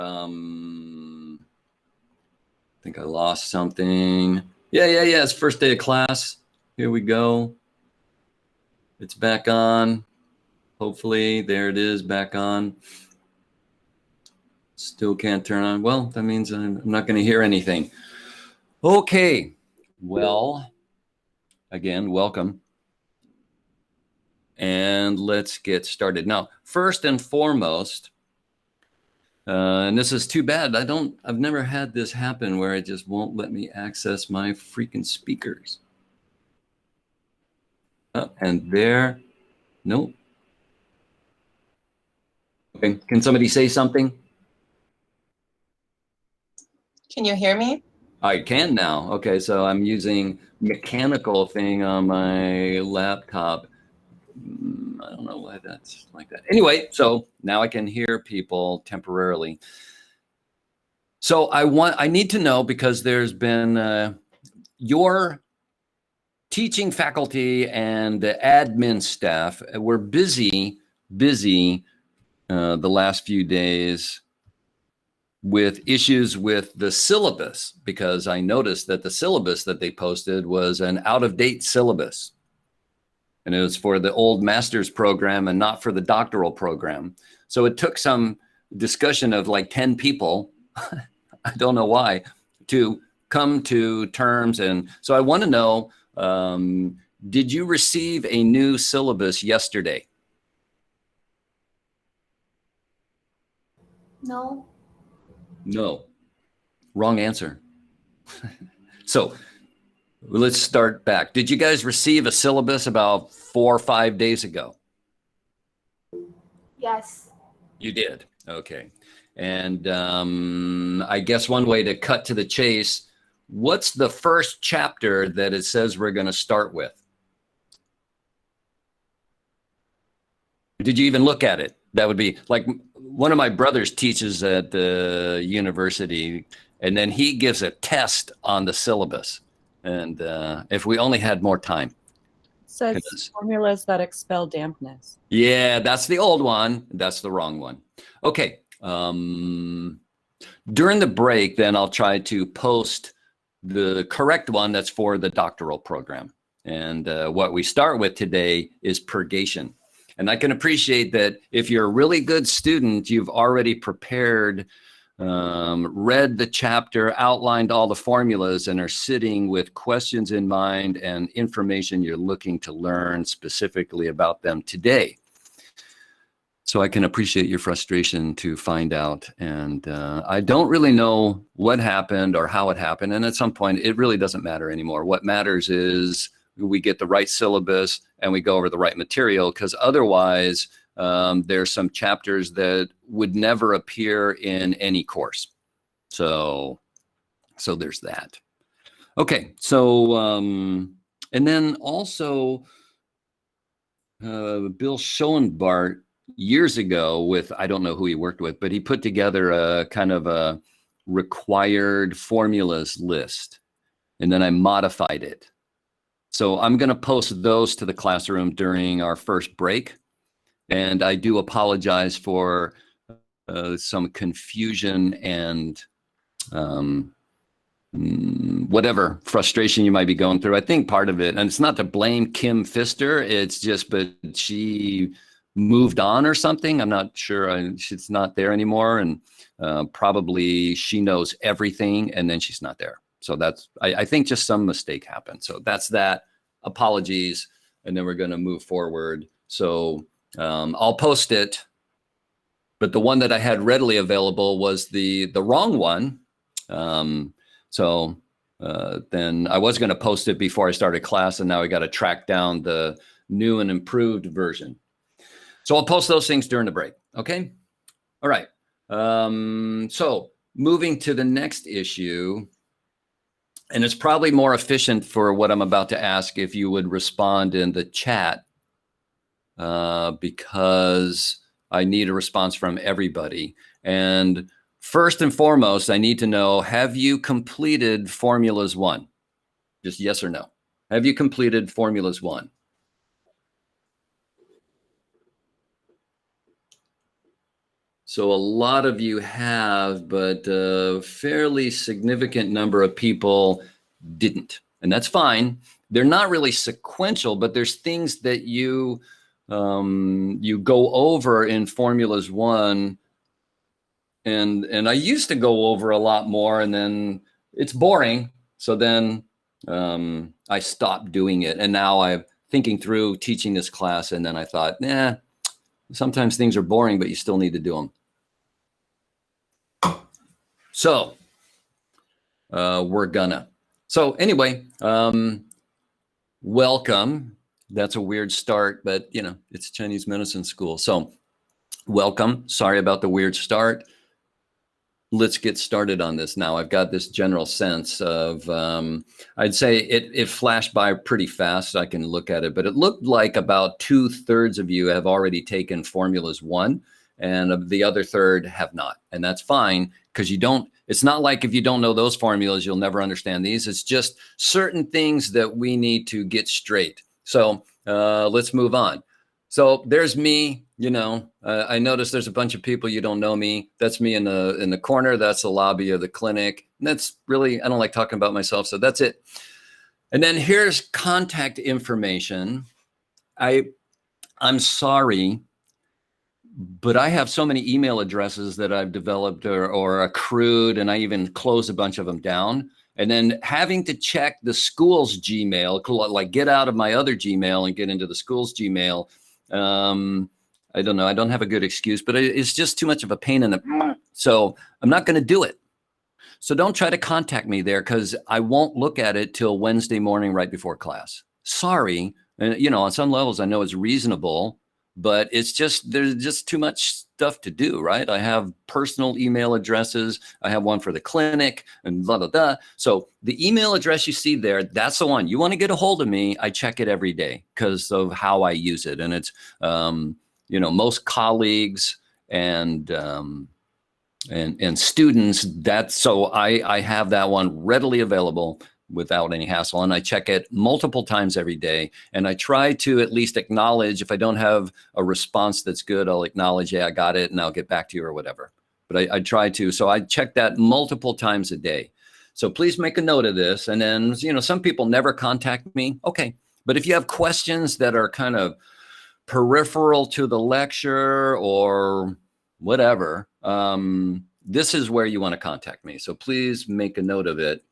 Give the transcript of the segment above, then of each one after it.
I think I lost something. Yeah. It's first day of class. Here we go. It's back on. Hopefully, there it is, back on. Still can't turn on. Well, that means I'm not going to hear anything. Okay. Well, again, welcome. And let's get started. Now, first and foremost, and this is too bad. I've never had this happen where it just won't let me access my freaking speakers. And there, nope. Okay, can somebody say something? Can you hear me? I can now. Okay, so I'm using mechanical thing on my laptop. I don't know why that's like that. Anyway, so now I can hear people temporarily. So I need to know, because there's been your teaching faculty and the admin staff were busy the last few days with issues with the syllabus, because I noticed that the syllabus that they posted was an out-of-date syllabus. And it was for the old master's program and not for the doctoral program. So it took some discussion of like 10 people, I don't know why, to come to terms. And so I want to know, did you receive a new syllabus yesterday? No. No. Wrong answer. So let's start back. Did you guys receive a syllabus about 4 or 5 days ago? Yes. You did. Okay. And I guess one way to cut to the chase, what's the first chapter that it says we're going to start with? Did you even look at it? That would be like, one of my brothers teaches at the university, and then he gives a test on the syllabus. And if we only had more time. It says formulas that expel dampness. Yeah, that's the old one. That's the wrong one. Okay. During the break, then I'll try to post the correct one that's for the doctoral program. And what we start with today is purgation. And I can appreciate that if you're a really good student, you've already prepared, read the chapter, outlined all the formulas, and are sitting with questions in mind and information you're looking to learn specifically about them today. So I can appreciate your frustration to find out. And I don't really know what happened or how it happened. And at some point, it really doesn't matter anymore. What matters is we get the right syllabus and we go over the right material, because otherwise there's some chapters that would never appear in any course. So there's that. Okay, so and then also Bill Schoenbart years ago, with, I don't know who he worked with, but he put together a kind of a required formulas list, and then I modified it. So I'm going to post those to the classroom during our first break. And I do apologize for some confusion and whatever frustration you might be going through. I think part of it, and it's not to blame Kim Pfister, it's just, but she moved on or something. I'm not sure. She's not there anymore. And probably she knows everything, and then she's not there. So that's, I think just some mistake happened. So that's that. Apologies. And then we're going to move forward. So I'll post it. But the one that I had readily available was the wrong one. So then I was going to post it before I started class, and now I got to track down the new and improved version. So I'll post those things during the break. Okay. All right. So moving to the next issue. And it's probably more efficient for what I'm about to ask if you would respond in the chat, because I need a response from everybody. And first and foremost, I need to know, have you completed Formulas 1? Just yes or no. Have you completed Formulas 1? So a lot of you have, but a fairly significant number of people didn't. And that's fine. They're not really sequential, but there's things that you go over in Formulas 1. And I used to go over a lot more, and then it's boring. So then I stopped doing it. And now I'm thinking through teaching this class, and then I thought, nah, sometimes things are boring, but you still need to do them. So we're gonna. So anyway, welcome. That's a weird start, but you know, it's Chinese medicine school. So welcome. Sorry about the weird start. Let's get started on this now. I've got this general sense of, I'd say it flashed by pretty fast. I can look at it, but it looked like about 2/3 of you have already taken Formulas 1, and the other third have not. And that's fine, because it's not like if you don't know those formulas, you'll never understand these. It's just certain things that we need to get straight. So let's move on. So there's me, I noticed there's a bunch of people, you don't know me. That's me in the corner. That's the lobby of the clinic. And that's really, I don't like talking about myself. So that's it. And then here's contact information. I'm sorry, but I have so many email addresses that I've developed or accrued, and I even closed a bunch of them down. And then having to check the school's Gmail, like get out of my other Gmail and get into the school's Gmail. I don't know. I don't have a good excuse, but it's just too much of a pain in the. So I'm not going to do it. So don't try to contact me there, because I won't look at it till Wednesday morning right before class. Sorry. And, on some levels, I know it's reasonable, but it's just, there's just too much stuff to do, right? I have personal email addresses. I have one for the clinic and blah, blah, blah. So the email address you see there, that's the one. You want to get a hold of me, I check it every day because of how I use it. And it's, most colleagues and students, so I have that one readily available without any hassle. And I check it multiple times every day. And I try to at least acknowledge, if I don't have a response that's good, I'll acknowledge, yeah, I got it, and I'll get back to you or whatever. But I try to. So I check that multiple times a day. So please make a note of this. And then, some people never contact me. Okay. But if you have questions that are kind of peripheral to the lecture or whatever, this is where you want to contact me. So please make a note of it.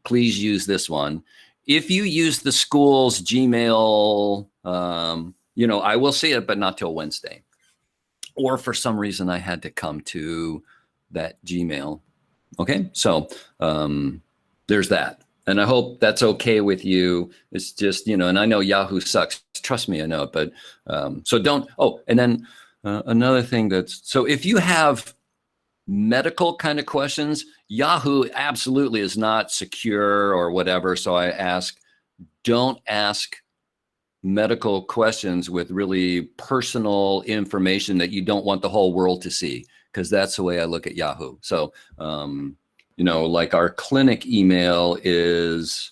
Please use this one. If you use the school's Gmail, I will see it, but not till Wednesday. Or for some reason I had to come to that Gmail. Okay, so there's that. And I hope that's okay with you. It's just, and I know Yahoo sucks. Trust me, I know it, but so don't. Oh, and then another thing so if you have medical kind of questions, Yahoo absolutely is not secure or whatever. So don't ask medical questions with really personal information that you don't want the whole world to see, because that's the way I look at Yahoo. So, like our clinic email is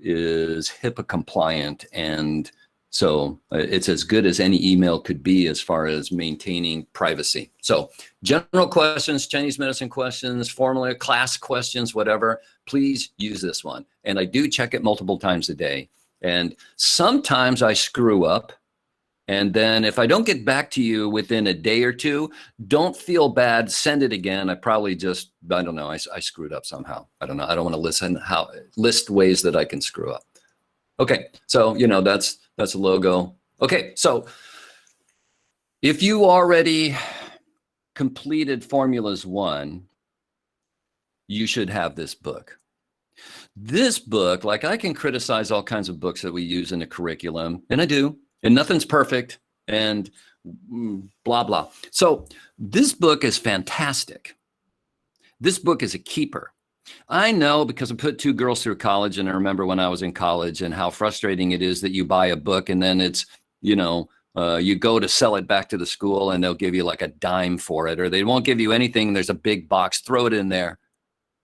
HIPAA compliant, and so it's as good as any email could be as far as maintaining privacy. So general questions, Chinese medicine questions, formula, class questions, whatever, please use this one. And I do check it multiple times a day. And sometimes I screw up. And then if I don't get back to you within a day or two, don't feel bad, send it again. I probably I don't know, I screwed up somehow. I don't know. I don't want to list ways that I can screw up. Okay, so, that's a logo. Okay, so if you already completed Formulas 1, you should have this book. This book, like, I can criticize all kinds of books that we use in the curriculum, and I do, and nothing's perfect, and blah, blah. So this book is fantastic. This book is a keeper. I know, because I put 2 girls through college, and I remember when I was in college and how frustrating it is that you buy a book and then it's, you go to sell it back to the school and they'll give you like a dime for it, or they won't give you anything. There's a big box, throw it in there,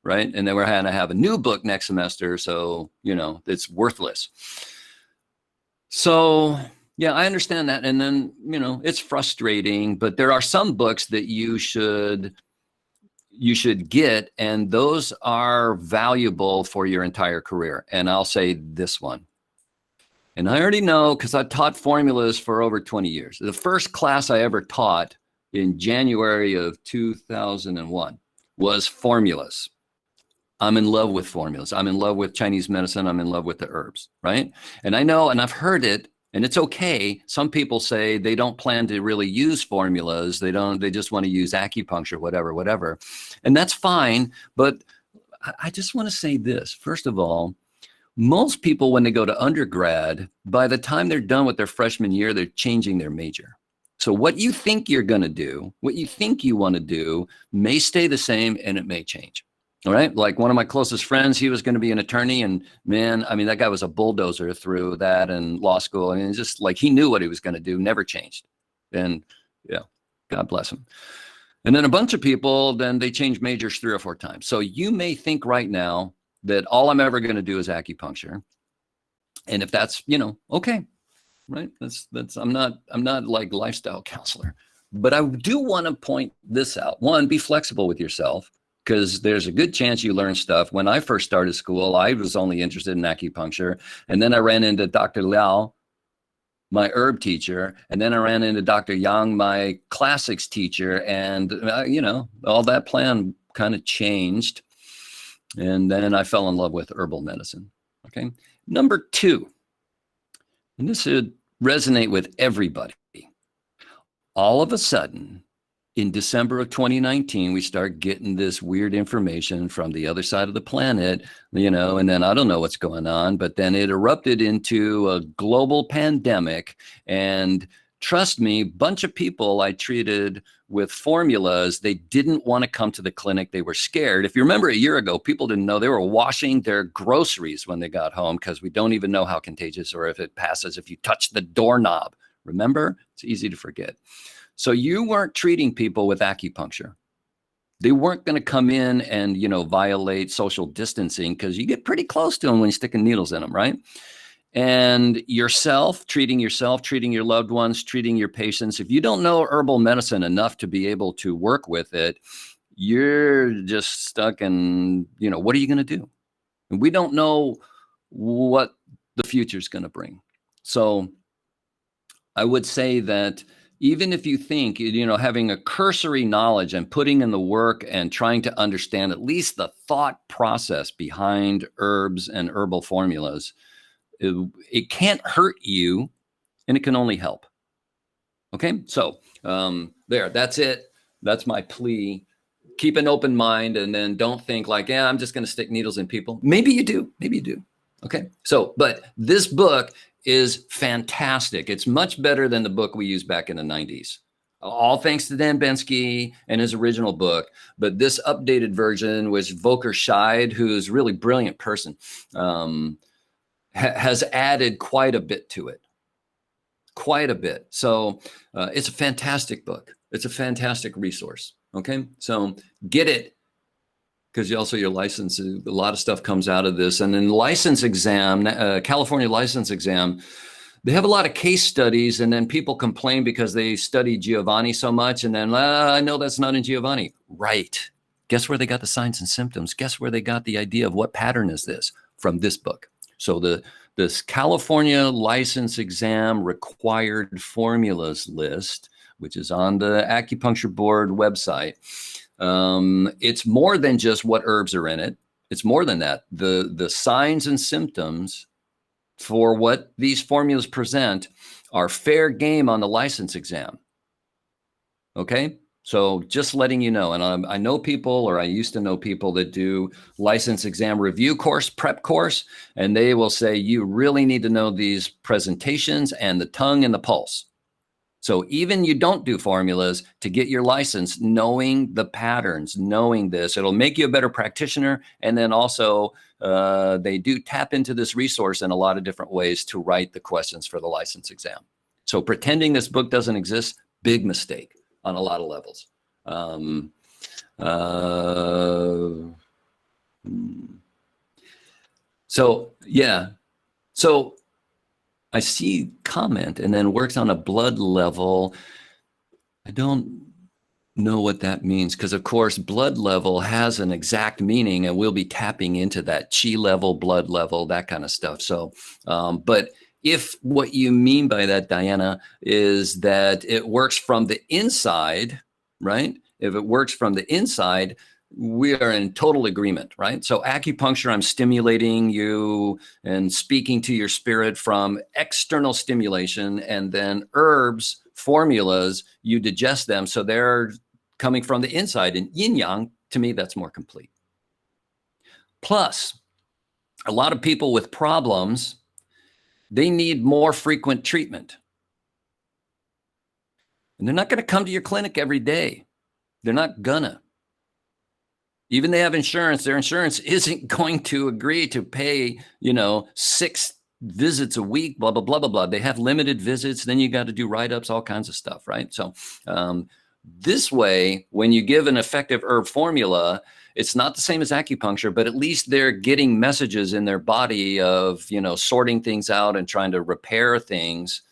right? And then we're going to have a new book next semester. So, it's worthless. So Yeah, I understand that. And then, it's frustrating, but there are some books that you should get, and those are valuable for your entire career. And I'll say this one. And I already know because I've taught formulas for over 20 years. The first class I ever taught in January of 2001 was formulas. I'm in love with formulas. I'm in love with Chinese medicine. I'm in love with the herbs, right? And I know, and I've heard it, and it's okay. Some people say they don't plan to really use formulas. They just want to use acupuncture, whatever. And that's fine. But I just want to say this. First of all, most people, when they go to undergrad, by the time they're done with their freshman year, they're changing their major. So what you think you're going to do, what you think you want to do may stay the same, and it may change. All right. Like one of my closest friends, he was going to be an attorney, and man, I mean, that guy was a bulldozer through that and law school. I mean, just like he knew what he was going to do, never changed. And yeah, God bless him. And then a bunch of people, then they change majors 3 or 4 times. So you may think right now that all I'm ever going to do is acupuncture. And if that's, okay, right. I'm not like lifestyle counselor, but I do want to point this out. One, be flexible with yourself, because there's a good chance you learn stuff. When I first started school, I was only interested in acupuncture. And then I ran into Dr. Liao, my herb teacher. And then I ran into Dr. Yang, my classics teacher. And, all that plan kind of changed. And then I fell in love with herbal medicine. Okay. Number 2, and this should resonate with everybody. All of a sudden, in December of 2019, we start getting this weird information from the other side of the planet, and then I don't know what's going on, but then it erupted into a global pandemic. And trust me, bunch of people I treated with formulas, they didn't want to come to the clinic. They were scared. If you remember a year ago, people didn't know. They were washing their groceries when they got home because we don't even know how contagious or if it passes if you touch the doorknob. Remember? It's easy to forget. So you weren't treating people with acupuncture. They weren't going to come in and, violate social distancing, because you get pretty close to them when you're sticking needles in them, right? And treating your loved ones, treating your patients. If you don't know herbal medicine enough to be able to work with it, you're just stuck in, what are you going to do? And we don't know what the future is going to bring. So I would say that even if you think, having a cursory knowledge and putting in the work and trying to understand at least the thought process behind herbs and herbal formulas, it can't hurt you, and it can only help. Okay, so that's it. That's my plea. Keep an open mind, and then don't think like, I'm just going to stick needles in people. Maybe you do. Okay, so, but this book is fantastic. It's much better than the book we used back in the 90s. All thanks to Dan Bensky and his original book. But this updated version, which Volker Scheid, who's a really brilliant person, has added quite a bit to it. Quite a bit. So it's a fantastic book. It's a fantastic resource. Okay, so get it. Because your license, a lot of stuff comes out of this. And in the license exam, California license exam, they have a lot of case studies, and then people complain because they study Giovanni so much. And then, I know that's not in Giovanni. Right. Guess where they got the signs and symptoms? Guess where they got the idea of what pattern is this? From this book. So this California license exam required formulas list, which is on the acupuncture board website. It's more than just what herbs are in it. It's more than that. The signs and symptoms for what these formulas present are fair game on the license exam. Okay. So just letting you know, and I know people, or I used to know people that do license exam review course, prep course, and they will say, you really need to know these presentations and the tongue and the pulse. So even you don't do formulas to get your license, knowing the patterns, knowing this, it'll make you a better practitioner. And then also they do tap into this resource in a lot of different ways to write the questions for the license exam. So pretending this book doesn't exist, big mistake on a lot of levels. So yeah. So I see comment and then works on a blood level. I don't know what that means because, of course, blood level has an exact meaning, and we'll be tapping into that chi level, blood level, that kind of stuff. So, but if what you mean by that, Diana, is that it works from the inside, right? If it works from the inside, we are in total agreement, right? So acupuncture, I'm stimulating you and speaking to your spirit from external stimulation, and then herbs, formulas, you digest them. So they're coming from the inside, and yin yang, to me, that's more complete. Plus, a lot of people with problems, they need more frequent treatment. And they're not going to come to your clinic every day. They're not gonna. Even they have insurance, their insurance isn't going to agree to pay, 6 visits a week, blah, blah, blah, blah, blah. They have limited visits. Then you got to do write-ups, all kinds of stuff, right? So this way, when you give an effective herb formula, it's not the same as acupuncture, but at least they're getting messages in their body of, sorting things out and trying to repair things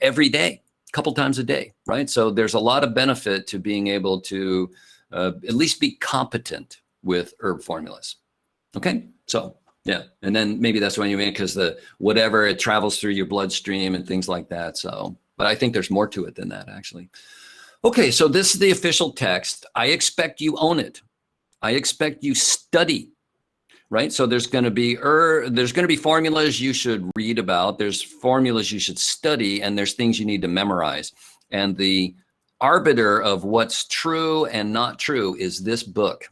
every day, a couple times a day, right? So there's a lot of benefit to being able to at least be competent with herb formulas. Okay, so yeah, and then maybe that's when you mean because whatever it travels through your bloodstream and things like that. So, but I think there's more to it than that actually. Okay, so this is the official text. I expect you own it. I expect you study, right? So there's going to be formulas you should read about. There's formulas you should study, and there's things you need to memorize. And the arbiter of what's true and not true is this book.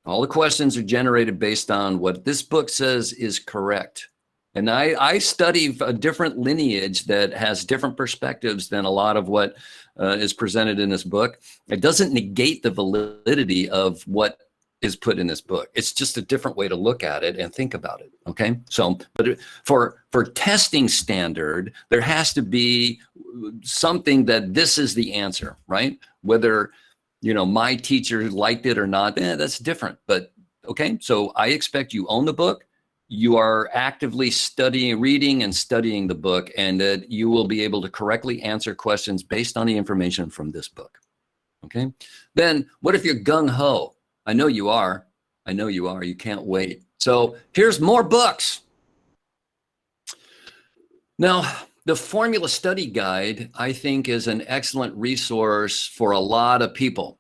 All the questions are generated based on what this book says is correct. And I study a different lineage that has different perspectives than a lot of what is presented in this book. It doesn't negate the validity of what is put in this book. It's just a different way to look at it and think about it. Okay. So, but for testing standard, there has to be something that this is the answer, right? Whether, my teacher liked it or not, that's different. But okay. So I expect you own the book. You are actively reading and studying the book, and that you will be able to correctly answer questions based on the information from this book. Okay. Then what if you're gung-ho? I know you are. I know you are. You can't wait. So here's more books. Now, the Formula Study Guide, I think, is an excellent resource for a lot of people.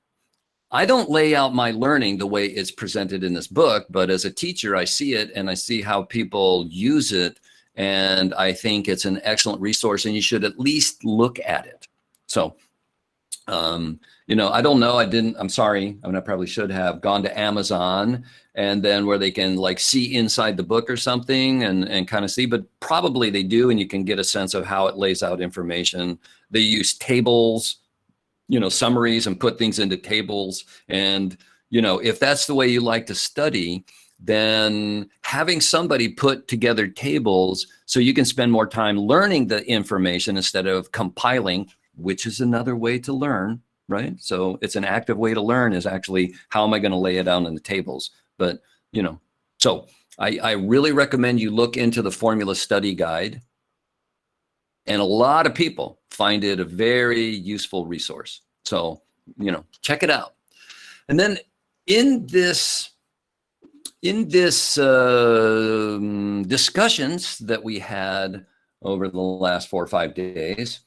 I don't lay out my learning the way it's presented in this book, but as a teacher, I see it and I see how people use it. And I think it's an excellent resource, and you should at least look at it. So, I don't know. I'm sorry. I probably should have gone to Amazon and then where they can see inside the book or something and kind of see, but probably they do. And you can get a sense of how it lays out information. They use tables, summaries, and put things into tables. And, if that's the way you like to study, then having somebody put together tables so you can spend more time learning the information instead of compiling, which is another way to learn, right? So it's an active way to learn is actually how am I going to lay it down in the tables? But, so I really recommend you look into the Formula Study Guide. And a lot of people find it a very useful resource. So, check it out. And then in this discussions that we had over the last 4 or 5 days,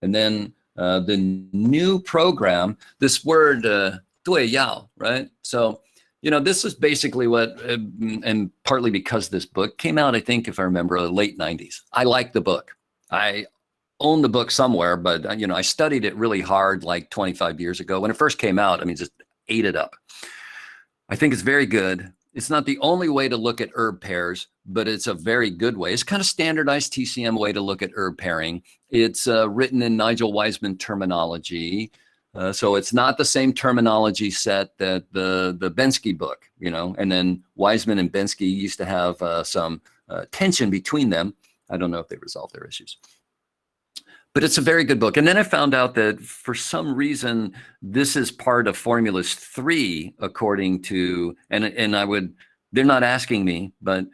and then the new program, this word 对要, right? So, this is basically what, and partly because this book came out, I think, if I remember, late 90s. I like the book. I own the book somewhere, but I studied it really hard like 25 years ago. When it first came out, just ate it up. I think it's very good. It's not the only way to look at herb pairs, but it's a very good way. It's kind of standardized TCM way to look at herb pairing. It's written in Nigel Wiseman terminology. So it's not the same terminology set that the Bensky book, and then Wiseman and Bensky used to have some tension between them. I don't know if they resolved their issues. But it's a very good book. And then I found out that for some reason, this is part of Formulas 3, according to, they're not asking me, but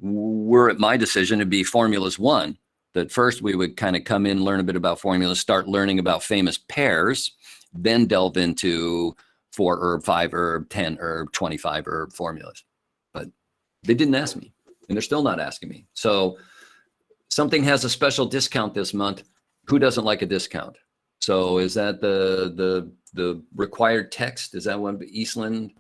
were it my decision, to be formulas 1, that first we would kind of come in, learn a bit about formulas, start learning about famous pairs, then delve into 4 herb, 5 herb, 10 herb, 25 herb formulas. But they didn't ask me, and they're still not asking me. So something has a special discount this month. Who doesn't like a discount? So is that the required text? Is that one? Eastland?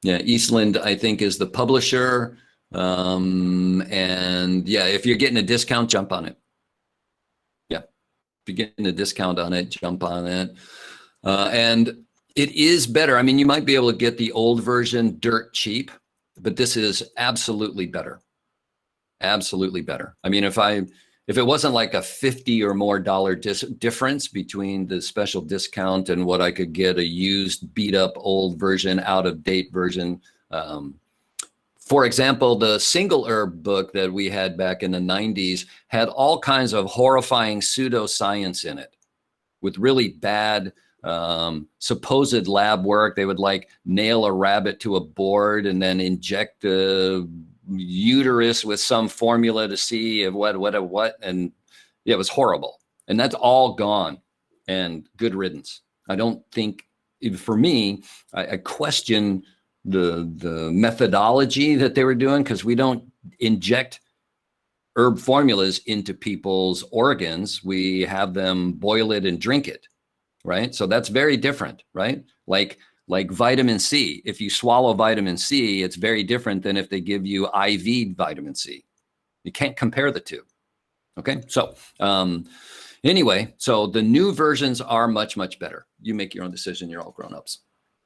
Yeah, Eastland, I think, is the publisher. And yeah, if you're getting a discount, jump on it. Yeah, if you're getting a discount on it, jump on it. And it is better. I mean, you might be able to get the old version dirt cheap, but this is absolutely better. Absolutely better. I mean, if it wasn't like a $50 or more difference between the special discount and what I could get a used, beat up old version, out of date version. For example, the single herb book that we had back in the 90s had all kinds of horrifying pseudoscience in it with really bad supposed lab work. They would like nail a rabbit to a board and then inject a uterus with some formula to see if what, and yeah, it was horrible. And that's all gone, and good riddance. I don't think, for me, I question the methodology that they were doing, because we don't inject herb formulas into people's organs. We have them boil it and drink it, right? So that's very different, right? Like vitamin C. If you swallow vitamin C, it's very different than if they give you IV vitamin C. You can't compare the two. Okay. So anyway, so the new versions are much, much better. You make your own decision. You're all grown-ups.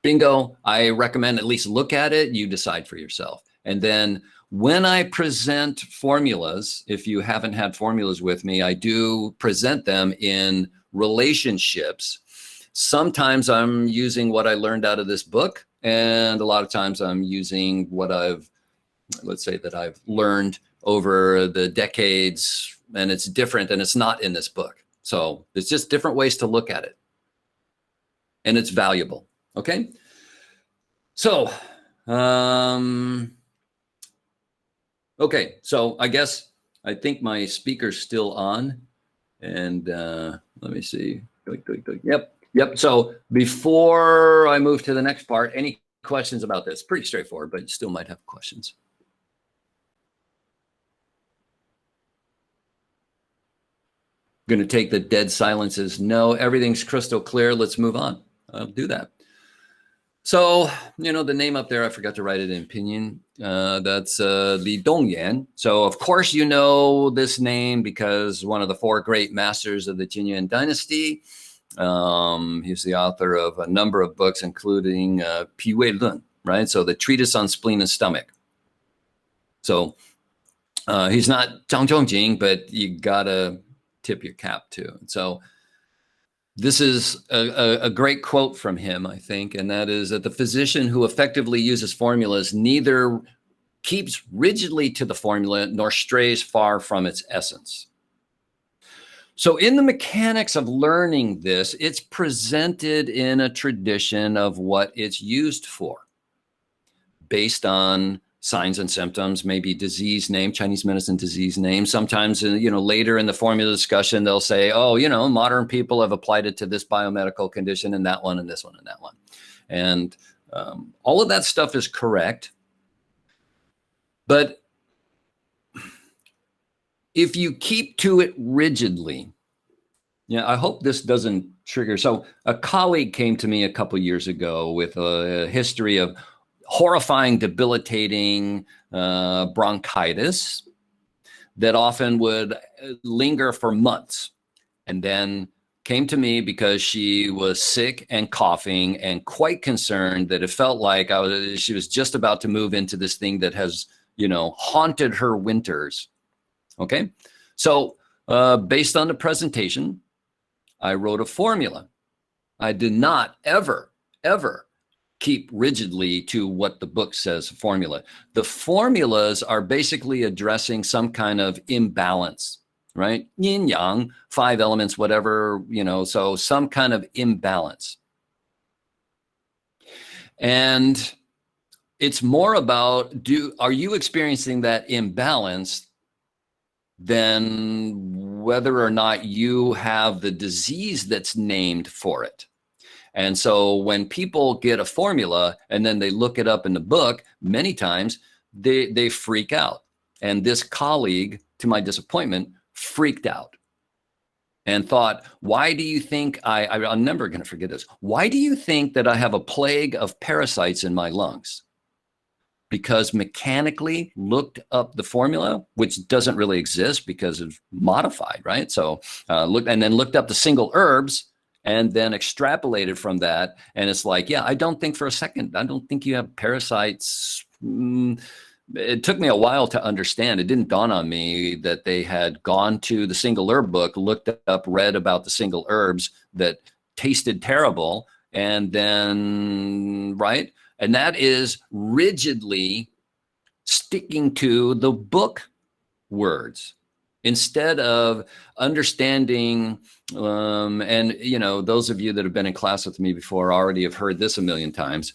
Bingo. I recommend at least look at it. You decide for yourself. And then when I present formulas, if you haven't had formulas with me, I do present them in relationships. Sometimes I'm using what I learned out of this book, and a lot of times I'm using what I've learned over the decades, and it's different, and it's not in this book. So it's just different ways to look at it, and it's valuable. Okay. So, okay. So I think my speaker's still on, and let me see. Click. Yep. So before I move to the next part, any questions about this? Pretty straightforward, but you still might have questions. I'm going to take the dead silences. No, everything's crystal clear. Let's move on. I'll do that. So, the name up there, I forgot to write it in pinyin. That's the Dongyan. So, of course, you know this name because one of the 4 great masters of the Jinyuan dynasty. He's the author of a number of books, including Pi Wei Lun, right? So the treatise on spleen and stomach. So he's not Zhang Zhongjing, but you gotta tip your cap to. So this is a great quote from him, I think, and that is that the physician who effectively uses formulas neither keeps rigidly to the formula nor strays far from its essence. So in the mechanics of learning this, it's presented in a tradition of what it's used for, based on signs and symptoms, maybe disease name, Chinese medicine disease name. Sometimes, later in the formula discussion, they'll say, oh, modern people have applied it to this biomedical condition and that one and this one and that one. And all of that stuff is correct. But if you keep to it rigidly, I hope this doesn't trigger. So a colleague came to me a couple of years ago with a history of horrifying, debilitating bronchitis that often would linger for months, and then came to me because she was sick and coughing and quite concerned that it felt like she was just about to move into this thing that has, haunted her winters. Okay. So based on the presentation, I wrote a formula. I did not ever keep rigidly to what the book says formula. The formulas are basically addressing some kind of imbalance, right? Yin yang, 5 elements, whatever, so some kind of imbalance. And it's more about, are you experiencing that imbalance than whether or not you have the disease that's named for it. And so when people get a formula and then they look it up in the book, many times they freak out. And this colleague, to my disappointment, freaked out and thought, why do you think I'm never going to forget this. Why do you think that I have a plague of parasites in my lungs? Because mechanically looked up the formula, which doesn't really exist because it's modified, right? So looked up the single herbs and then extrapolated from that. And it's like, yeah, I don't think for a second, I don't think you have parasites. It took me a while to understand. It didn't dawn on me that they had gone to the single herb book, looked up, read about the single herbs that tasted terrible. And then, right? And that is rigidly sticking to the book words instead of understanding. And, you know, those of you that have been in class with me before already have heard this a million times.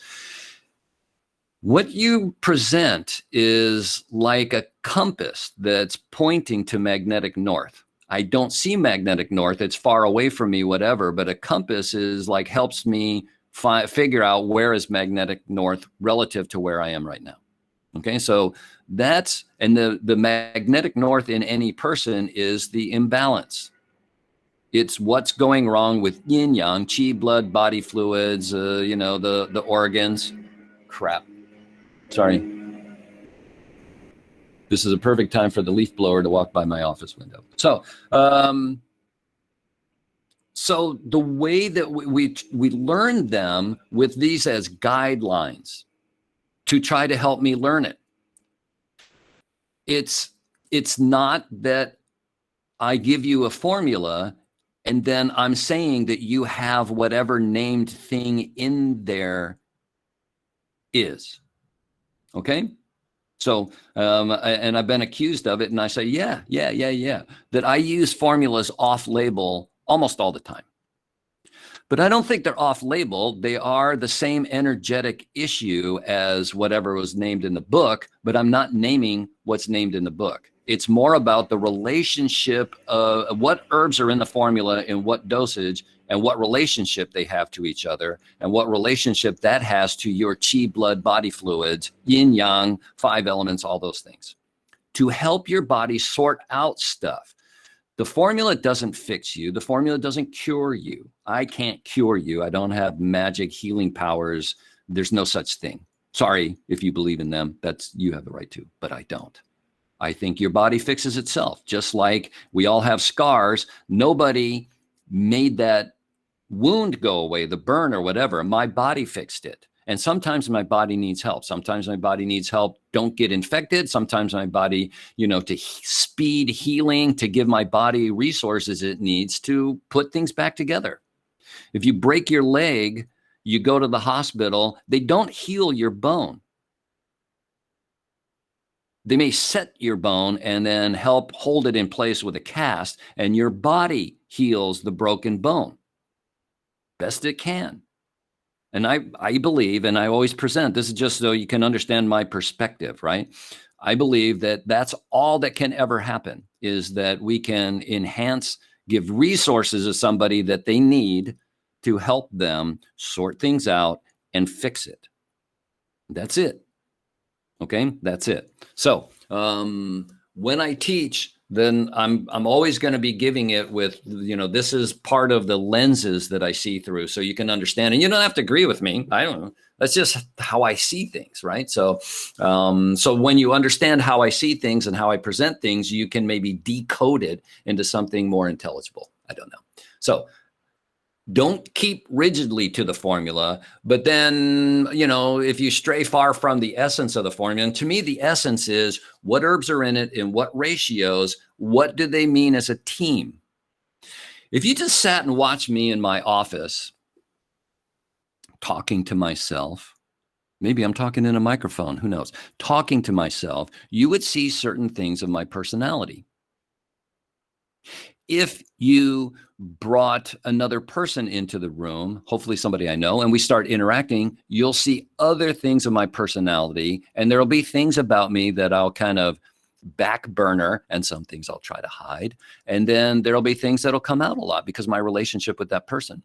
What you present is like a compass that's pointing to magnetic north. I don't see magnetic north. It's far away from me, whatever, but a compass is like helps me figure out where is magnetic north relative to where I am right now. Okay, so that's, and the magnetic north in any person is the imbalance. It's what's going wrong with yin yang, chi, blood, body fluids, you know, the organs. Crap. Sorry. This is a perfect time for the leaf blower to walk by my office window. So, so the way that we learn them with these as guidelines to try to help me learn it. It's not that I give you a formula and then I'm saying that you have whatever named thing in there is. Okay? So, and I've been accused of it, and I say, yeah, that I use formulas off-label almost all the time. But I don't think they're off-label. They are the same energetic issue as whatever was named in the book, but I'm not naming what's named in the book. It's more about the relationship of what herbs are in the formula in what dosage and what relationship they have to each other and what relationship that has to your chi, blood, body fluids, yin, yang, 5 elements, all those things to help your body sort out stuff. The formula doesn't fix you. The formula doesn't cure you. I can't cure you. I don't have magic healing powers. There's no such thing. Sorry if you believe in them. You have the right to, but I don't. I think your body fixes itself, just like we all have scars. Nobody made that wound go away, the burn or whatever. My body fixed it. And sometimes my body needs help. Sometimes my body needs help. Don't get infected. Sometimes my body, you know, to speed healing, to give my body resources it needs to put things back together. If you break your leg, you go to the hospital, they don't heal your bone. They may set your bone and then help hold it in place with a cast, and your body heals the broken bone best it can. And I believe, and I always present, this is just so you can understand my perspective, right? I believe that that's all that can ever happen, is that we can enhance, give resources to somebody that they need to help them sort things out and fix it. That's it. Okay, that's it. So when I teach, then I'm always going to be giving it with, you know, this is part of the lenses that I see through, so you can understand. And you don't have to agree with me. I don't know. That's just how I see things, right? So, so when you understand how I see things and how I present things, you can maybe decode it into something more intelligible. I don't know. So don't keep rigidly to the formula, but then, you know, if you stray far from the essence of the formula, and to me, the essence is what herbs are in it, in what ratios, what do they mean as a team? If you just sat and watched me in my office talking to myself, maybe I'm talking in a microphone, who knows, talking to myself, you would see certain things of my personality. if you brought another person into the room, hopefully somebody I know, and we start interacting, you'll see other things of my personality, and there'll be things about me that I'll kind of back burner, and some things I'll try to hide. And then there'll be things that'll come out a lot because of my relationship with that person.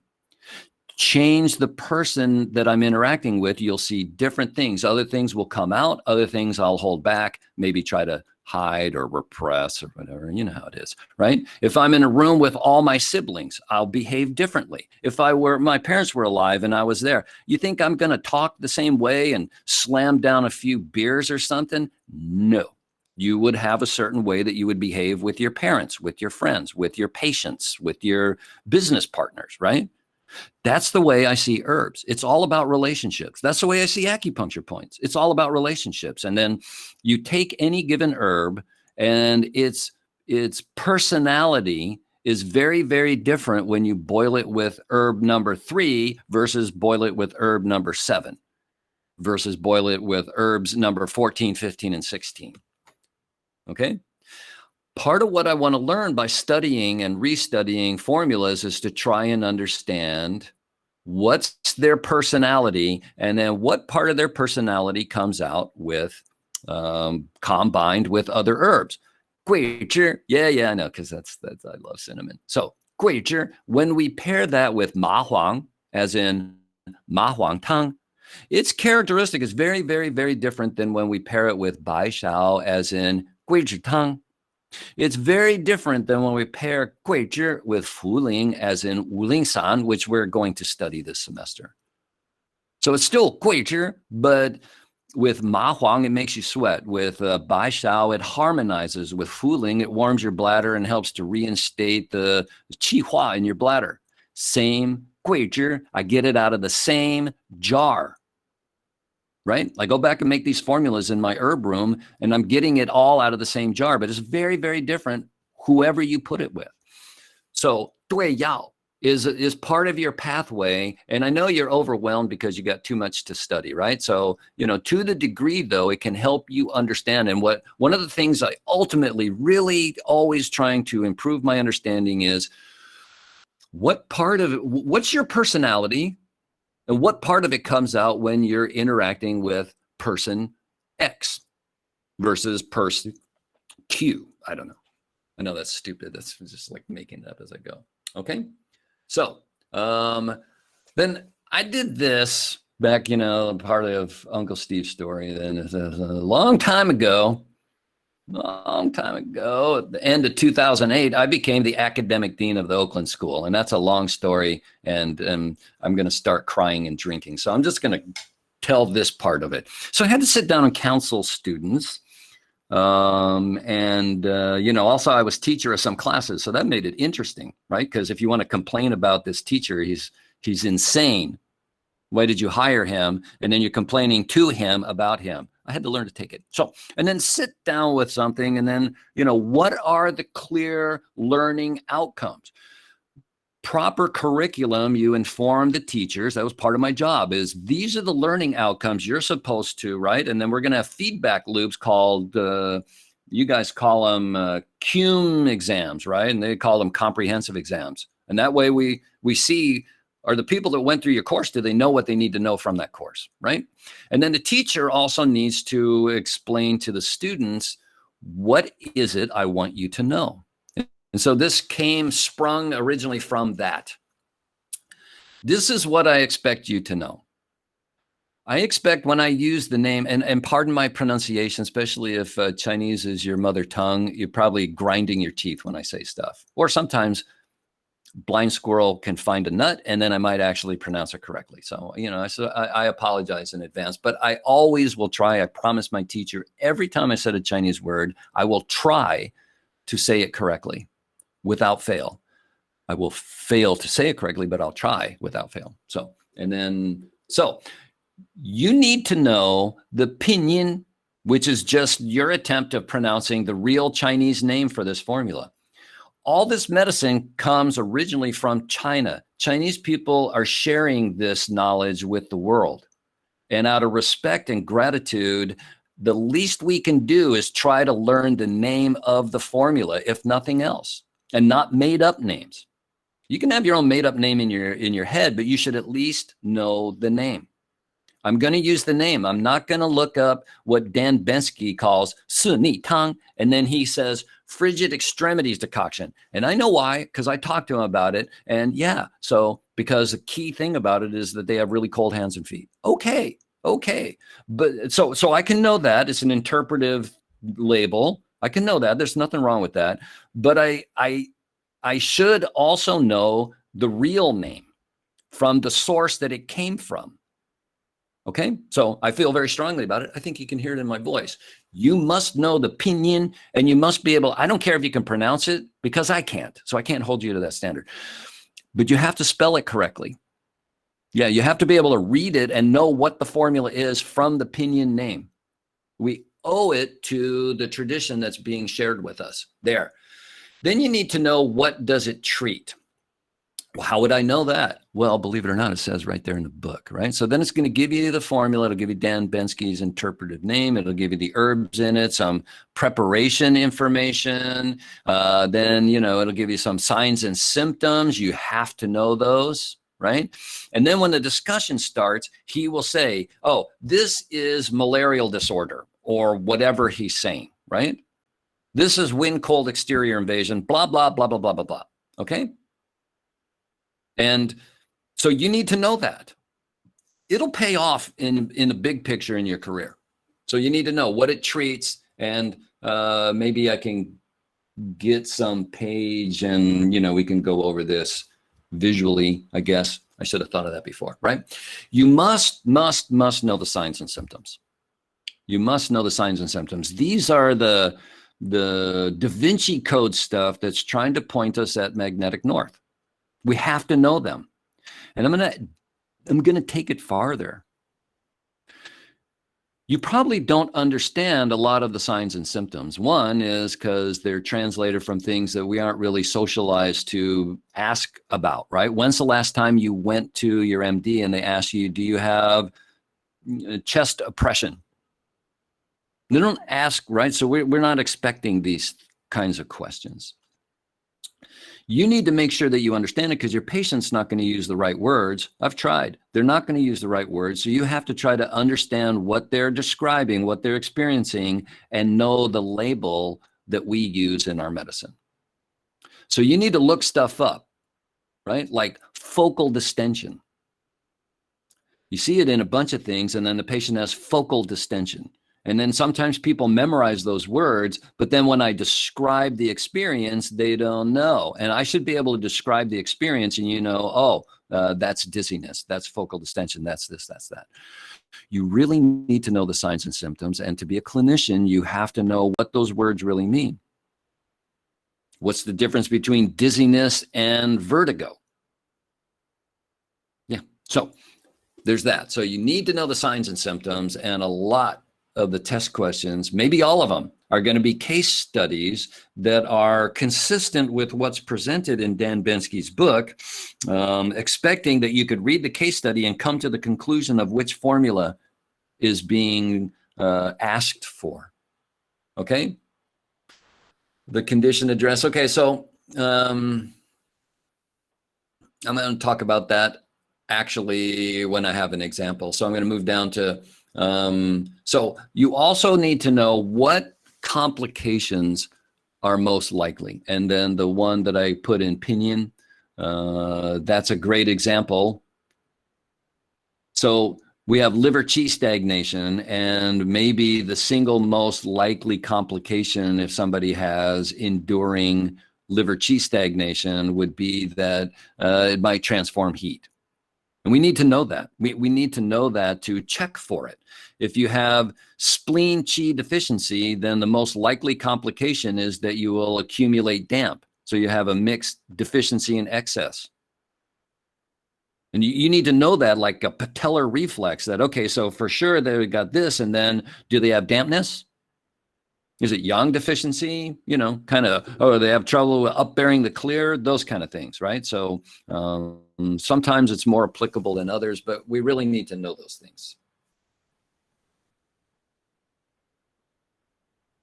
Change the person that I'm interacting with, you'll see different things. Other things will come out, other things I'll hold back, maybe try to hide or repress or whatever. You know how it is, right? If I'm in a room with all my siblings, I'll behave differently. If my parents were alive and I was there, you think I'm going to talk the same way and slam down a few beers or something? No. You would have a certain way that you would behave with your parents, with your friends, with your patients, with your business partners, right? That's the way I see herbs. It's all about relationships. That's the way I see acupuncture points. It's all about relationships. And then you take any given herb, and its personality is very, very different when you boil it with herb number 3 versus boil it with herb number 7 versus boil it with herbs number 14, 15, and 16. Okay? Part of what I want to learn by studying and restudying formulas is to try and understand what's their personality, and then what part of their personality comes out with combined with other herbs. Guizhi, yeah, I know, because that's I love cinnamon. So guizhi, when we pair that with ma huang, as in ma huang tang, its characteristic is very, very, very different than when we pair it with bai shao, as in guizhi tang. It's very different than when we pair guizhi with fuling, as in wuling san, which we're going to study this semester. So it's still guizhi, but with ma huang, it makes you sweat. With bai shao, it harmonizes. With fuling, it warms your bladder and helps to reinstate the qi hua in your bladder. Same guizhi, I get it out of the same jar. Right? I go back and make these formulas in my herb room, and I'm getting it all out of the same jar, but it's very, very different whoever you put it with. So Dui Yao is part of your pathway, and I know you're overwhelmed because you got too much to study, right? So, to the degree, though, it can help you understand. And one of the things I ultimately really always trying to improve my understanding is what's your personality? And what part of it comes out when you're interacting with person X versus person Q? I don't know. I know that's stupid. That's just like making it up as I go. Okay. So then I did this back, part of Uncle Steve's story. Then a long time ago, at the end of 2008, I became the academic dean of the Oakland School. And that's a long story. And I'm going to start crying and drinking. So I'm just going to tell this part of it. So I had to sit down and counsel students. Also I was teacher of some classes. So that made it interesting, right? Because if you want to complain about this teacher, he's insane. Why did you hire him? And then you're complaining to him about him. I had to learn to take it. So, and then sit down with something, and then, what are the clear learning outcomes? Proper curriculum, you inform the teachers. That was part of my job, is these are the learning outcomes you're supposed to, right? And then we're going to have feedback loops called, you guys call them CUME exams, right? And they call them comprehensive exams. And that way we see, are the people that went through your course, do they know what they need to know from that course, right? And then the teacher also needs to explain to the students, what is it I want you to know? And so this sprung originally from that. This is what I expect you to know. I expect when I use the name, and pardon my pronunciation, especially if Chinese is your mother tongue, you're probably grinding your teeth when I say stuff. Or sometimes blind squirrel can find a nut, and then I might actually pronounce it correctly. So, I apologize in advance, but I always will try. I promise my teacher, every time I said a Chinese word, I will try to say it correctly without fail. I will fail to say it correctly, but I'll try without fail. So you need to know the pinyin, which is just your attempt of pronouncing the real Chinese name for this formula. All this medicine comes originally from China. Chinese people are sharing this knowledge with the world. And out of respect and gratitude, the least we can do is try to learn the name of the formula, if nothing else. and not made up names. You can have your own made up name in your head, but you should at least know the name. I'm going to use the name. I'm not going to look up what Dan Bensky calls 四逆汤, and then he says frigid extremities decoction. And I know why, because I talked to him about it. And yeah, so because the key thing about it is that they have really cold hands and feet. Okay. But so I can know that. It's an interpretive label. I can know that. There's nothing wrong with that. But I should also know the real name from the source that it came from. Okay, so I feel very strongly about it. I think you can hear it in my voice. You must know the pinyin, and you must be able, I don't care if you can pronounce it, because I can't. So I can't hold you to that standard. But you have to spell it correctly. Yeah, you have to be able to read it and know what the formula is from the pinyin name. We owe it to the tradition that's being shared with us. There. Then you need to know, what does it treat? Well, how would I know that? Well, believe it or not, it says right there in the book, right? So then it's going to give you the formula. It'll give you Dan Bensky's interpretive name. It'll give you the herbs in it, some preparation information. Then, it'll give you some signs and symptoms. You have to know those, right? And then when the discussion starts, he will say, oh, this is malarial disorder, or whatever he's saying, right? This is wind cold exterior invasion, blah, blah, blah, blah, blah, blah, blah. Okay? And so you need to know that. It'll pay off in the big picture in your career. So you need to know what it treats, and maybe I can get some page and, we can go over this visually, I guess. I should have thought of that before, right? You must know the signs and symptoms. You must know the signs and symptoms. These are the Da Vinci Code stuff that's trying to point us at magnetic north. We have to know them. And I'm gonna take it farther. You probably don't understand a lot of the signs and symptoms. One is because they're translated from things that we aren't really socialized to ask about, right? When's the last time you went to your MD and they asked you, do you have chest oppression? They don't ask, right? So we're not expecting these kinds of questions. You need to make sure that you understand it, because your patient's not going to use the right words. I've tried. They're not going to use the right words. So you have to try to understand what they're describing, what they're experiencing, and know the label that we use in our medicine. So you need to look stuff up, right? Like focal distension. You see it in a bunch of things, and then the patient has focal distension. And then sometimes people memorize those words, but then when I describe the experience, they don't know. And I should be able to describe the experience, and that's dizziness, that's focal distension, that's this, that's that. You really need to know the signs and symptoms. And to be a clinician, you have to know what those words really mean. What's the difference between dizziness and vertigo? Yeah, so there's that. So you need to know the signs and symptoms, and a lot of the test questions, maybe all of them, are going to be case studies that are consistent with what's presented in Dan Bensky's book, expecting that you could read the case study and come to the conclusion of which formula is being asked for. Okay? The condition address. Okay, so I'm going to talk about that actually when I have an example. So I'm going to move down to so you also need to know what complications are most likely. And then the one that I put in pinyin, that's a great example. So we have liver qi stagnation, and maybe the single most likely complication if somebody has enduring liver qi stagnation would be that it might transform heat. And we need to know that. We need to know that to check for it. If you have spleen qi deficiency, then the most likely complication is that you will accumulate damp. So you have a mixed deficiency in excess. And you need to know that, like a patellar reflex, that, okay, so for sure they got this, and then do they have dampness? Is it yang deficiency? Kind of, they have trouble with upbearing the clear, those kind of things, right? So sometimes it's more applicable than others, but we really need to know those things.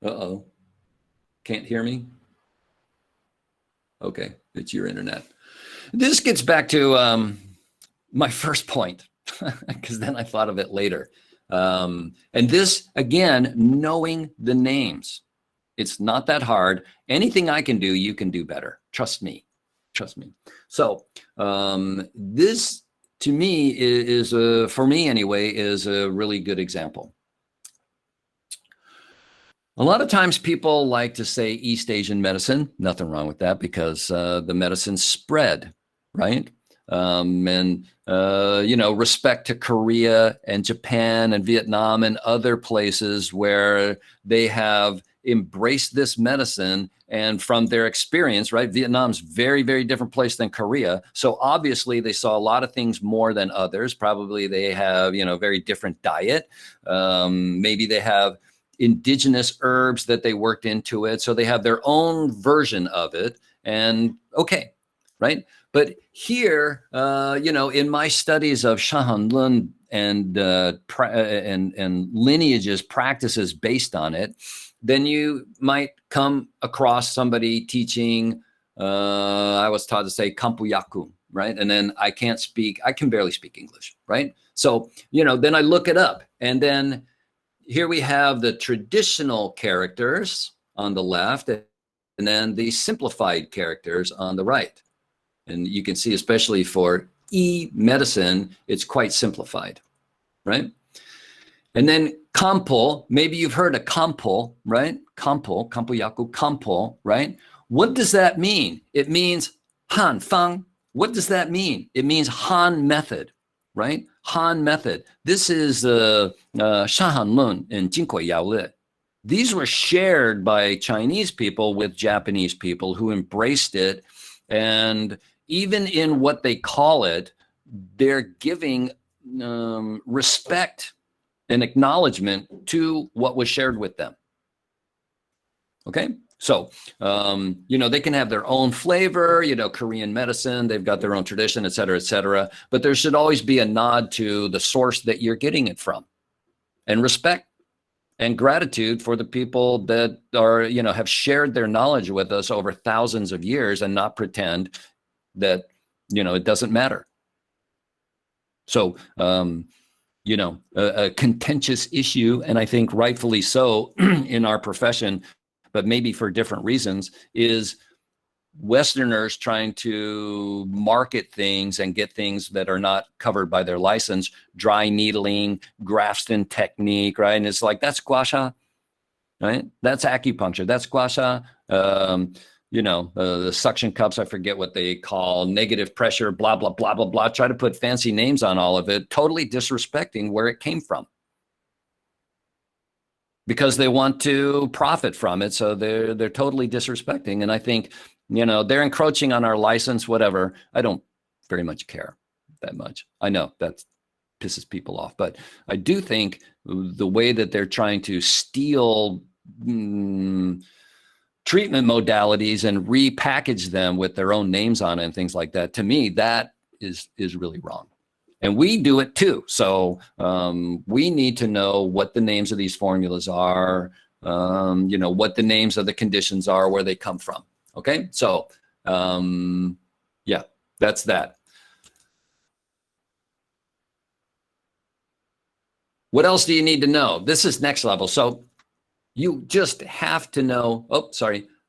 Uh-oh. Can't hear me? Okay, it's your internet. This gets back to my first point, because then I thought of it later. And this, again, knowing the names. It's not that hard. Anything I can do, you can do better. Trust me. Trust me. So this, to me, is for me anyway, is a really good example. A lot of times people like to say East Asian medicine. Nothing wrong with that, because the medicine spread, right? Respect to Korea and Japan and Vietnam and other places where they have embraced this medicine, and from their experience, right? Vietnam's very, very different place than Korea. So obviously they saw a lot of things more than others. Probably they have, very different diet. Maybe they have indigenous herbs that they worked into it. So they have their own version of it. And okay, right? But here, in my studies of Shahanlun and lineages, practices based on it, then you might come across somebody teaching, I was taught to say Kampuyaku, right? And then I can barely speak English, right? So, then I look it up, and then here we have the traditional characters on the left, and then the simplified characters on the right. And you can see, especially for medicine, it's quite simplified, right? And then kampo, maybe you've heard of kampo, right? Kampo, kampuyaku, kampo, right? What does that mean? It means Han Fang. What does that mean? It means Han method, right? Han method. This is Shahan Lun and Jinkui Yao Li. These were shared by Chinese people with Japanese people who embraced it. And even in what they call it, they're giving respect and acknowledgement to what was shared with them. Okay, so they can have their own flavor. Korean medicine, they've got their own tradition, et cetera, but there should always be a nod to the source that you're getting it from, and respect and gratitude for the people that are, have shared their knowledge with us over thousands of years, and not pretend that, it doesn't matter. So, a contentious issue, and I think rightfully so in our profession, but maybe for different reasons, is Westerners trying to market things and get things that are not covered by their license, dry needling, Grafton technique, right? And it's like, that's gua sha, right? That's acupuncture, that's gua sha. The suction cups, I forget what they call, negative pressure, blah, blah, blah, blah, blah. Try to put fancy names on all of it, totally disrespecting where it came from, because they want to profit from it. So they're totally disrespecting. And I think, they're encroaching on our license, whatever. I don't very much care that much. I know that pisses people off, but I do think the way that they're trying to steal treatment modalities and repackage them with their own names on it and things like that, to me, that is really wrong. And we do it too. So we need to know what the names of these formulas are, what the names of the conditions are, where they come from. Okay, so yeah, that's that. What else do you need to know? This is next level. So you just have to know,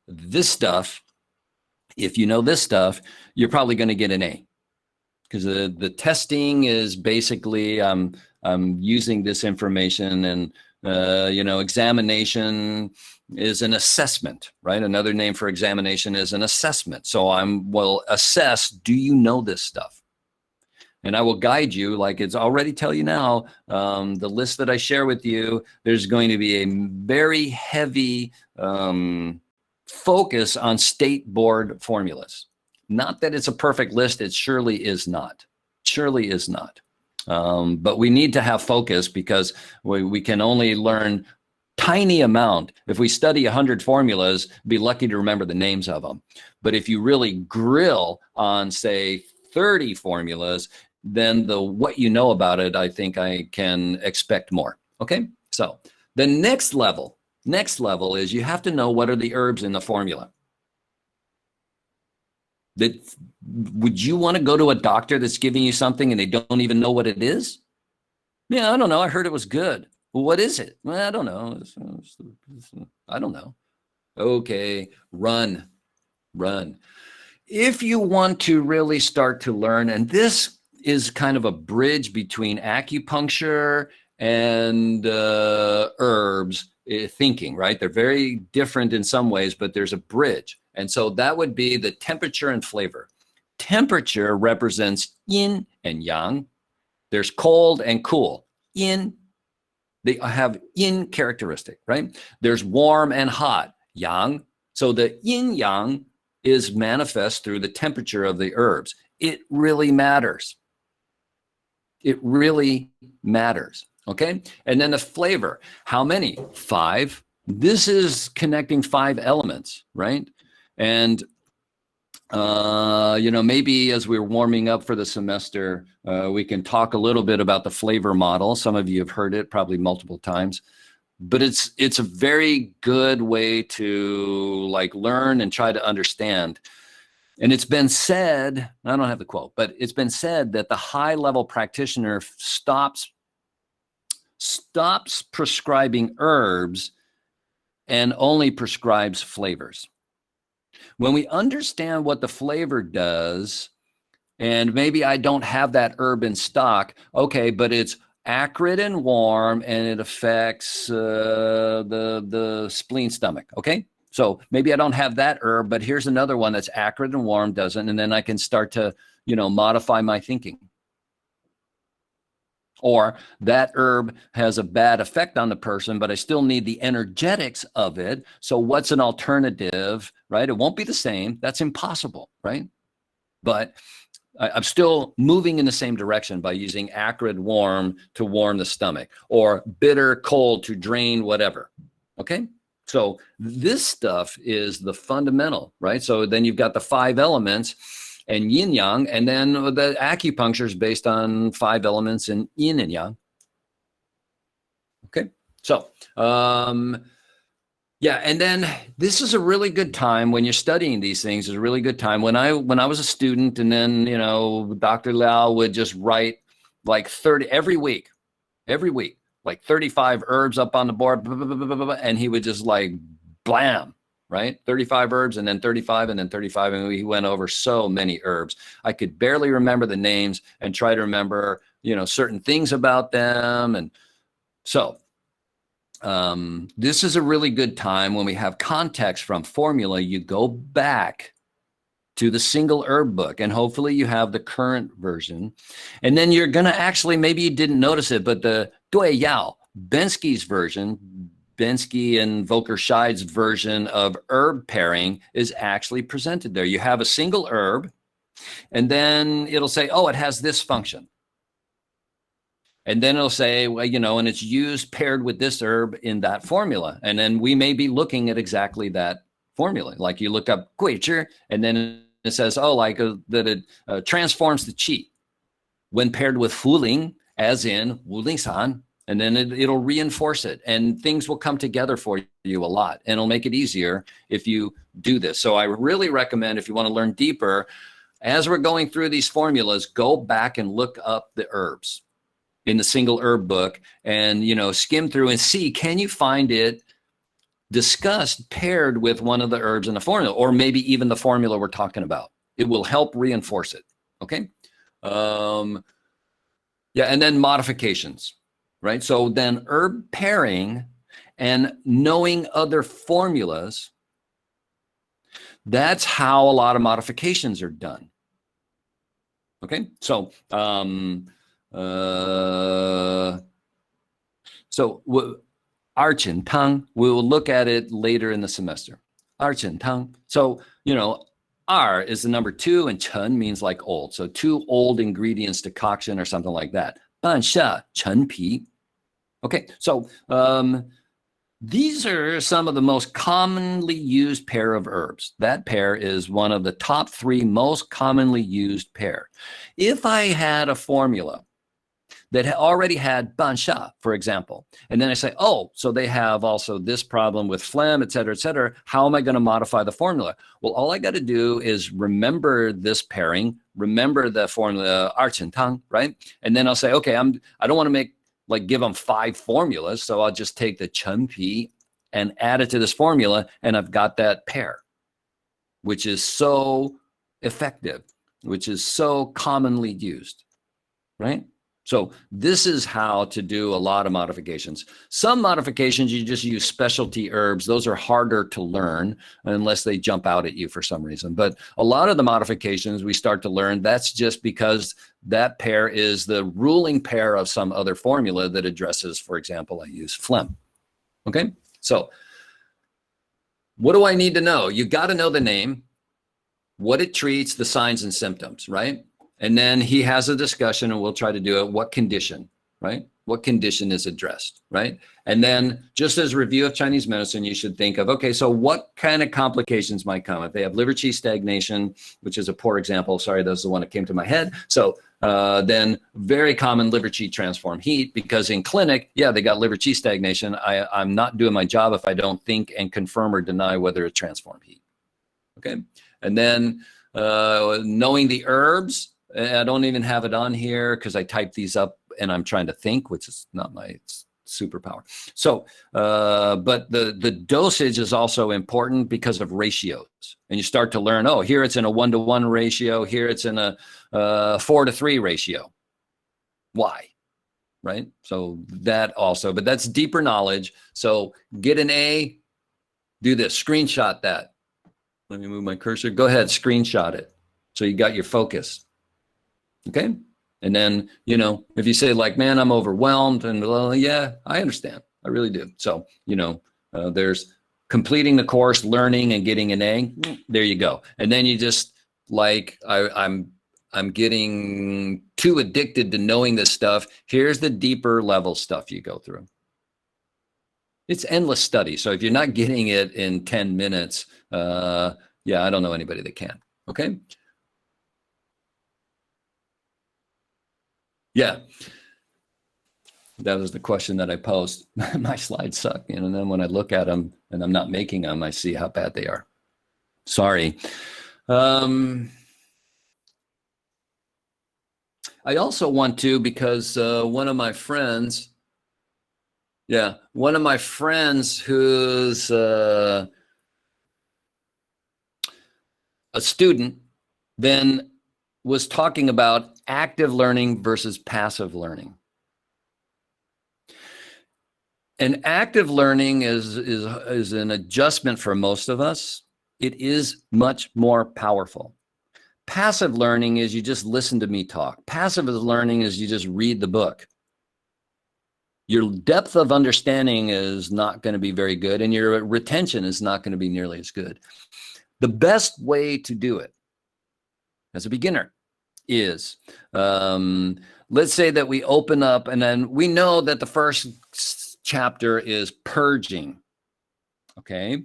this stuff. If you know this stuff, you're probably going to get an A, because the testing is basically I'm using this information, and examination is an assessment, right? Another name for examination is an assessment. So will assess, do you know this stuff? And I will guide you, like it's already tell you now, the list that I share with you, there's going to be a very heavy focus on state board formulas. Not that it's a perfect list, it surely is not. Surely is not. But we need to have focus, because we can only learn tiny amount. If we study 100 formulas, be lucky to remember the names of them. But if you really grill on, say, 30 formulas, then what you know about it, I think I can expect more. Okay, so the next level is you have to know what are the herbs in the formula. That would you want to go to a doctor that's giving you something and they don't even know what it is? Yeah, I don't know. I heard it was good. Well, what is it? Well, I don't know. I don't know. Okay, run. If you want to really start to learn, and this is kind of a bridge between acupuncture and herbs thinking, right? They're very different in some ways, but there's a bridge. And so that would be the temperature and flavor. Temperature represents yin and yang. There's cold and cool. Yin, they have yin characteristic, right? There's warm and hot, yang. So the yin yang is manifest through the temperature of the herbs. It really matters. It really matters. Okay. And then the flavor. How many? 5. This is connecting 5 elements, right? And maybe as we're warming up for the semester, we can talk a little bit about the flavor model. Some of you have heard it probably multiple times, but it's a very good way to like learn and try to understand. And it's been said, I don't have the quote, but it's been said that the high level practitioner stops prescribing herbs and only prescribes flavors. When we understand what the flavor does, and maybe I don't have that herb in stock, okay, but it's acrid and warm, and it affects the spleen stomach, okay? So maybe I don't have that herb, but here's another one that's acrid and warm, doesn't, and then I can start to, modify my thinking. Or that herb has a bad effect on the person, but I still need the energetics of it. So what's an alternative, right? It won't be the same. That's impossible, right? But I'm still moving in the same direction by using acrid warm to warm the stomach, or bitter cold to drain whatever, okay? So this stuff is the fundamental, right? So then you've got the 5 elements and yin yang, and then the acupuncture is based on 5 elements in yin and yang. Okay, so yeah, and then this is a really good time when you're studying these things. Is a really good time when I was a student, and then Dr. Liao would just write like 30 every week, like 35 herbs up on the board, and he would just like blam. Right? 35 herbs, and then 35, and then 35. And we went over so many herbs. I could barely remember the names and try to remember, certain things about them. And so this is a really good time when we have context from formula. You go back to the single herb book, and hopefully you have the current version. And then you're going to actually, maybe you didn't notice it, but the Dui Yao, Bensky's version, Bensky and Volker-Scheid's version of herb pairing is actually presented there. You have a single herb, and then it'll say, oh, it has this function. And then it'll say, well, and it's used paired with this herb in that formula. And then we may be looking at exactly that formula. Like you look up Guichi, and then it says, oh, that it transforms the qi when paired with Fuling, as in Wuling-san. And then it'll reinforce it, and things will come together for you a lot, and it'll make it easier if you do this. So I really recommend, if you want to learn deeper, as we're going through these formulas, go back and look up the herbs in the single herb book, and skim through and see, can you find it discussed paired with one of the herbs in the formula, or maybe even the formula we're talking about. It will help reinforce it. Okay. Yeah, and then modifications. Right? So then herb pairing and knowing other formulas, that's how a lot of modifications are done. Okay? So, Archen Tang, we will look at it later in the semester. Archen Tang. So, Ar is the number 2, and Chen means like old. So 2 old ingredients decoction or something like that. Ban Sha Chen Pi. Okay, so these are some of the most commonly used pair of herbs. That pair is one of the top 3 most commonly used pair. If I had a formula that already had bansha, for example. And then I say, oh, so they have also this problem with phlegm, et cetera, et cetera. How am I going to modify the formula? Well, all I got to do is remember this pairing, remember the formula tang, right? And then I'll say, okay, I don't want to give them 5 formulas. So I'll just take the Chen-Pi and add it to this formula, and I've got that pair, which is so effective, which is so commonly used, right? So this is how to do a lot of modifications. Some modifications, you just use specialty herbs. Those are harder to learn unless they jump out at you for some reason. But a lot of the modifications we start to learn, that's just because that pair is the ruling pair of some other formula that addresses, for example, I use phlegm. Okay, so what do I need to know? You got to know the name, what it treats, the signs and symptoms, right? And then he has a discussion, and we'll try to do it. What condition, right? What condition is addressed, right? And then just as a review of Chinese medicine, you should think of, okay, so what kind of complications might come? If they have liver qi stagnation, which is a poor example, sorry, that's the one that came to my head. So then very common liver qi transform heat, because in clinic, yeah, they got liver qi stagnation. I'm not doing my job if I don't think and confirm or deny whether it's transform heat, okay? And then knowing the herbs, I don't even have it on here because I typed these up and I'm trying to think, which is not my superpower. So, but the dosage is also important because of ratios. And you start to learn, oh, here it's in a 1-to-1 ratio. Here it's in a 4-to-3 ratio. Why? Right? So that also, but that's deeper knowledge. So get an A, do this, screenshot that. Let me move my cursor. Go ahead, screenshot it. So you got your focus. Okay. And then, you know, if you say like, man, I'm overwhelmed, and yeah, I understand. I really do. So, you know, there's completing the course, learning and getting an A. There you go. And then you just like, I'm getting too addicted to knowing this stuff. Here's the deeper level stuff you go through. It's endless study. So if you're not getting it in 10 minutes, yeah, I don't know anybody that can. Okay. Yeah, that was the question that I posed. My slides suck, you know, and then when I look at them and I'm not making them, I see how bad they are. Sorry. I also want to, because one of my friends who's a student then was talking about active learning versus passive learning. And active learning is an adjustment for most of us. It is much more powerful. Passive learning is you just listen to me talk. Passive learning is you just read the book. Your depth of understanding is not going to be very good, and your retention is not going to be nearly as good. The best way to do it as a beginner is, let's say that we open up, and then we know that the first chapter is purging. Okay.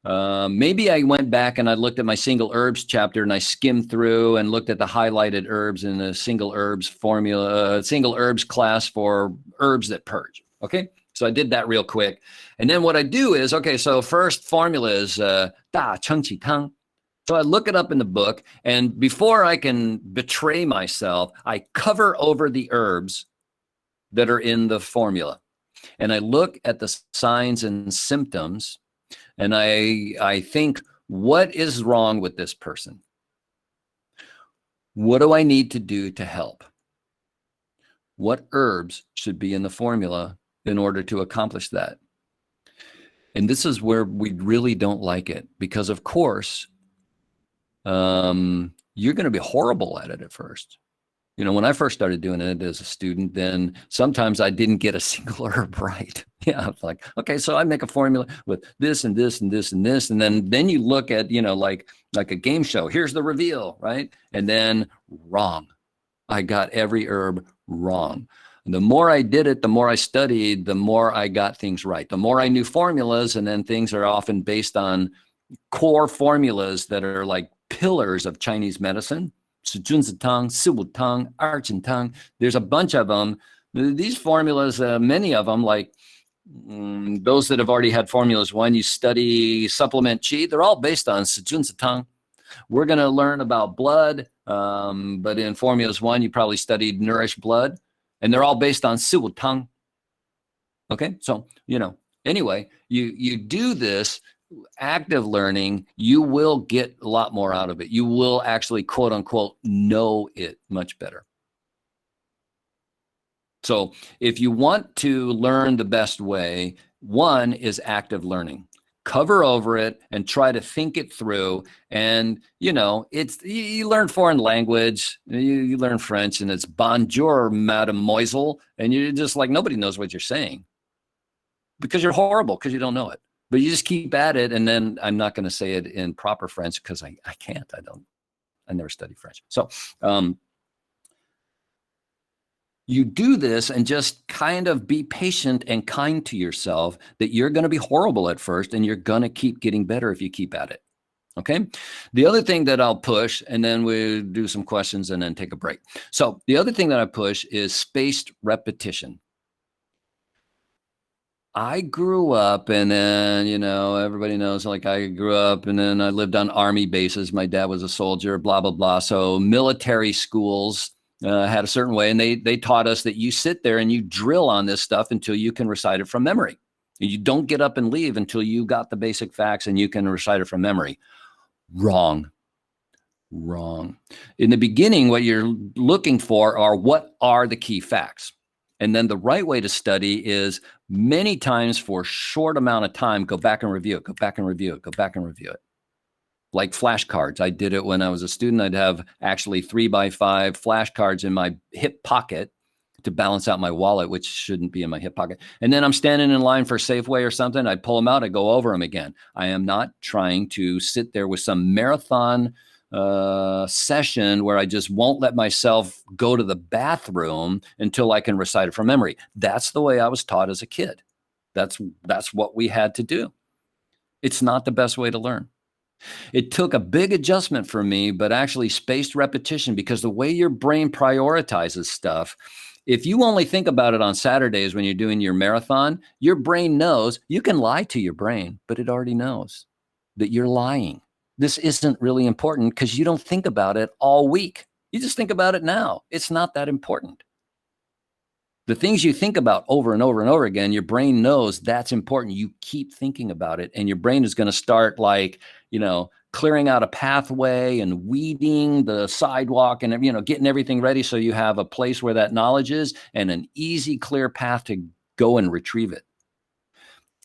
Maybe I went back and I looked at my single herbs chapter and I skimmed through and looked at the highlighted herbs in the single herbs formula, single herbs class for herbs that purge. Okay. So I did that real quick. And then what I do is, okay, so first formula is Da Cheng Qi Tang. So I look it up in the book, and before I can betray myself, I cover over the herbs that are in the formula. And I look at the signs and symptoms, and I think, what is wrong with this person? What do I need to do to help? What herbs should be in the formula in order to accomplish that? And this is where we really don't like it, because of course, you're going to be horrible at it at first. You know, when I first started doing it as a student, then sometimes I didn't get a single herb right. Yeah, I was like, okay, so I make a formula with this and this and this and this, and then you look at, you know, like a game show. Here's the reveal, right? And then wrong. I got every herb wrong. And the more I did it, the more I studied, the more I got things right. The more I knew formulas, and then things are often based on core formulas that are like pillars of Chinese medicine. Tang, Tang, Tang. There's a bunch of them These formulas, many of them, like those that have already had formulas one, you study supplement chi, they're all based on Sijun Satang. We're going to learn about blood, but in formulas one, you probably studied nourished blood, and they're all based on Siwu Tang. Okay, so, anyway, you do this active learning, you will get a lot more out of it. You will actually, quote unquote, know it much better. So if you want to learn the best way, one is active learning. Cover over it and try to think it through. And, you learn foreign language, you learn French, and it's bonjour, mademoiselle. And you're just like, nobody knows what you're saying because you're horrible because you don't know it. But you just keep at it. And then I'm not going to say it in proper French because I can't. I never studied French. So, you do this and just kind of be patient and kind to yourself that you're going to be horrible at first and you're going to keep getting better if you keep at it. Okay. The other thing that I'll push, and then we'll do some questions and then take a break. So the other thing that I push is spaced repetition. I grew up and then, everybody knows, like I grew up and then I lived on army bases. My dad was a soldier, blah, blah, blah. So military schools had a certain way. And they taught us that you sit there and you drill on this stuff until you can recite it from memory. You don't get up and leave until you got the basic facts and you can recite it from memory. Wrong. In the beginning, what you're looking for are what are the key facts. And then the right way to study is many times for a short amount of time, go back and review it, go back and review it, go back and review it. Like flashcards. I did it when I was a student. I'd have actually 3x5 flashcards in my hip pocket to balance out my wallet, which shouldn't be in my hip pocket. And then I'm standing in line for Safeway or something. I'd pull them out. I'd go over them again. I am not trying to sit there with some marathon session where I just won't let myself go to the bathroom until I can recite it from memory. That's the way I was taught as a kid. That's what we had to do. It's not the best way to learn. It took a big adjustment for me, but actually spaced repetition, because the way your brain prioritizes stuff, if you only think about it on Saturdays when you're doing your marathon, your brain knows. You can lie to your brain, but it already knows that you're lying. This isn't really important because you don't think about it all week. You just think about it now. It's not that important. The things you think about over and over and over again, your brain knows that's important. You keep thinking about it, and your brain is going to start clearing out a pathway and weeding the sidewalk and, getting everything ready so you have a place where that knowledge is and an easy, clear path to go and retrieve it.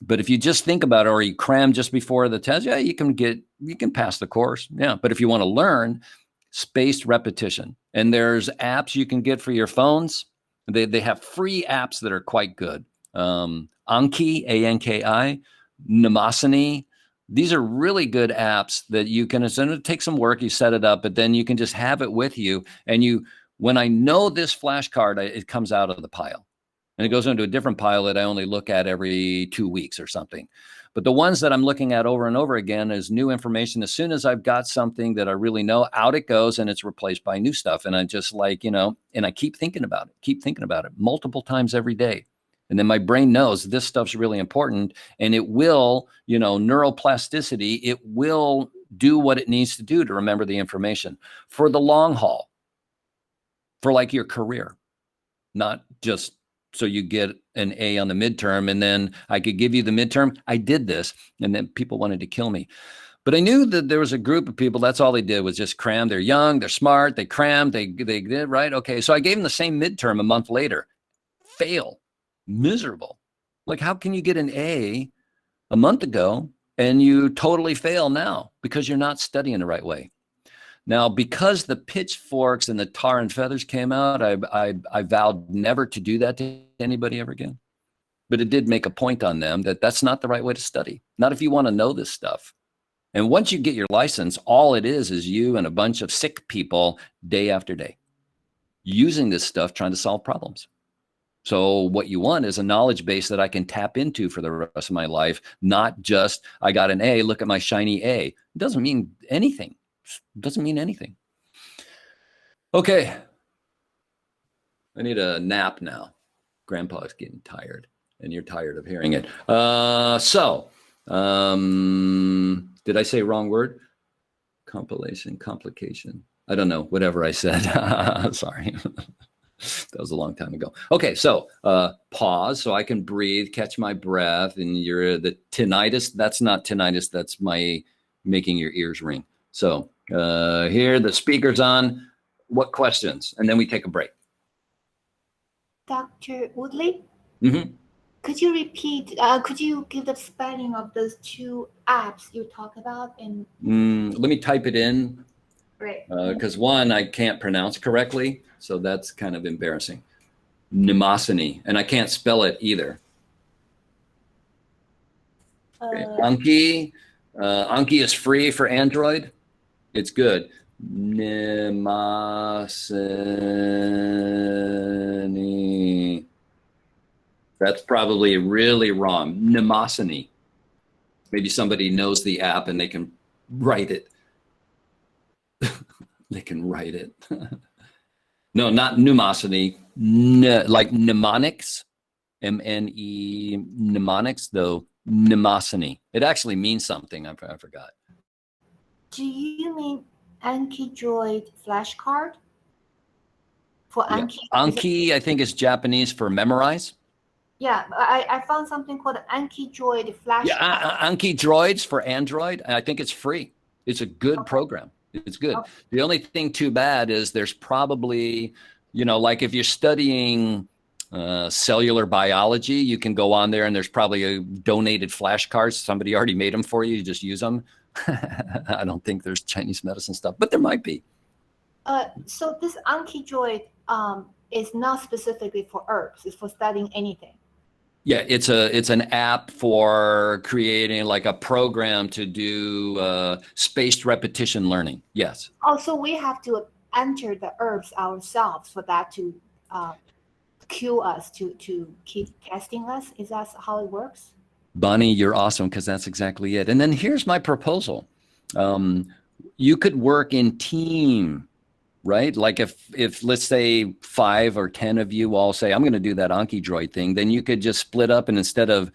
But if you just think about it or you cram just before the test, yeah, you can pass the course. Yeah. But if you want to learn, spaced repetition. And there's apps you can get for your phones. They have free apps that are quite good. Anki, Anki, Namasani. These are really good apps that you can, it's going to take some work. You set it up, but then you can just have it with you. And when I know this flashcard, it comes out of the pile. And it goes into a different pile that I only look at every 2 weeks or something. But the ones that I'm looking at over and over again is new information. As soon as I've got something that I really know, out it goes and it's replaced by new stuff. And I just and I keep thinking about it multiple times every day. And then my brain knows this stuff's really important, and it will, neuroplasticity, it will do what it needs to do to remember the information for the long haul, for like your career, not just so you get an A on the midterm and then I could give you the midterm. I did this and then people wanted to kill me. But I knew that there was a group of people, that's all they did was just cram. They're young, they're smart, they crammed, they did, right? Okay, so I gave them the same midterm a month later. Fail. Miserable. Like, how can you get an A month ago and you totally fail now because you're not studying the right way? Now, because the pitchforks and the tar and feathers came out, I vowed never to do that to anybody ever again. But it did make a point on them that that's not the right way to study. Not if you want to know this stuff. And once you get your license, all it is you and a bunch of sick people day after day using this stuff, trying to solve problems. So what you want is a knowledge base that I can tap into for the rest of my life, not just I got an A, look at my shiny A. It doesn't mean anything. Doesn't mean anything. Okay. I need a nap now. Grandpa's getting tired, and you're tired of hearing it. Did I say wrong word? Compilation, complication. I don't know, whatever I said. Sorry. That was a long time ago. Okay, so pause so I can breathe, catch my breath, and you're the tinnitus. That's not tinnitus. That's my making your ears ring. So here, the speaker's on. What questions? And then we take a break. Dr. Woodley, Mm-hmm. could you repeat, could you give the spelling of those two apps you talk about? And Let me type it in. right. Because one, I can't pronounce correctly. So that's kind of embarrassing. Mnemosiny. And I can't spell it either. Okay. Anki. Anki is free for Android. It's good. Mnemosiny. That's probably really wrong. Mnemosiny. Maybe somebody knows the app and they can write it. They can write it. No, not mnemosiny. Like mnemonics. M-N-E mnemonics, though. Mnemosiny. It actually means something. I forgot. Do you mean Anki Droid flashcard? For Yeah. Anki? Anki, I think, is Japanese for memorize. Yeah, I found something called Anki Droid flashcard. Yeah, Anki Droids for Android. I think it's free. It's a good program. It's good. Okay. The only thing too bad is there's probably, like if you're studying cellular biology, you can go on there and there's probably a donated flashcards. Somebody already made them for you. You just use them. I don't think there's Chinese medicine stuff, but there might be. So this Anki Droid is not specifically for herbs. It's for studying anything. Yeah, it's an app for creating like a program to do spaced repetition learning. Yes. Oh, so we have to enter the herbs ourselves for that to cue us to keep testing us. Is that how it works? Bonnie, you're awesome because that's exactly it. And then here's my proposal. You could work in team, right? Like if let's say 5 or 10 of you all say, I'm going to do that Anki Droid thing, then you could just split up and instead of,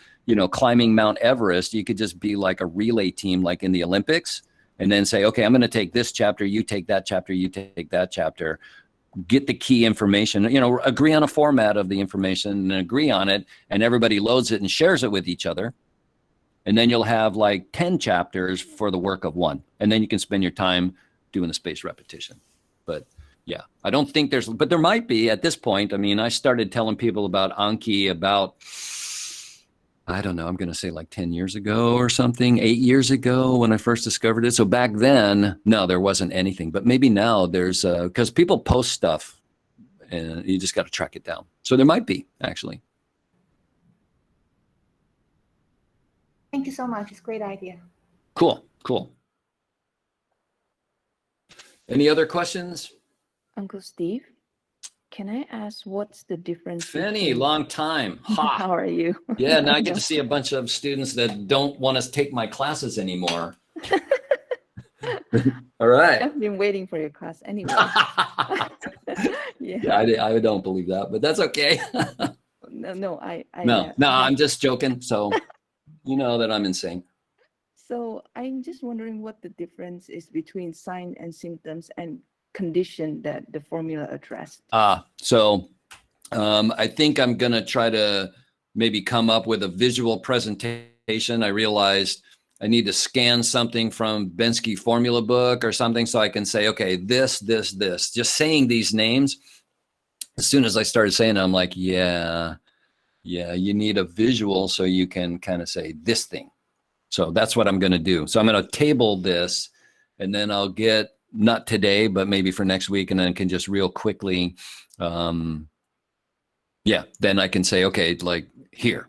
climbing Mount Everest, you could just be like a relay team, like in the Olympics, and then say, okay, I'm going to take this chapter, you take that chapter, you take that chapter, get the key information, agree on a format of the information and agree on it, and everybody loads it and shares it with each other. And then you'll have like 10 chapters for the work of one. And then you can spend your time doing the spaced repetition. But yeah, I don't think but there might be at this point. I mean, I started telling people about Anki about, I don't know, I'm going to say like 10 years ago or something, 8 years ago when I first discovered it. So back then, no, there wasn't anything, but maybe now there's, because people post stuff and you just got to track it down. So there might be actually. Thank you so much. It's a great idea. Cool. Any other questions? Uncle Steve, can I ask what's the difference? Fanny, long time. Ha. How are you? Yeah, now I get to see a bunch of students that don't want to take my classes anymore. All right. I've been waiting for your class anyway. Yeah, I don't believe that, but that's okay. No, I'm just joking. So you know that I'm insane. So I'm just wondering what the difference is between sign and symptoms and condition that the formula addressed. So I think I'm going to try to maybe come up with a visual presentation. I realized I need to scan something from Bensky formula book or something so I can say, okay, this. Just saying these names, as soon as I started saying it, I'm like, yeah, you need a visual so you can kind of say this thing. So that's what I'm going to do. So I'm going to table this and then I'll get, not today, but maybe for next week, and then can just real quickly, then I can say, okay, like here.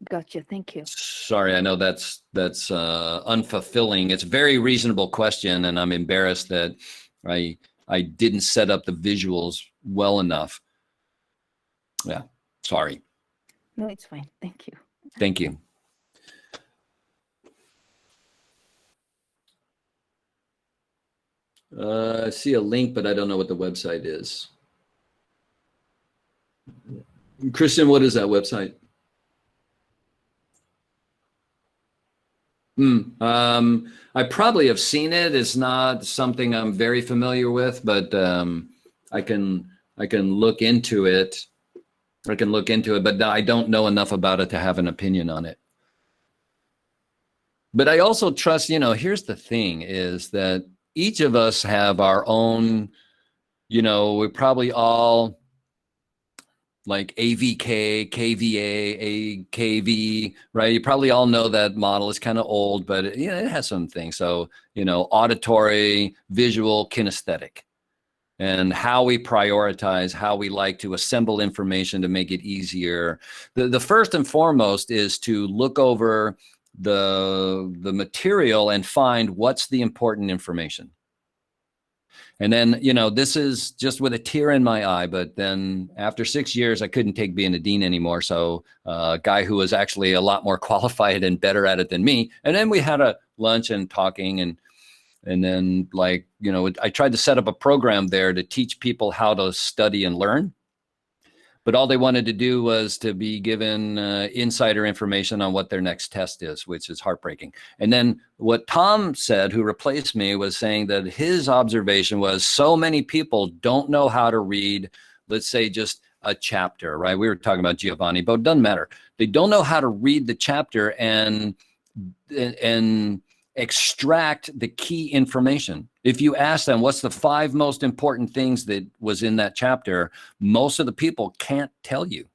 Gotcha. Thank you. Sorry, I know that's unfulfilling. It's a very reasonable question, and I'm embarrassed that I didn't set up the visuals well enough. Yeah, sorry. No, it's fine. Thank you. Thank you. I see a link, but I don't know what the website is. Christian, what is that website? I probably have seen it. It's not something I'm very familiar with, but I can look into it. I can look into it, but I don't know enough about it to have an opinion on it. But I also trust, here's the thing is that each of us have our own, we probably all like AVK, KVA, AKV, right? You probably all know that model. Is kind of old, but it has some things. So, auditory, visual, kinesthetic, and how we prioritize, how we like to assemble information to make it easier. The first and foremost is to look over the material and find what's the important information. And then, this is just with a tear in my eye, but then after 6 years, I couldn't take being a dean anymore. So a guy who was actually a lot more qualified and better at it than me. And then we had a lunch and talking and then I tried to set up a program there to teach people how to study and learn. But all they wanted to do was to be given insider information on what their next test is, which is heartbreaking. And then what Tom said, who replaced me, was saying that his observation was so many people don't know how to read, let's say, just a chapter, right? We were talking about Giovanni, but it doesn't matter. They don't know how to read the chapter and extract the key information. If you ask them what's the 5 most important things that was in that chapter, most of the people can't tell you.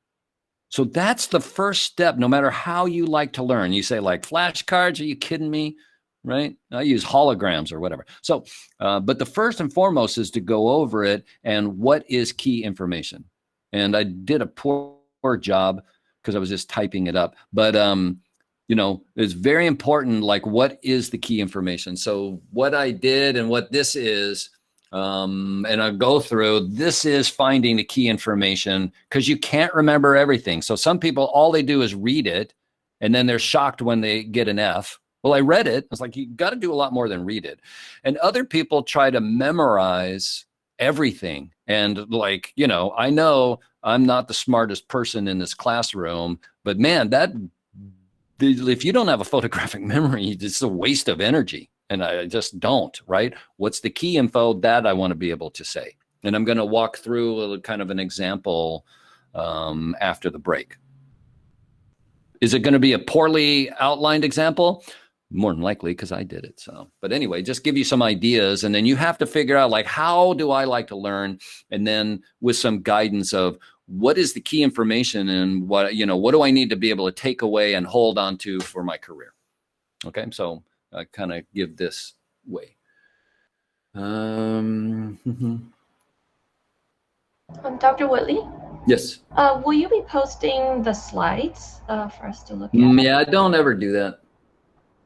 So that's the first step, no matter how you like to learn. You say like flashcards, are you kidding me? Right? I use holograms or whatever. So, but the first and foremost is to go over it and what is key information. And I did a poor job because I was just typing it up. But it's very important, like what is the key information? So what I did and what this is, and I go through, this is finding the key information because you can't remember everything. So some people, all they do is read it and then they're shocked when they get an F. Well, I read it. It's like, you got to do a lot more than read it. And other people try to memorize everything. And I know I'm not the smartest person in this classroom, but man, if you don't have a photographic memory, it's a waste of energy. And I just don't, right? What's the key info that I want to be able to say? And I'm going to walk through kind of an example after the break. Is it going to be a poorly outlined example? More than likely, because I did it. So, but anyway, just give you some ideas. And then you have to figure out, like, how do I like to learn? And then with some guidance of, what is the key what do I need to be able to take away and hold on to for my career? Okay, so I kind of give this way. Dr. Whitley? Yes. Will you be posting the slides for us to look at? Yeah, I don't ever do that.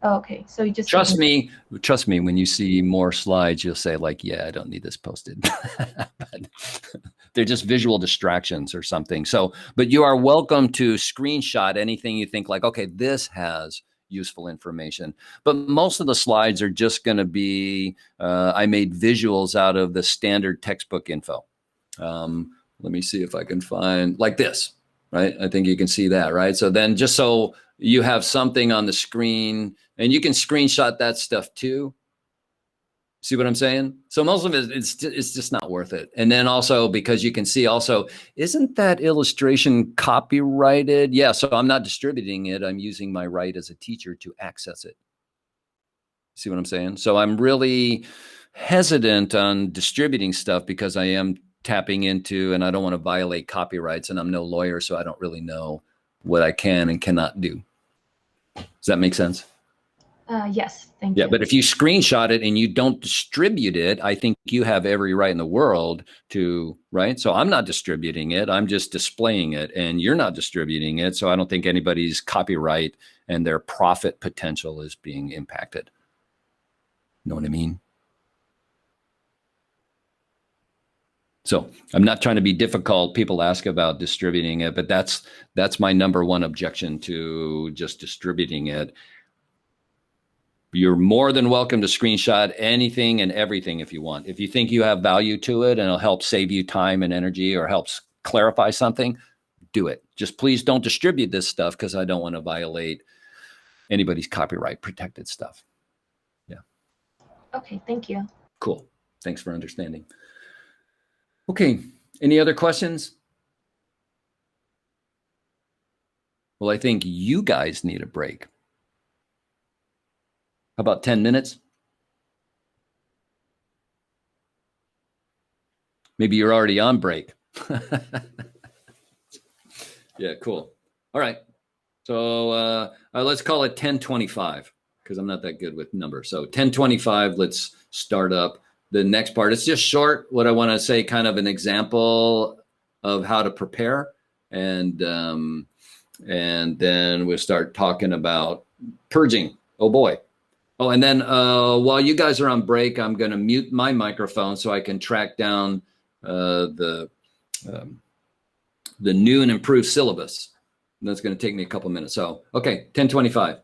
Oh, okay, so you just trust me. When you see more slides, you'll say like, yeah, I don't need this posted. But they're just visual distractions or something. So, but you are welcome to screenshot anything you think like, okay, this has useful information. But most of the slides are just going to be, I made visuals out of the standard textbook info. Let me see if I can find like this, right? I think you can see that, right? So then just so you have something on the screen and you can screenshot that stuff too. See what I'm saying? So most of it, it's just not worth it. And then also because you can see also, isn't that illustration copyrighted? Yeah, so I'm not distributing it. I'm using my right as a teacher to access it. See what I'm saying? So I'm really hesitant on distributing stuff because I am tapping into, and I don't want to violate copyrights, and I'm no lawyer, so I don't really know what I can and cannot do. Does that make sense? Yes, thank you. Yeah, but if you screenshot it and you don't distribute it, I think you have every right in the world to, right? So I'm not distributing it. I'm just displaying it, and you're not distributing it. So I don't think anybody's copyright and their profit potential is being impacted. Know what I mean? So I'm not trying to be difficult. People ask about distributing it, but that's my number one objection to just distributing it. You're more than welcome to screenshot anything and everything if you want. If you think you have value to it and it'll help save you time and energy or helps clarify something, do it. Just please don't distribute this stuff because I don't want to violate anybody's copyright protected stuff. Okay, thank you. Cool. Thanks for understanding. Okay. Any other questions? Well, I think you guys need a break. How about 10 minutes? Maybe you're already on break. Yeah, cool. All right. So let's call it 10:25 because I'm not that good with numbers. So 10:25, let's start up the next part. It's just short. What I want to say, kind of an example of how to prepare, and then we'll start talking about purging. Oh boy. Oh, and then while you guys are on break, I'm going to mute my microphone so I can track down the new and improved syllabus. And that's going to take me a couple minutes. So, okay, 10:25.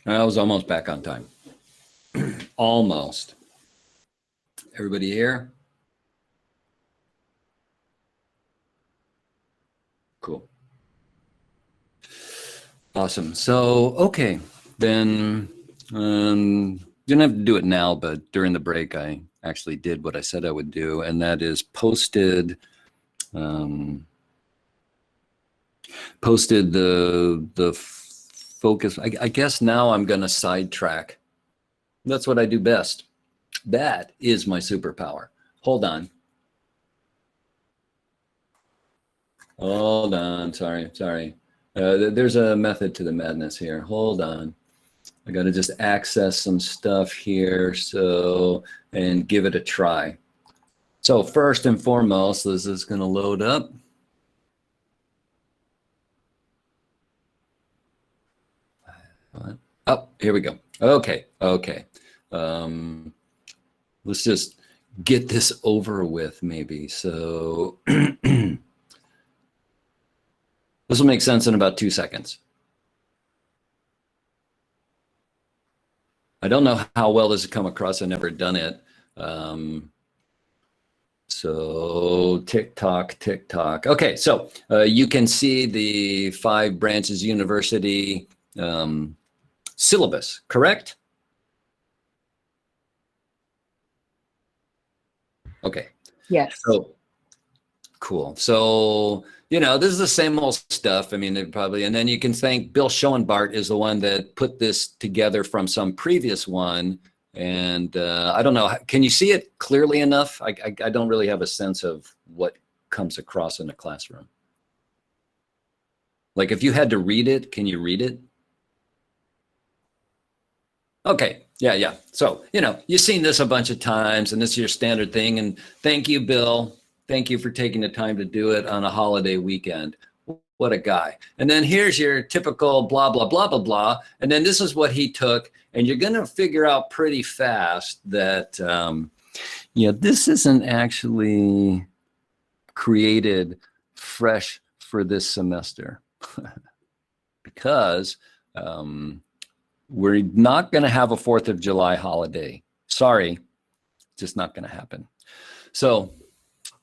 I was almost back on time. Almost. Everybody here? Cool. Awesome. So, okay, then didn't have to do it now, but during the break, I actually did what I said I would do, and that is posted the focus. I guess now I'm going to sidetrack. That's what I do best. That is my superpower. Hold on. Hold on. Sorry. There's a method to the madness here. Hold on. I got to just access some stuff here and give it a try. So first and foremost, this is going to load up. Oh, here we go. Okay. Let's just get this over with maybe. So this will make sense in about 2 seconds. I don't know how well this has come across. I've never done it. So tick tock. Okay, so you can see the 5 branches university syllabus, correct? Okay. Yes. So cool. So, this is the same old stuff. I mean, and then you can thank Bill Schoenbart is the one that put this together from some previous one. And I don't know, can you see it clearly enough? I don't really have a sense of what comes across in a classroom. Like if you had to read it, can you read it? Okay, yeah. So, you've seen this a bunch of times and this is your standard thing. And thank you, Bill. Thank you for taking the time to do it on a holiday weekend. What a guy. And then here's your typical blah, blah, blah, blah, blah. And then this is what he took. And you're going to figure out pretty fast that, this isn't actually created fresh for this semester because we're not going to have a 4th of July holiday. Sorry, just not going to happen. So,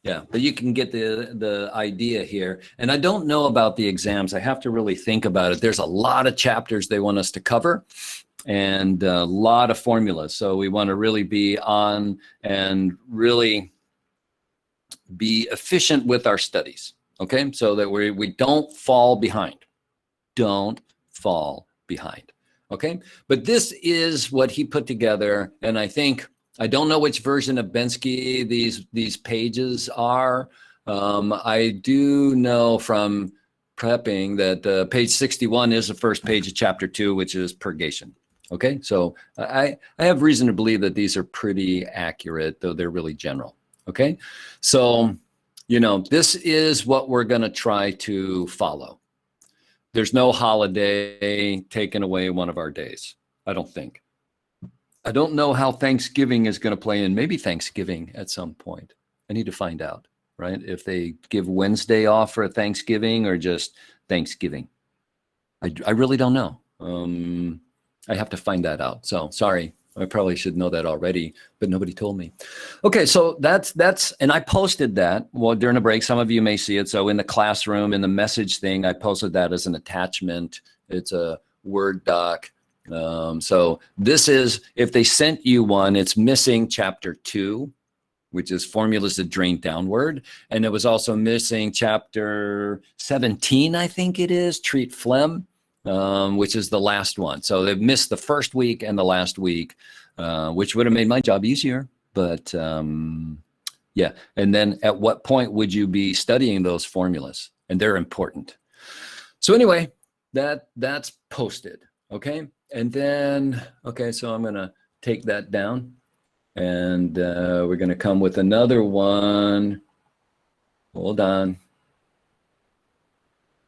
yeah, but you can get the idea here. And I don't know about the exams. I have to really think about it. There's a lot of chapters they want us to cover and a lot of formulas. So we want to really be on and really be efficient with our studies, okay? So that we don't fall behind. Don't fall behind, okay? But this is what he put together, and I don't know which version of Bensky these pages are. I do know from prepping that page 61 is the first page of chapter 2, which is purgation. Okay, so I have reason to believe that these are pretty accurate, though they're really general. Okay, so this is what we're going to try to follow. There's no holiday taking away one of our days, I don't think. I don't know how Thanksgiving is going to play in. Maybe Thanksgiving at some point. I need to find out, right? If they give Wednesday off for Thanksgiving or just Thanksgiving. I really don't know. I have to find that out. So sorry, I probably should know that already, but nobody told me. Okay, so that's and I posted that during the break. Some of you may see it. So in the classroom, in the message thing, I posted that as an attachment. It's a Word doc. So this is, if they sent you one, it's missing chapter 2, which is formulas that drain downward. And it was also missing chapter 17, I think it is, treat phlegm, which is the last one. So they've missed the first week and the last week, which would have made my job easier. But yeah, and then at what point would you be studying those formulas? And they're important. So anyway, that's posted, okay? And then, okay, so I'm going to take that down and we're going to come with another one. Hold on.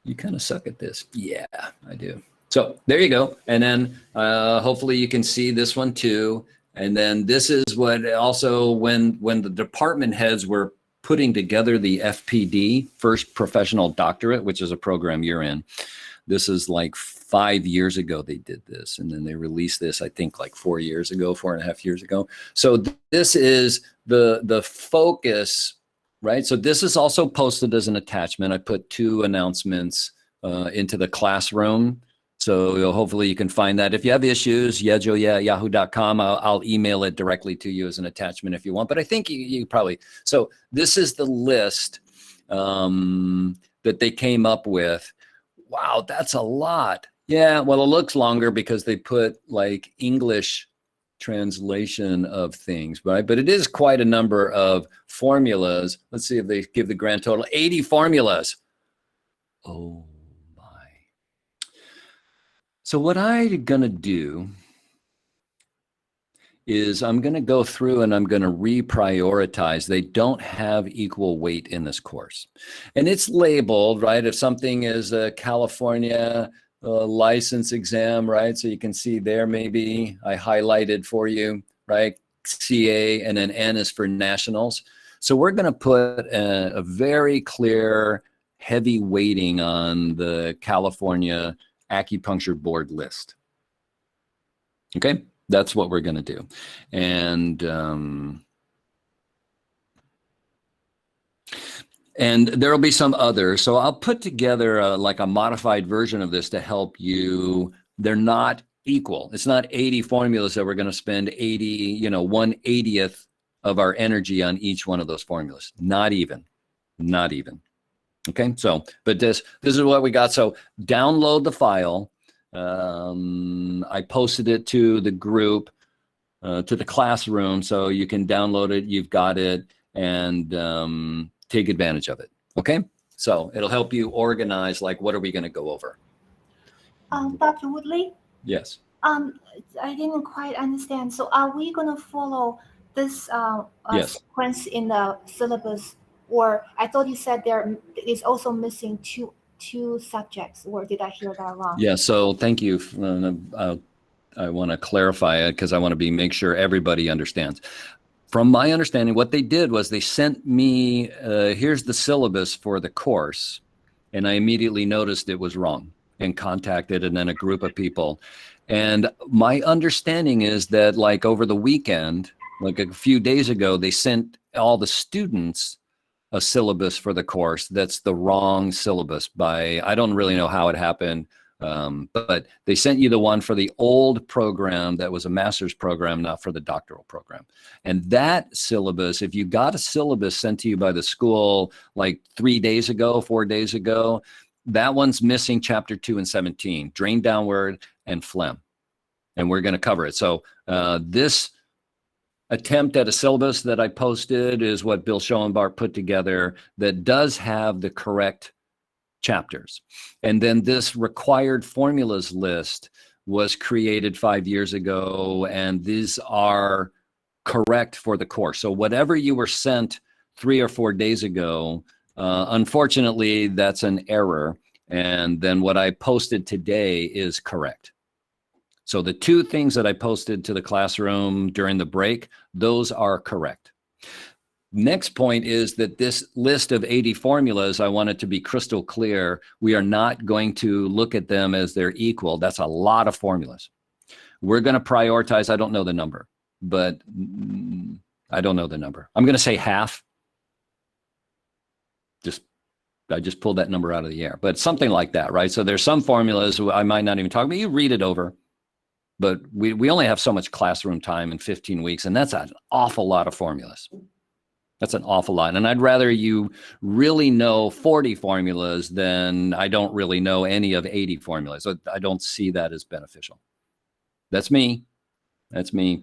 You kind of suck at this. Yeah, I do. So there you go. And then hopefully you can see this one too. And then this is what also when the department heads were putting together the FPD, First Professional Doctorate, which is a program you're in, This is like 5 years ago they did this, and then they released this, I think, like 4 years ago, 4.5 years ago. So this is the focus, right? So this is also posted as an attachment. I put 2 announcements into the classroom. So hopefully you can find that. If you have issues, yejo@yahoo.com. I'll email it directly to you as an attachment if you want. But I think you probably, so this is the list that they came up with. Wow, that's a lot. Yeah, well, it looks longer because they put like English translation of things, right? But it is quite a number of formulas. Let's see if they give the grand total. 80 formulas. Oh my. So what I'm going to do is I'm going to go through and I'm going to reprioritize. They don't have equal weight in this course. And it's labeled, right? If something is a California license exam, right? So you can see there, maybe I highlighted for you, right? CA, and then N is for nationals. So we're going to put a very clear, heavy weighting on the California Acupuncture Board list. Okay? That's what we're going to do. And there will be some others. So I'll put together like a modified version of this to help you. They're not equal. It's not 80 formulas that we're going to spend 80, 1/80th of our energy on each one of those formulas. Not even. Okay. So, but this is what we got. So download the file. I posted it to the group, to the classroom, so you can download it. You've got it, and take advantage of it. Okay, so it'll help you organize. Like, what are we going to go over? Dr. Woodley? Yes. I didn't quite understand. So are we going to follow this Yes. sequence in the syllabus, or I thought you said there is also missing two subjects, or did I hear that wrong? Yeah, so thank you. I want to clarify it because I want to make sure everybody understands. From my understanding, what they did was they sent me, here's the syllabus for the course, and I immediately noticed it was wrong and contacted, and then a group of people. And my understanding is that like over the weekend, like a few days ago, they sent all the students a syllabus for the course that's the wrong syllabus. I don't really know how it happened, but they sent you the one for the old program that was a master's program, not for the doctoral program. And that syllabus, if you got a syllabus sent to you by the school like 4 days ago, that one's missing chapter 2 and 17, drain downward and phlegm. And we're going to cover it. So this attempt at a syllabus that I posted is what Bill Schoenbart put together that does have the correct chapters. And then this required formulas list was created 5 years ago, and these are correct for the course. So whatever you were sent 3 or 4 days ago, unfortunately, that's an error. And then what I posted today is correct. So the 2 things that I posted to the classroom during the break, those are correct. Next point is that this list of 80 formulas, I want it to be crystal clear. We are not going to look at them as they're equal. That's a lot of formulas. We're going to prioritize. I don't know the number, but I don't know the number. I'm going to say half. I just pulled that number out of the air, but something like that, right? So there's some formulas I might not even talk about. You read it over. But we only have so much classroom time in 15 weeks, and that's an awful lot of formulas. That's an awful lot. And I'd rather you really know 40 formulas than I don't really know any of 80 formulas. So I don't see that as beneficial. That's me.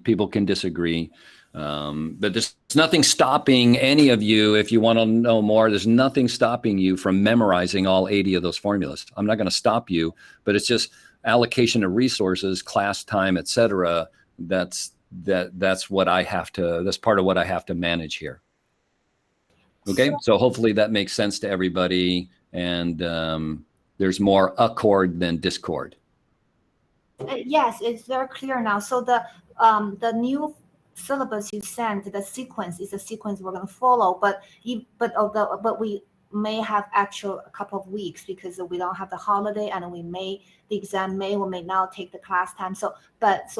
People can disagree. But there's nothing stopping any of you, if you want to know more, there's nothing stopping you from memorizing all 80 of those formulas. I'm not going to stop you, but it's just allocation of resources, class time, etc. That's what I have to, that's part of what I have to manage here. Okay, so hopefully that makes sense to everybody, and there's more accord than discord. Yes, it's very clear now. So the new syllabus you sent, the sequence is a sequence we're going to follow, but we may have actual a couple of weeks because we don't have the holiday, and the exam may or may not take the class time. So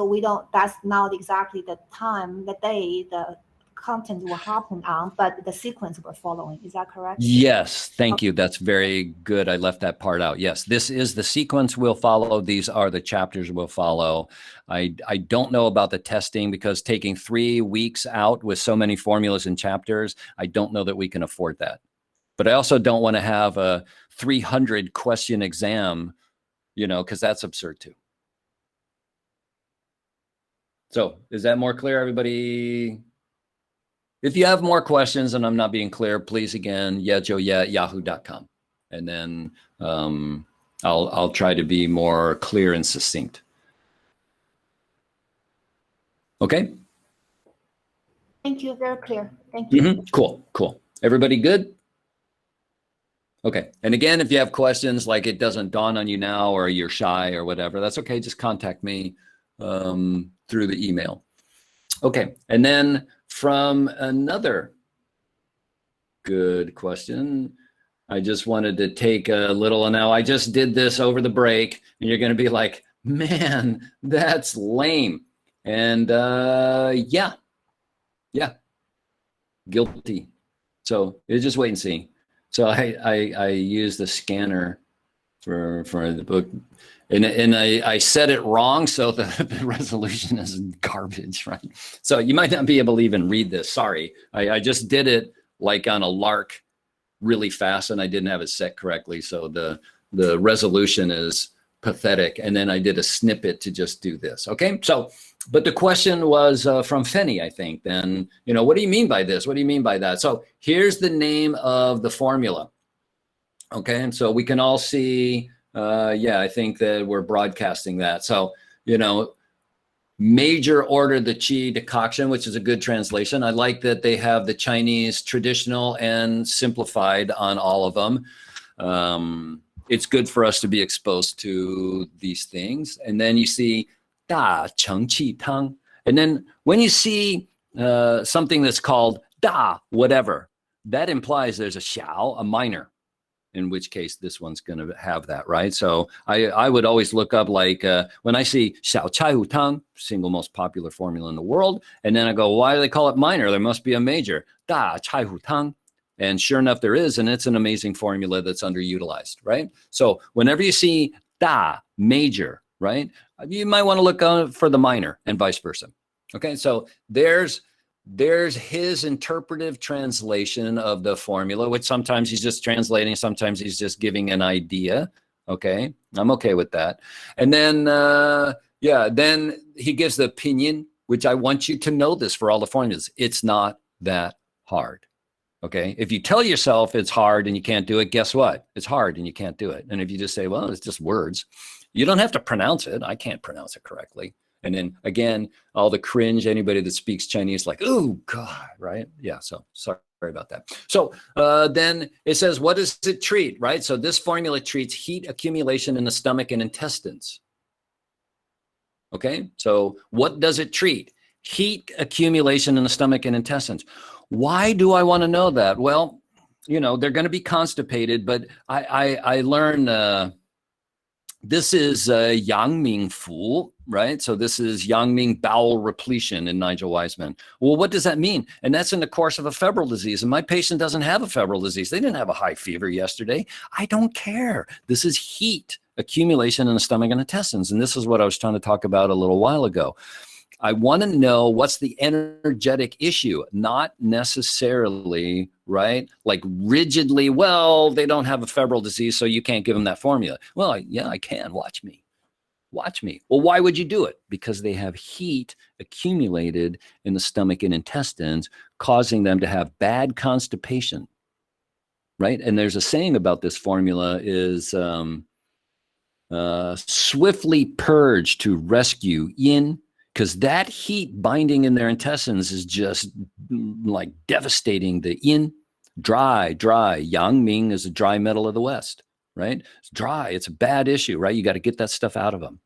we don't. That's not exactly the time, the day the content will happen on, but the sequence we're following. Is that correct? Yes, thank you. That's very good. I left that part out. Yes, this is the sequence we'll follow. These are the chapters we'll follow. I don't know about the testing, because taking 3 weeks out with so many formulas and chapters, I don't know that we can afford that. But I also don't want to have a 300 question exam, because that's absurd too. So is that more clear, everybody? If you have more questions and I'm not being clear, please, again, yejoye@yahoo.com. And then I'll try to be more clear and succinct. Okay? Thank you. Very clear. Thank you. Cool. Everybody good? Okay. And again, if you have questions, like it doesn't dawn on you now, or you're shy or whatever, that's okay. Just contact me through the email. Okay. And then from another good question, I just wanted to take a little, now I just did this over the break, and you're going to be like, man, that's lame. And yeah, guilty. So you just wait and see. So I used the scanner for the book, and I said it wrong, so the resolution is garbage, right? So you might not be able to even read this. Sorry, I just did it like on a lark, really fast, and I didn't have it set correctly, so the resolution is pathetic. And then I did a snippet to just do this. Okay, so but the question was from Fenny, I think. Then what do you mean by this? What do you mean by that? So here's the name of the formula. Okay, and so we can all see. Yeah, I think that we're broadcasting that. So, major order the qi decoction, which is a good translation. I like that they have the Chinese traditional and simplified on all of them. It's good for us to be exposed to these things. And then you see da cheng qi tang. And then when you see something that's called da whatever, that implies there's a xiao, a minor, in which case this one's going to have that, right? So I would always look up, like when I see xiao chai hu tang, single most popular formula in the world, and then I go, why do they call it minor? There must be a major, da chai hu tang. And sure enough, there is, and it's an amazing formula that's underutilized, right? So whenever you see da major, right, you might want to look for the minor, and vice versa. Okay, so there's his interpretive translation of the formula, which sometimes he's just translating, sometimes he's just giving an idea. Okay, I'm okay with that. And then, then he gives the opinion, which I want you to know this for all the formulas. It's not that hard. Okay, if you tell yourself it's hard and you can't do it, guess what? It's hard and you can't do it. And if you just say, well, it's just words, you don't have to pronounce it. I can't pronounce it correctly. And then again, all the cringe, anybody that speaks Chinese, like, oh God, right? Yeah, so sorry about that. So then it says, what does it treat, right? So this formula treats heat accumulation in the stomach and intestines. Okay, so what does it treat? Heat accumulation in the stomach and intestines. Why do I want to know that? Well, they're going to be constipated, but I learned this is Yang Ming Fu, right? So this is Yang Ming bowel repletion in Nigel Wiseman. Well, what does that mean? And that's in the course of a febrile disease. And my patient doesn't have a febrile disease. They didn't have a high fever yesterday. I don't care. This is heat accumulation in the stomach and intestines. And this is what I was trying to talk about a little while ago. I want to know what's the energetic issue, not necessarily, right? Like rigidly, well, they don't have a febrile disease, so you can't give them that formula. Well, yeah, I can. Watch me. Watch me. Well, why would you do it? Because they have heat accumulated in the stomach and intestines, causing them to have bad constipation, right? And there's a saying about this formula is swiftly purge to rescue yin, because that heat binding in their intestines is just like devastating the yin. Dry. Yang Ming is a dry metal of the West, right? It's dry. It's a bad issue, right? You got to get that stuff out of them.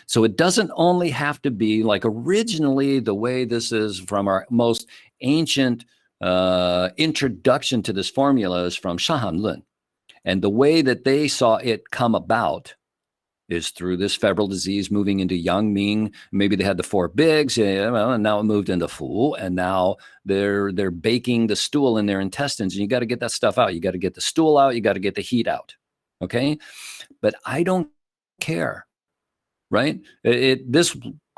So it doesn't only have to be like originally the way this is from our most ancient introduction to this formula is from Shahan Lun. And the way that they saw it come about is through this febrile disease moving into Yang Ming. Maybe they had the 4 bigs, and now it moved into Fu, and now they're baking the stool in their intestines, and you got to get that stuff out. You got to get the stool out. You got to get the heat out. Okay, but I don't care, right?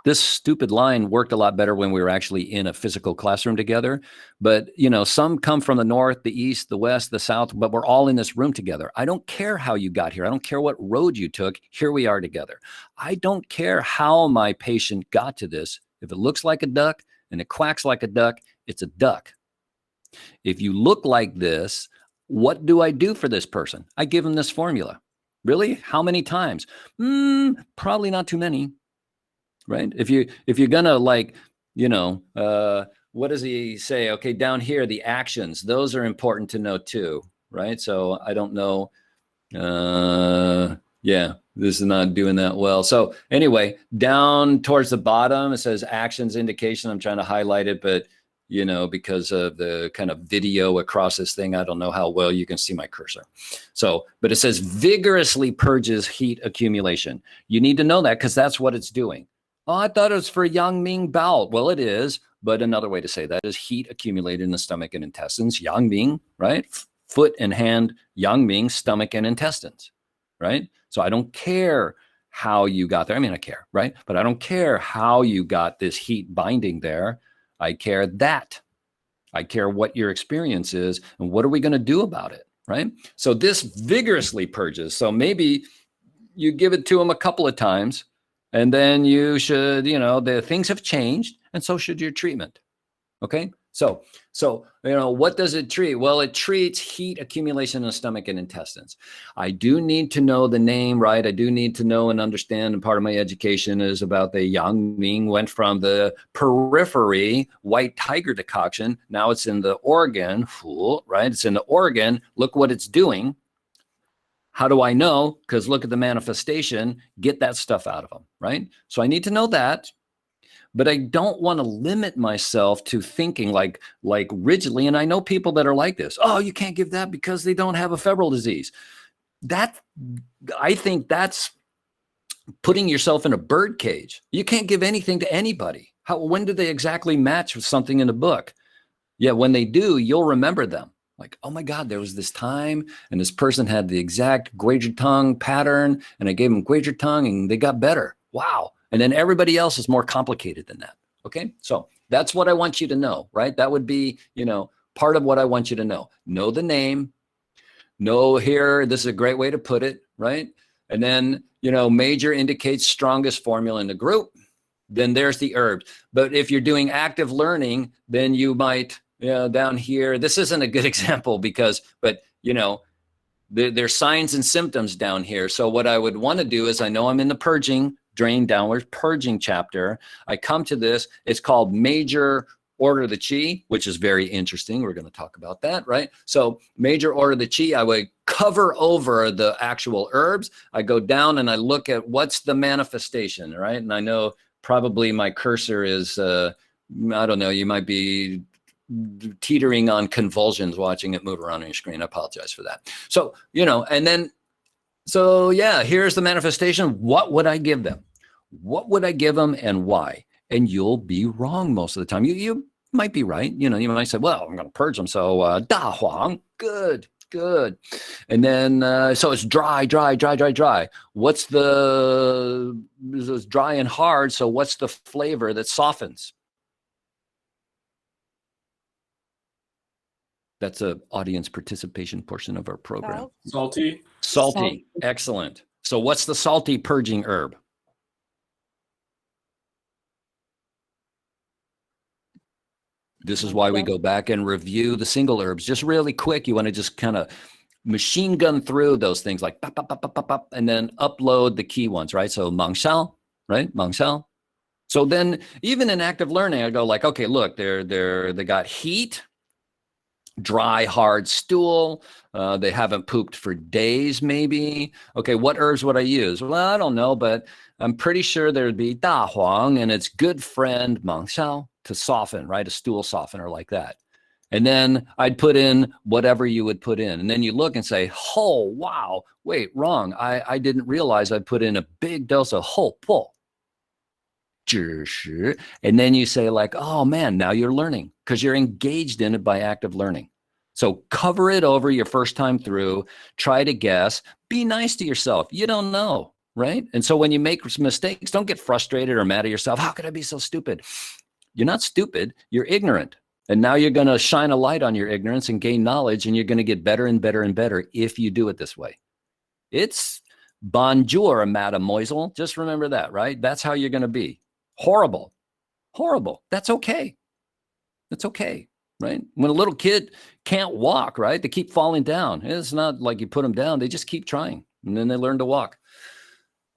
This stupid line worked a lot better when we were actually in a physical classroom together. But, some come from the north, the east, the west, the south, but we're all in this room together. I don't care how you got here. I don't care what road you took. Here we are together. I don't care how my patient got to this. If it looks like a duck and it quacks like a duck, it's a duck. If you look like this, what do I do for this person? I give them this formula. Really? How many times? Probably not too many. Right? If you're gonna what does he say? Okay, down here, the actions, those are important to know too, right? So I don't know. Yeah, this is not doing that well. So anyway, down towards the bottom, it says actions indication. I'm trying to highlight it, but because of the kind of video across this thing, I don't know how well you can see my cursor. So, but it says vigorously purges heat accumulation. You need to know that because that's what it's doing. Oh, I thought it was for Yang Ming bowel. Well, it is, but another way to say that is heat accumulated in the stomach and intestines. Yang Ming, right? Foot and hand, Yang Ming, stomach and intestines, right? So I don't care how you got there. I mean, I care, right? But I don't care how you got this heat binding there. I care that. I care what your experience is and what are we going to do about it, right? So this vigorously purges. So maybe you give it to them a couple of times. And then you should, the things have changed, and so should your treatment. Okay, so what does it treat? Well, it treats heat accumulation in the stomach and intestines. I do need to know the name, right? I do need to know and understand, and part of my education is about the Yang Ming went from the periphery, white tiger decoction. Now it's in the organ, right? It's in the organ. Look what it's doing. How do I know? Because look at the manifestation, get that stuff out of them, right? So I need to know that, but I don't want to limit myself to thinking like rigidly. And I know people that are like this. Oh, you can't give that because they don't have a febrile disease. I think that's putting yourself in a bird cage. You can't give anything to anybody. When do they exactly match with something in the book? Yeah, when they do, you'll remember them. Like, oh my God, there was this time and this person had the exact Guizhi pattern and I gave them Guizhi and they got better. Wow. And then everybody else is more complicated than that. Okay. So that's what I want you to know, right? That would be, part of what I want you to know. Know the name. Know here, this is a great way to put it, right? And then, major indicates strongest formula in the group. Then there's the herbs. But if you're doing active learning, then you might, down here, this isn't a good example but there's signs and symptoms down here. So what I would want to do is, I know I'm in the purging, drain downwards, purging chapter. I come to this, it's called major order of the chi, which is very interesting. We're going to talk about that, right? So major order of the chi, I would cover over the actual herbs. I go down and I look at what's the manifestation, right? And I know probably my cursor is, I don't know, you might be teetering on convulsions watching it move around on your screen. I apologize for that. So, and then, here's the manifestation. What would I give them? What would I give them and why? And you'll be wrong most of the time. You might be right. You might say, well, I'm going to purge them. So Da Huang, good. And then, so it's dry. What's it's dry and hard. So what's the flavor that softens? That's an audience participation portion of our program. Salty. Excellent. So what's the salty purging herb? This is why we go back and review the single herbs. Just really quick, you want to just kind of machine gun through those things like pop, pop, pop, pop, pop, pop, and then upload the key ones, right? So Mangxiao, right? Mangxiao. So then even in active learning, I go like, okay, look, they got heat, dry, hard stool. They haven't pooped for days, maybe. Okay, what herbs would I use? Well, I don't know, but I'm pretty sure there'd be Da Huang and its good friend Mangxiao to soften, right? A stool softener like that. And then I'd put in whatever you would put in. And then you look and say, oh, wow, wait, wrong. I didn't realize I put in a big dose of ho po. And then you say like, oh man, now you're learning because you're engaged in it by active learning. So cover it over your first time through, try to guess, be nice to yourself. You don't know, right? And so when you make mistakes, don't get frustrated or mad at yourself. How could I be so stupid? You're not stupid, you're ignorant. And now you're going to shine a light on your ignorance and gain knowledge, and you're going to get better and better and better if you do it this way. It's bonjour, mademoiselle. Just remember that, right? That's how you're going to be. Horrible. Horrible. That's okay. That's okay, right? When a little kid can't walk, right? They keep falling down. It's not like you put them down. They just keep trying, and then they learn to walk.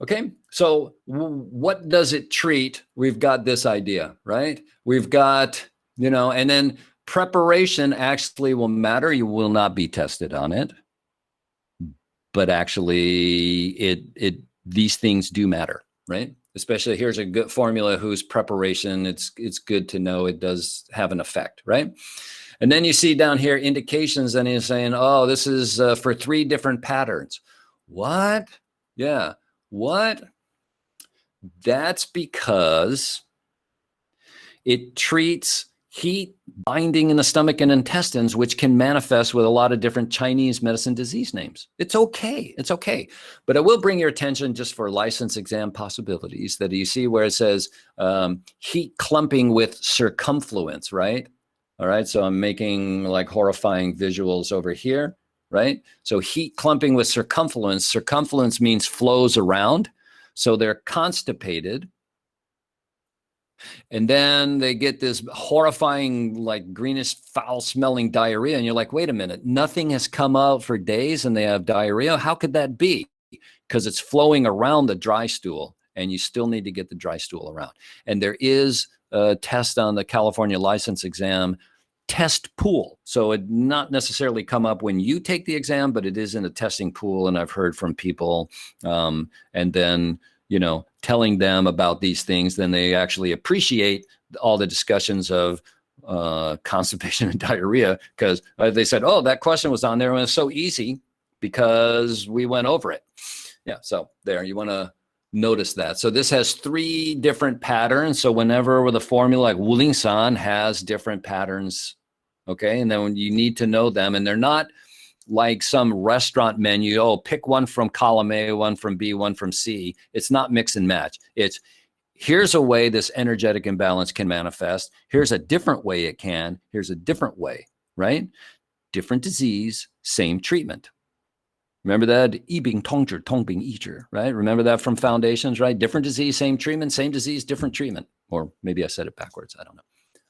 Okay, so what does it treat? We've got this idea, right? We've got, and then preparation actually will matter. You will not be tested on it, but actually these things do matter, right? Especially here's a good formula whose preparation, it's good to know it does have an effect, right? And then you see down here indications, and he's saying, oh, this is for 3 different patterns. What? Yeah. What? That's because it treats heat binding in the stomach and intestines, which can manifest with a lot of different Chinese medicine disease names. It's okay. It's okay. But I will bring your attention just for license exam possibilities that you see where it says heat clumping with circumfluence, right? All right. So I'm making like horrifying visuals over here, right? So heat clumping with circumfluence. Circumfluence means flows around. So they're constipated. And then they get this horrifying, like greenish, foul smelling diarrhea. And you're like, wait a minute, nothing has come out for days and they have diarrhea. How could that be? Because it's flowing around the dry stool, and you still need to get the dry stool around. And there is a test on the California license exam test pool. So it not necessarily come up when you take the exam, but it is in a testing pool. And I've heard from people and then, telling them about these things, then they actually appreciate all the discussions of constipation and diarrhea, because they said, oh, that question was on there and it was so easy because we went over it. Yeah, so there, you want to notice that. So this has 3 different patterns. So whenever with a formula like Wuling-san has different patterns, okay, and then you need to know them, and they're not like some restaurant menu, oh, pick one from column A, one from B, one from C. It's not mix and match. It's here's a way this energetic imbalance can manifest. Here's a different way it can. Here's a different way, right? Different disease, same treatment. Remember that? Yibing tongzhi, tongbing yizhi, right? Remember that from Foundations, right? Different disease, same treatment, same disease, different treatment. Or maybe I said it backwards. I don't know.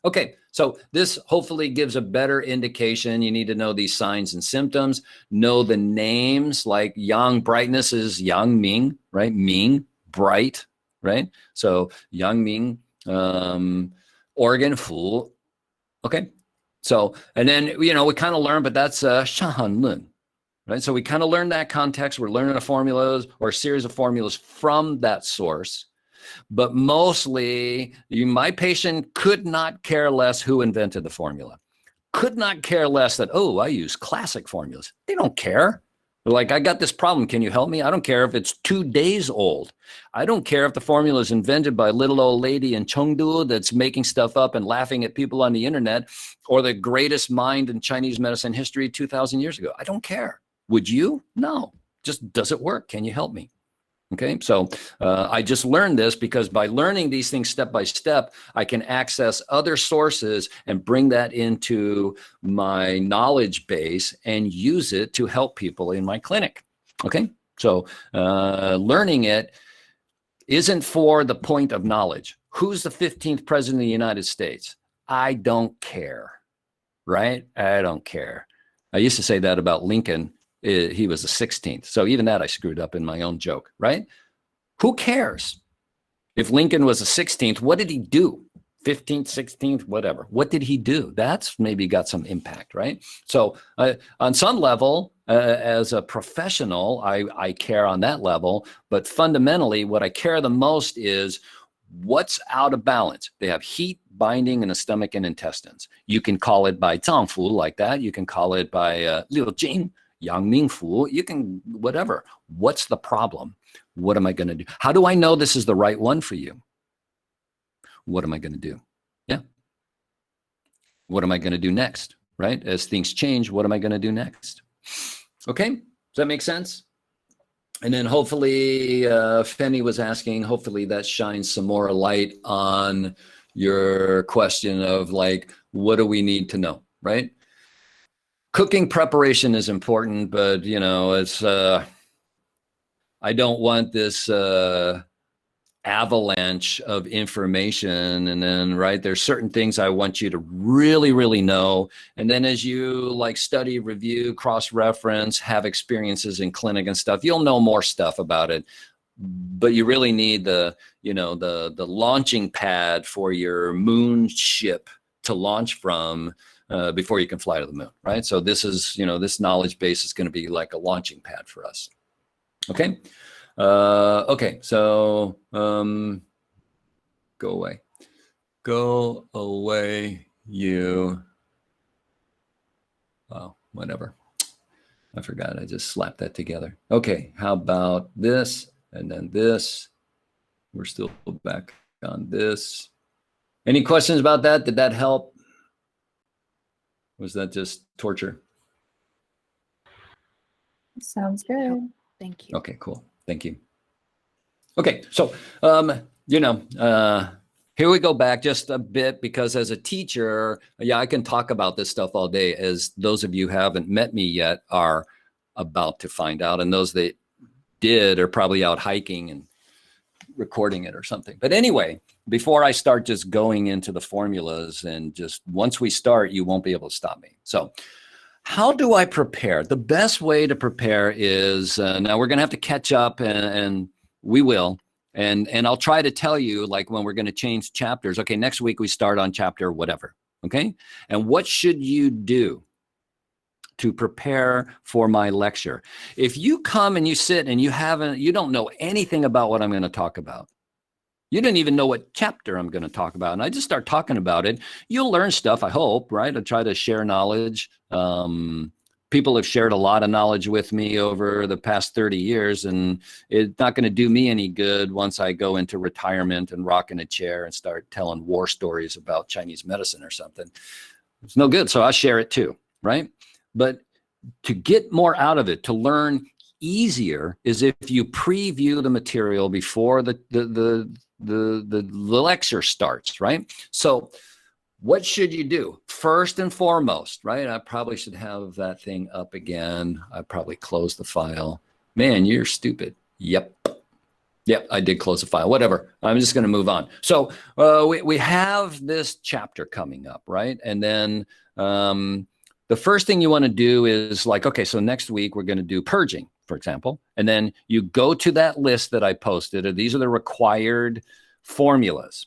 Okay, so this hopefully gives a better indication. You need to know these signs and symptoms, know the names, like yang brightness is yang ming, right? Ming, bright, right? So yang ming, organ, fu. Okay, so, and then, we kind of learn, but that's shahan lun, right? So we kind of learn that context. We're learning a formulas or a series of formulas from that source. But mostly, my patient could not care less who invented the formula. Could not care less that, oh, I use classic formulas. They don't care. They're like, I got this problem. Can you help me? I don't care if it's 2 days old. I don't care if the formula is invented by a little old lady in Chengdu that's making stuff up and laughing at people on the internet, or the greatest mind in Chinese medicine history 2,000 years ago. I don't care. Would you? No. Just does it work? Can you help me? Okay, so I just learned this because by learning these things step by step, I can access other sources and bring that into my knowledge base and use it to help people in my clinic. Okay, so learning it isn't for the point of knowledge. Who's the 15th president of the United States? I don't care, right? I don't care. I used to say that about Lincoln. He was the 16th. So even that I screwed up in my own joke, right? Who cares? If Lincoln was the 16th, what did he do? 15th, 16th, whatever. What did he do? That's maybe got some impact, right? So on some level, as a professional, I care on that level. But fundamentally, what I care the most is What's out of balance? They have heat binding in the stomach and intestines. You can call it by 脏腑 like that. You can call it by 六经, 阳明腑. You can, whatever. What's the problem? What am I going to do? How do I know this is the right one for you? What am I going to do? Yeah. What am I going to do next? Right? As things change, what am I going to do next? Okay. Does that make sense? And then hopefully, Femi was asking, hopefully that shines some more light on your question of like, what do we need to know, right? Cooking preparation is important, but you know, it's, I don't want this avalanche of information. And then, right, there's certain things I want you to really, really know. And then as you like study, review, cross-reference, have experiences in clinic and stuff, you'll know more stuff about it. But you really need the, you know, the launching pad for your moon ship to launch from before you can fly to the moon, right? So this is, you know, this knowledge base is going to be like a launching pad for us. Okay. Okay, so go away, you. Oh, whatever. I forgot. I just slapped that together. Okay, how about this and then this? We're still back on this. Any questions about that? Did that help? Was that just torture? Sounds good. Thank you. Okay, cool. Thank you. Okay, so, you know, here we go back just a bit because as a teacher, yeah, I can talk about this stuff all day, as those of you who haven't met me yet are about to find out. And those that did are probably out hiking and recording it or something. But anyway, before I start just going into the formulas, and just once we start, you won't be able to stop me. So how do I prepare? The best way to prepare is, now we're going to have to catch up, and we will. And I'll try to tell you, like, when we're going to change chapters. Okay, next week we start on chapter whatever. Okay. And what should you do to prepare for my lecture? If you come and you sit and you don't know anything about what I'm going to talk about, you didn't even know what chapter I'm going to talk about, and I just start talking about it, you'll learn stuff, I hope, right? I try to share knowledge. People have shared a lot of knowledge with me over the past 30 years, and it's not going to do me any good once I go into retirement and rock in a chair and start telling war stories about Chinese medicine or something. It's no good, so I share it too, right? But to get more out of it, to learn easier, is if you preview the material before the lecture starts, right? So what should you do? First and foremost, right? I probably should have that thing up again. I probably closed the file. Man, you're stupid. Yep, I did close the file. Whatever. I'm just going to move on. So we have this chapter coming up, right? And then the first thing you want to do is like, okay, so next week we're going to do purging, for example. And then you go to that list that I posted, or these are the required formulas.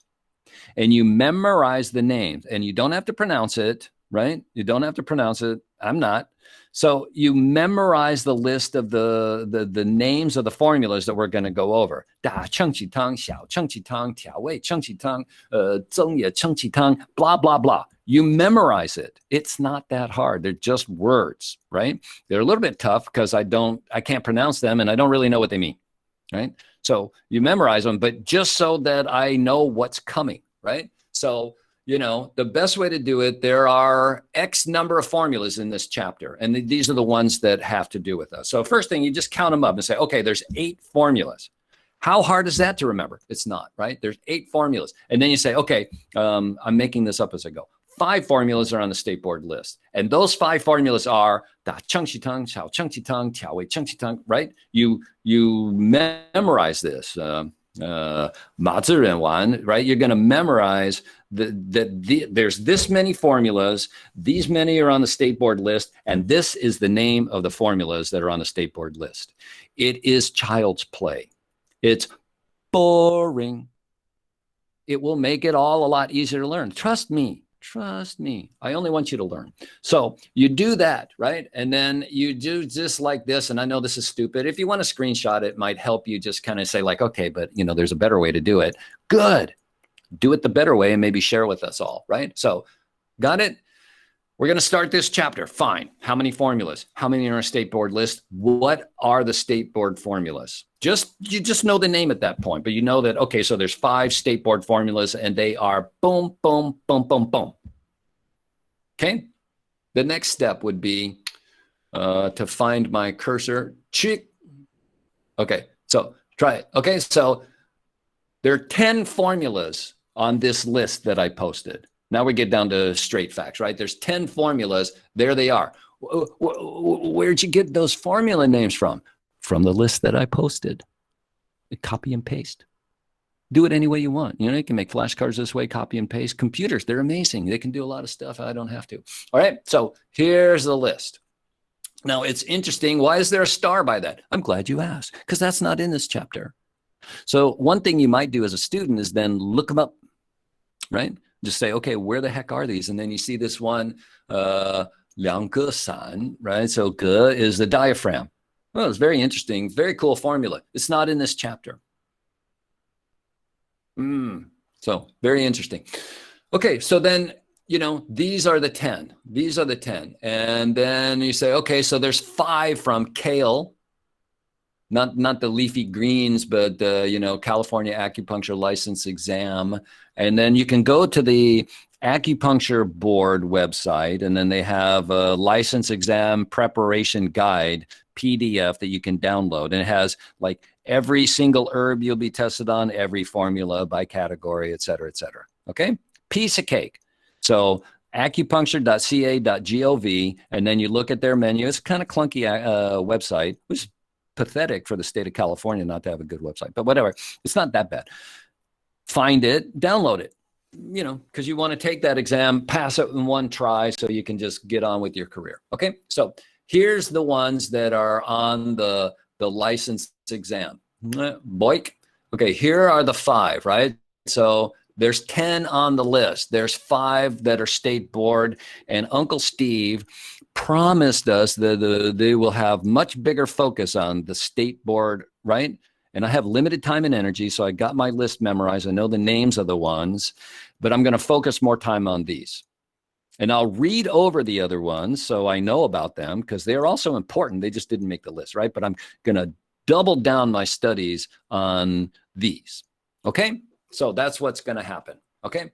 And you memorize the names, and you don't have to pronounce it, right? You don't have to pronounce it. I'm not. So you memorize the list of the names of the formulas that we're going to go over. Da chengqi tang, xiao chengqi tang, tiawei chengqi tang, zengye chengqi tang, blah, blah, blah. You memorize it. It's not that hard. They're just words, right? They're a little bit tough because I can't pronounce them, and I don't really know what they mean, right? So you memorize them, but just so that I know what's coming, right? So, you know, the best way to do it, there are X number of formulas in this chapter, and these are the ones that have to do with us. So first thing, you just count them up and say, okay, there's 8 formulas. How hard is that to remember? It's not, right? There's 8 formulas. And then you say, okay, I'm making this up as I go. 5 formulas are on the state board list. And those 5 formulas are da chengqi tang, xiao chengqi tang, tiawei chengqi tang, right? You memorize this. Ma zi ren wan, right? You're going to memorize there's this many formulas, these many are on the state board list, and this is the name of the formulas that are on the state board list. It is child's play. It's boring. It will make it all a lot easier to learn. Trust me. Trust me. I only want you to learn. So you do that, right? And then you do just like this. And I know this is stupid. If you want to screenshot it, it might help you just kind of say like, okay, but you know, there's a better way to do it. Good. Do it the better way and maybe share with us all, right? So got it? We're going to start this chapter. Fine. How many formulas? How many in our state board list? What are the state board formulas? You just know the name at that point, but you know that, okay, so there's 5 state board formulas and they are boom, boom, boom, boom, boom. Okay. The next step would be to find my cursor. Chick. Okay. So try it. Okay. So there are 10 formulas on this list that I posted. Now we get down to straight facts, right? There's 10 formulas. There they are. Where'd you get those formula names from? From the list that I posted. Copy and paste. Do it any way you want. You know, you can make flashcards this way, copy and paste. Computers, they're amazing. They can do a lot of stuff. I don't have to. All right. So here's the list. Now it's interesting. Why is there a star by that? I'm glad you asked, because that's not in this chapter. So one thing you might do as a student is then look them up, right? Just say, okay, where the heck are these? And then you see this one, 两个散, right? So 个 is the diaphragm. Well, it's very interesting, very cool formula. It's not in this chapter. So very interesting. Okay, so then, you know, these are the 10. These are the 10. And then you say, okay, so there's 5 from kale. Not the leafy greens, but the, you know, California acupuncture license exam. And then you can go to the acupuncture board website, and then they have a license exam preparation guide PDF that you can download. And it has like every single herb you'll be tested on, every formula by category, et cetera, et cetera. Okay. Piece of cake. So acupuncture.ca.gov, and then you look at their menu. It's kind of clunky website, which is pathetic for the state of California not to have a good website, but whatever. It's not that bad. Find it, download it, you know, because you want to take that exam, pass it in one try so you can just get on with your career. Okay. So here's the ones that are on the license exam. Boink. Okay. Here are the 5, right? So there's 10 on the list. There's 5 that are state board, and Uncle Steve promised us that they will have much bigger focus on the state board, right? And I have limited time and energy, so I got my list memorized. I know the names of the ones, but I'm going to focus more time on these. And I'll read over the other ones so I know about them, because they're also important. They just didn't make the list, right? But I'm going to double down my studies on these. Okay? So that's what's going to happen. Okay?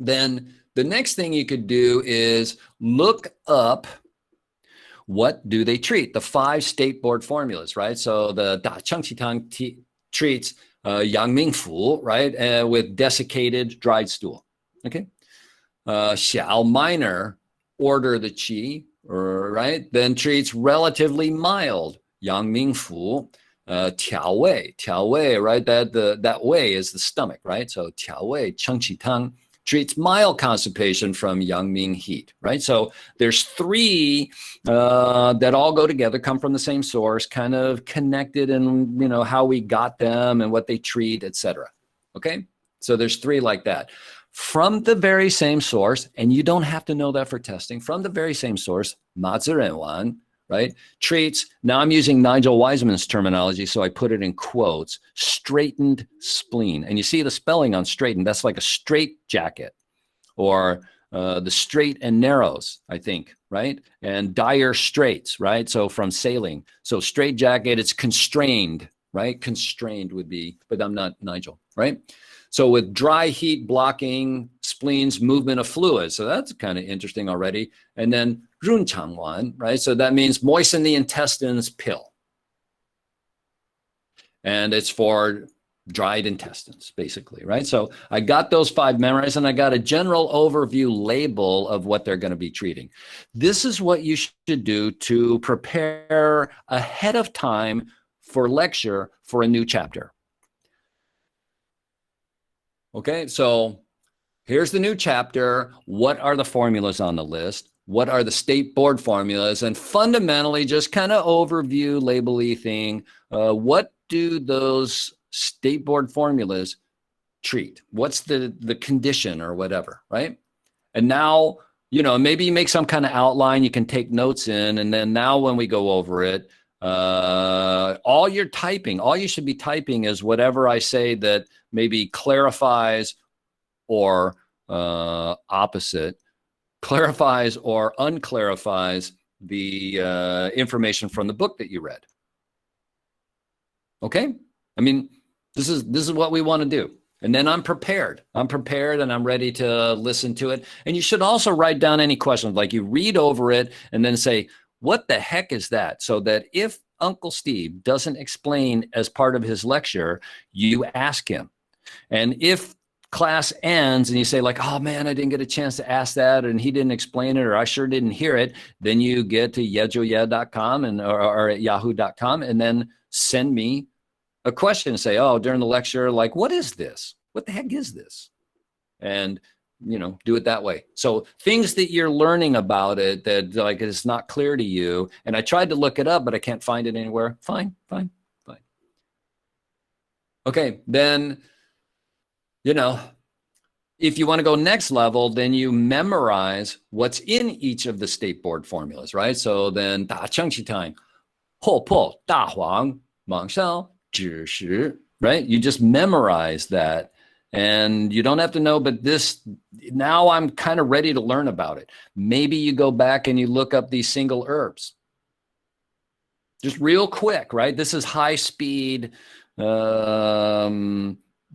Then the next thing you could do is look up, what do they treat? The 5 state board formulas, right? So the Da Chengqi Tang treats Yang Ming Fu, right? With desiccated dried stool. Okay. Xiao Minor, order the qi, right? Then treats relatively mild Yang Ming Fu. Tiao Wei, right? That wei is the stomach, right? So Tiao Wei, Chengqi Tang treats mild constipation from Yang Ming heat, right? So there's 3 that all go together, come from the same source, kind of connected in, you know, how we got them and what they treat, etc. Okay? So there's 3 like that. From the very same source, and you don't have to know that for testing, from the very same source, Ma Ziren Wan, right, treats, now I'm using Nigel Wiseman's terminology, so I put it in quotes, straightened spleen. And you see the spelling on straightened, that's like a straight jacket, or the straight and narrows, I think, right? And dire straits, right? So from sailing. So straight jacket, it's constrained, right? Constrained would be, but I'm not Nigel, right? So with dry heat blocking spleens, movement of fluids. So that's kind of interesting already. And then Runchangwan, right? So that means moisten the intestines pill. And it's for dried intestines, basically, right? So I got those 5 memorized, and I got a general overview label of what they're going to be treating. This is what you should do to prepare ahead of time for lecture for a new chapter. Okay, so here's the new chapter. What are the formulas on the list? What are the state board formulas? And fundamentally, just kind of overview, label-y thing. What do those state board formulas treat? What's the condition or whatever, right? And now, you know, maybe you make some kind of outline you can take notes in. And then now when we go over it, all you're typing, all you should be typing is whatever I say that maybe clarifies or opposite, clarifies or unclarifies the information from the book that you read. Okay? I mean, this is what we want to do. And then I'm prepared. I'm prepared and I'm ready to listen to it. And you should also write down any questions. Like you read over it and then say, what the heck is that? So that if Uncle Steve doesn't explain as part of his lecture, you ask him. And if class ends and you say like, oh man, I didn't get a chance to ask that and he didn't explain it or I sure didn't hear it, then you get to yejoye.com and or at yahoo.com and then send me a question and say, oh, during the lecture, like, what is this? What the heck is this? And, you know, do it that way. So things that you're learning about it that like it's not clear to you. And I tried to look it up, but I can't find it anywhere. Fine. Okay, then, you know, if you want to go next level, then you memorize what's in each of the state board formulas, right? So then 打成绩time, 后破大黄蟒蛇 right? You just memorize that and you don't have to know, but this, now I'm kind of ready to learn about it. Maybe you go back and you look up these single herbs. Just real quick, right? This is high speed, you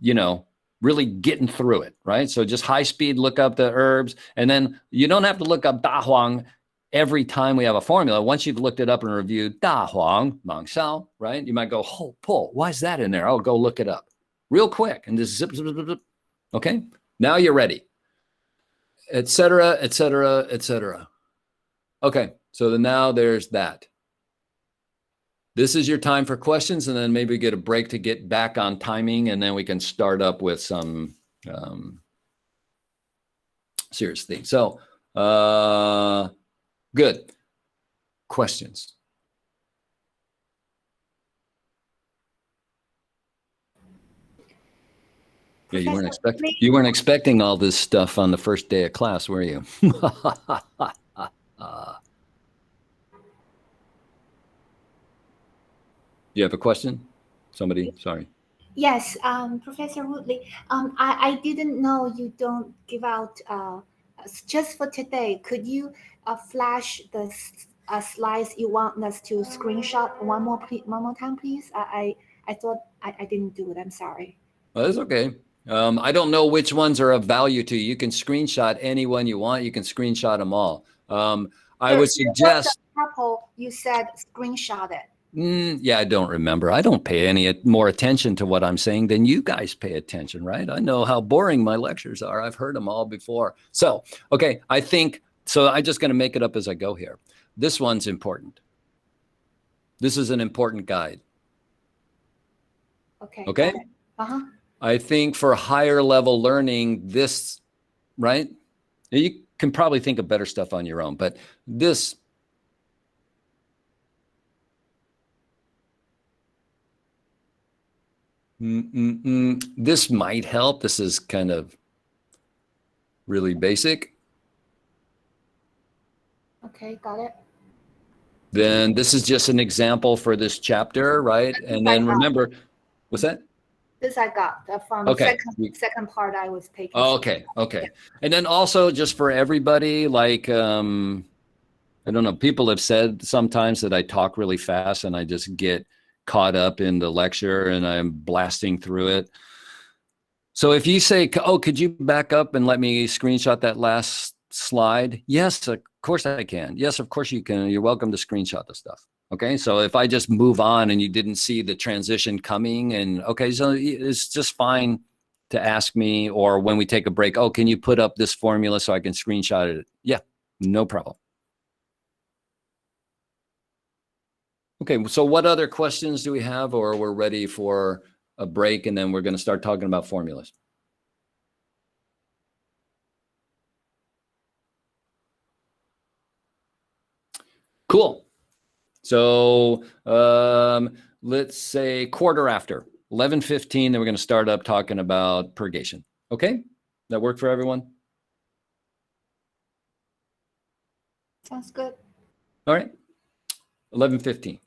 know, really getting through it, right? So just high speed, look up the herbs. And then you don't have to look up Da Huang every time we have a formula. Once you've looked it up and reviewed Da Huang, Mang Xiao, right? You might go, oh, pull, why is that in there? I'll go look it up real quick and just zip, zip, zip, zip. Okay, now you're ready, etc., etc., etc. Okay, so then now there's that. This is your time for questions, and then maybe get a break to get back on timing, and then we can start up with some serious things. So, good. Questions? Yeah, you weren't expecting all this stuff on the first day of class, were you? You have a question? Somebody, sorry. Yes, Professor Woodley. I didn't know you don't give out just for today. Could you flash the slides you want us to screenshot one more time, please? I thought I didn't do it. I'm sorry. Well, that's okay. I don't know which ones are of value to you. You can screenshot any one you want. You can screenshot them all. I would suggest. There was a couple you said screenshot it. Yeah, I don't remember. I don't pay any more attention to what I'm saying than you guys pay attention, right? I know how boring my lectures are. I've heard them all before. So, okay, I think, so I'm just going to make it up as I go here. This one's important. This is an important guide. Okay. Okay? Uh-huh. I think for higher level learning, this, right? You can probably think of better stuff on your own, but this, this might help. This is kind of really basic. Okay, got it. Then this is just an example for this chapter, right? And then remember, what's that? This I got from Okay. second part I was taking. Oh, okay. And then also just for everybody, like, I don't know, people have said sometimes that I talk really fast and I just get caught up in the lecture and I'm blasting through it. So if you say, oh, could you back up and let me screenshot that last slide? Yes, of course I can. Yes, of course you can. You're welcome to screenshot the stuff. Okay, so if I just move on and you didn't see the transition coming, and okay, so it's just fine to ask me, or when we take a break, oh, can you put up this formula so I can screenshot it? Yeah, no problem. Okay, so what other questions do we have, or we're ready for a break and then we're going to start talking about formulas? Cool. So let's say quarter after 11:15, then we're going to start up talking about purgation. Okay, that work for everyone? Sounds good. All right. 11:15.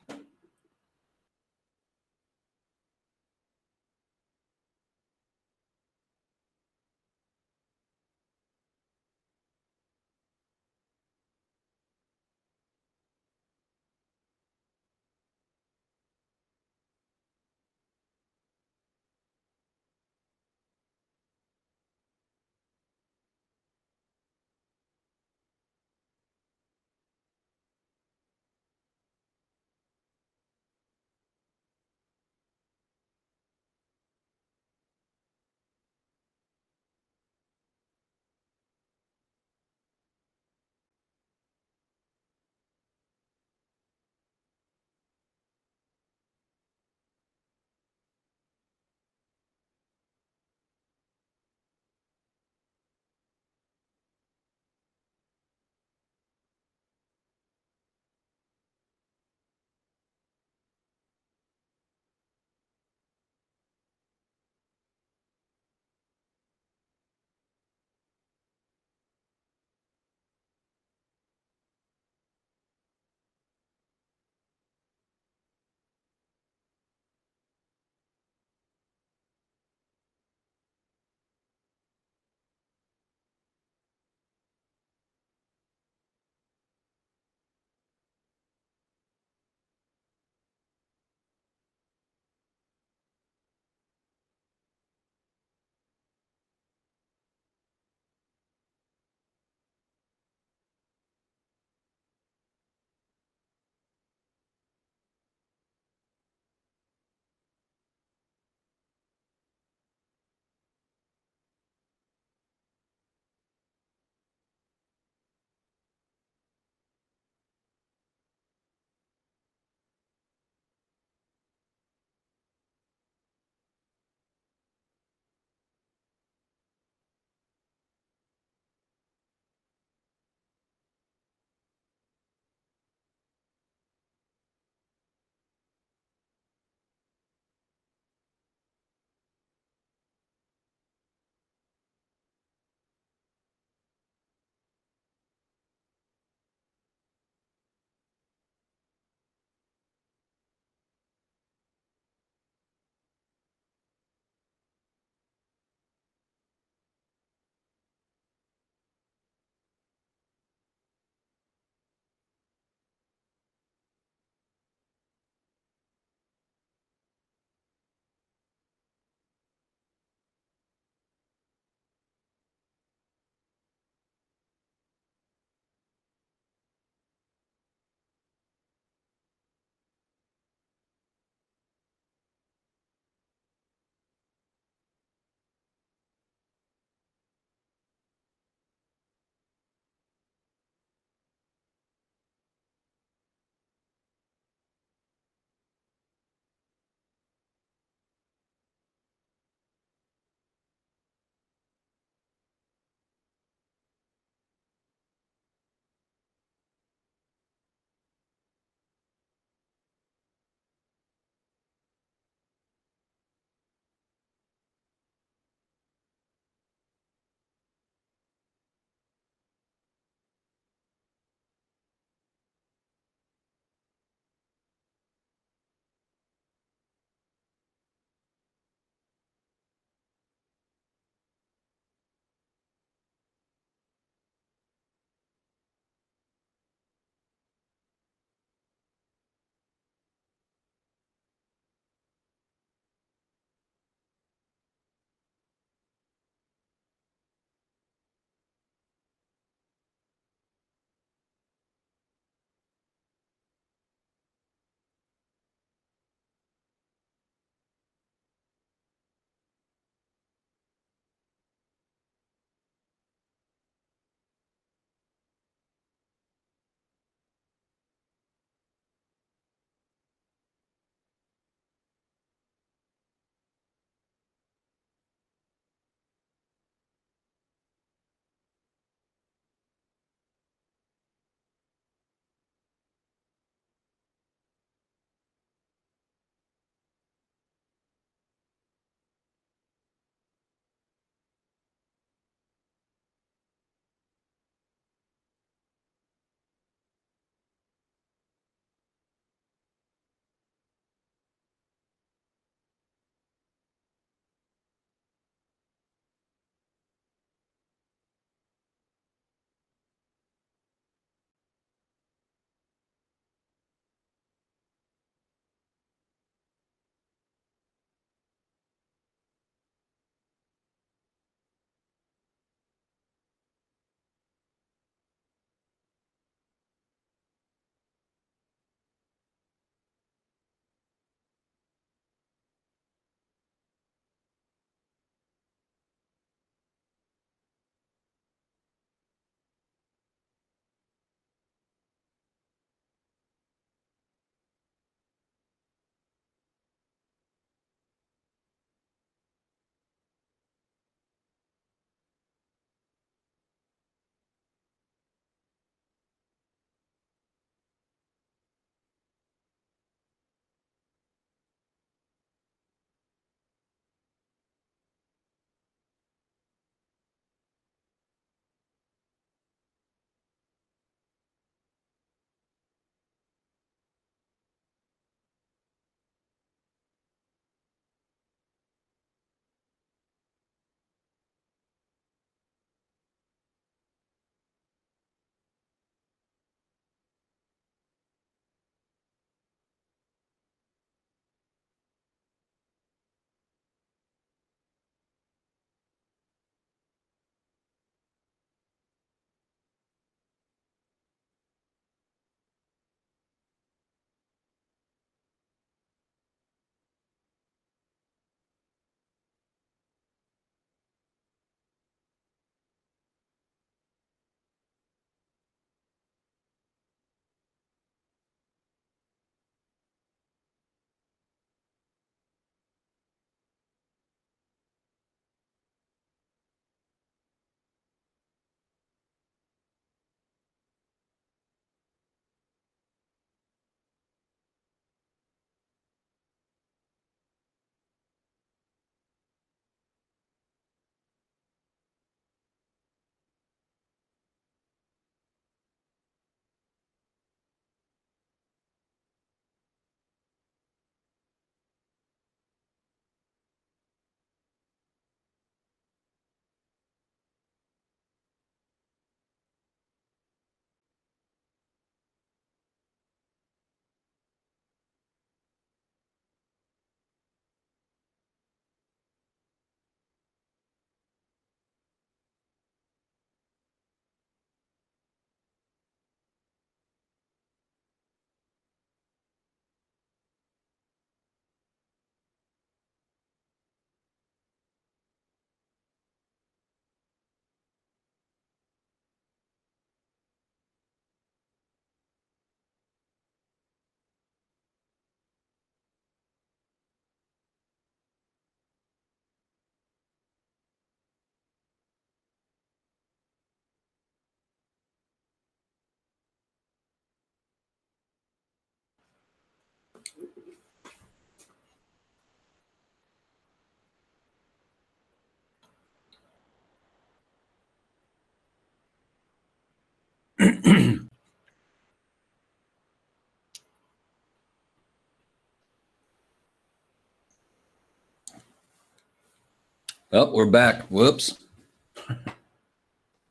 Oh, we're back. Whoops.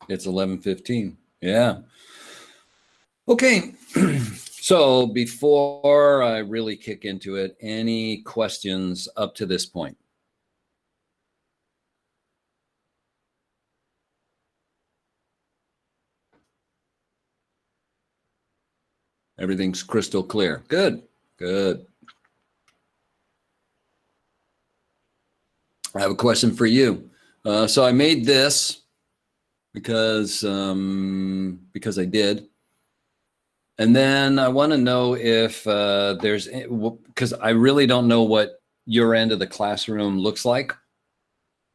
It's 11:15. Yeah. Okay. So before I really kick into it, any questions up to this point? Everything's crystal clear. Good. Good. I have a question for you. So I made this because I did. And then I want to know if there's, because I really don't know what your end of the classroom looks like.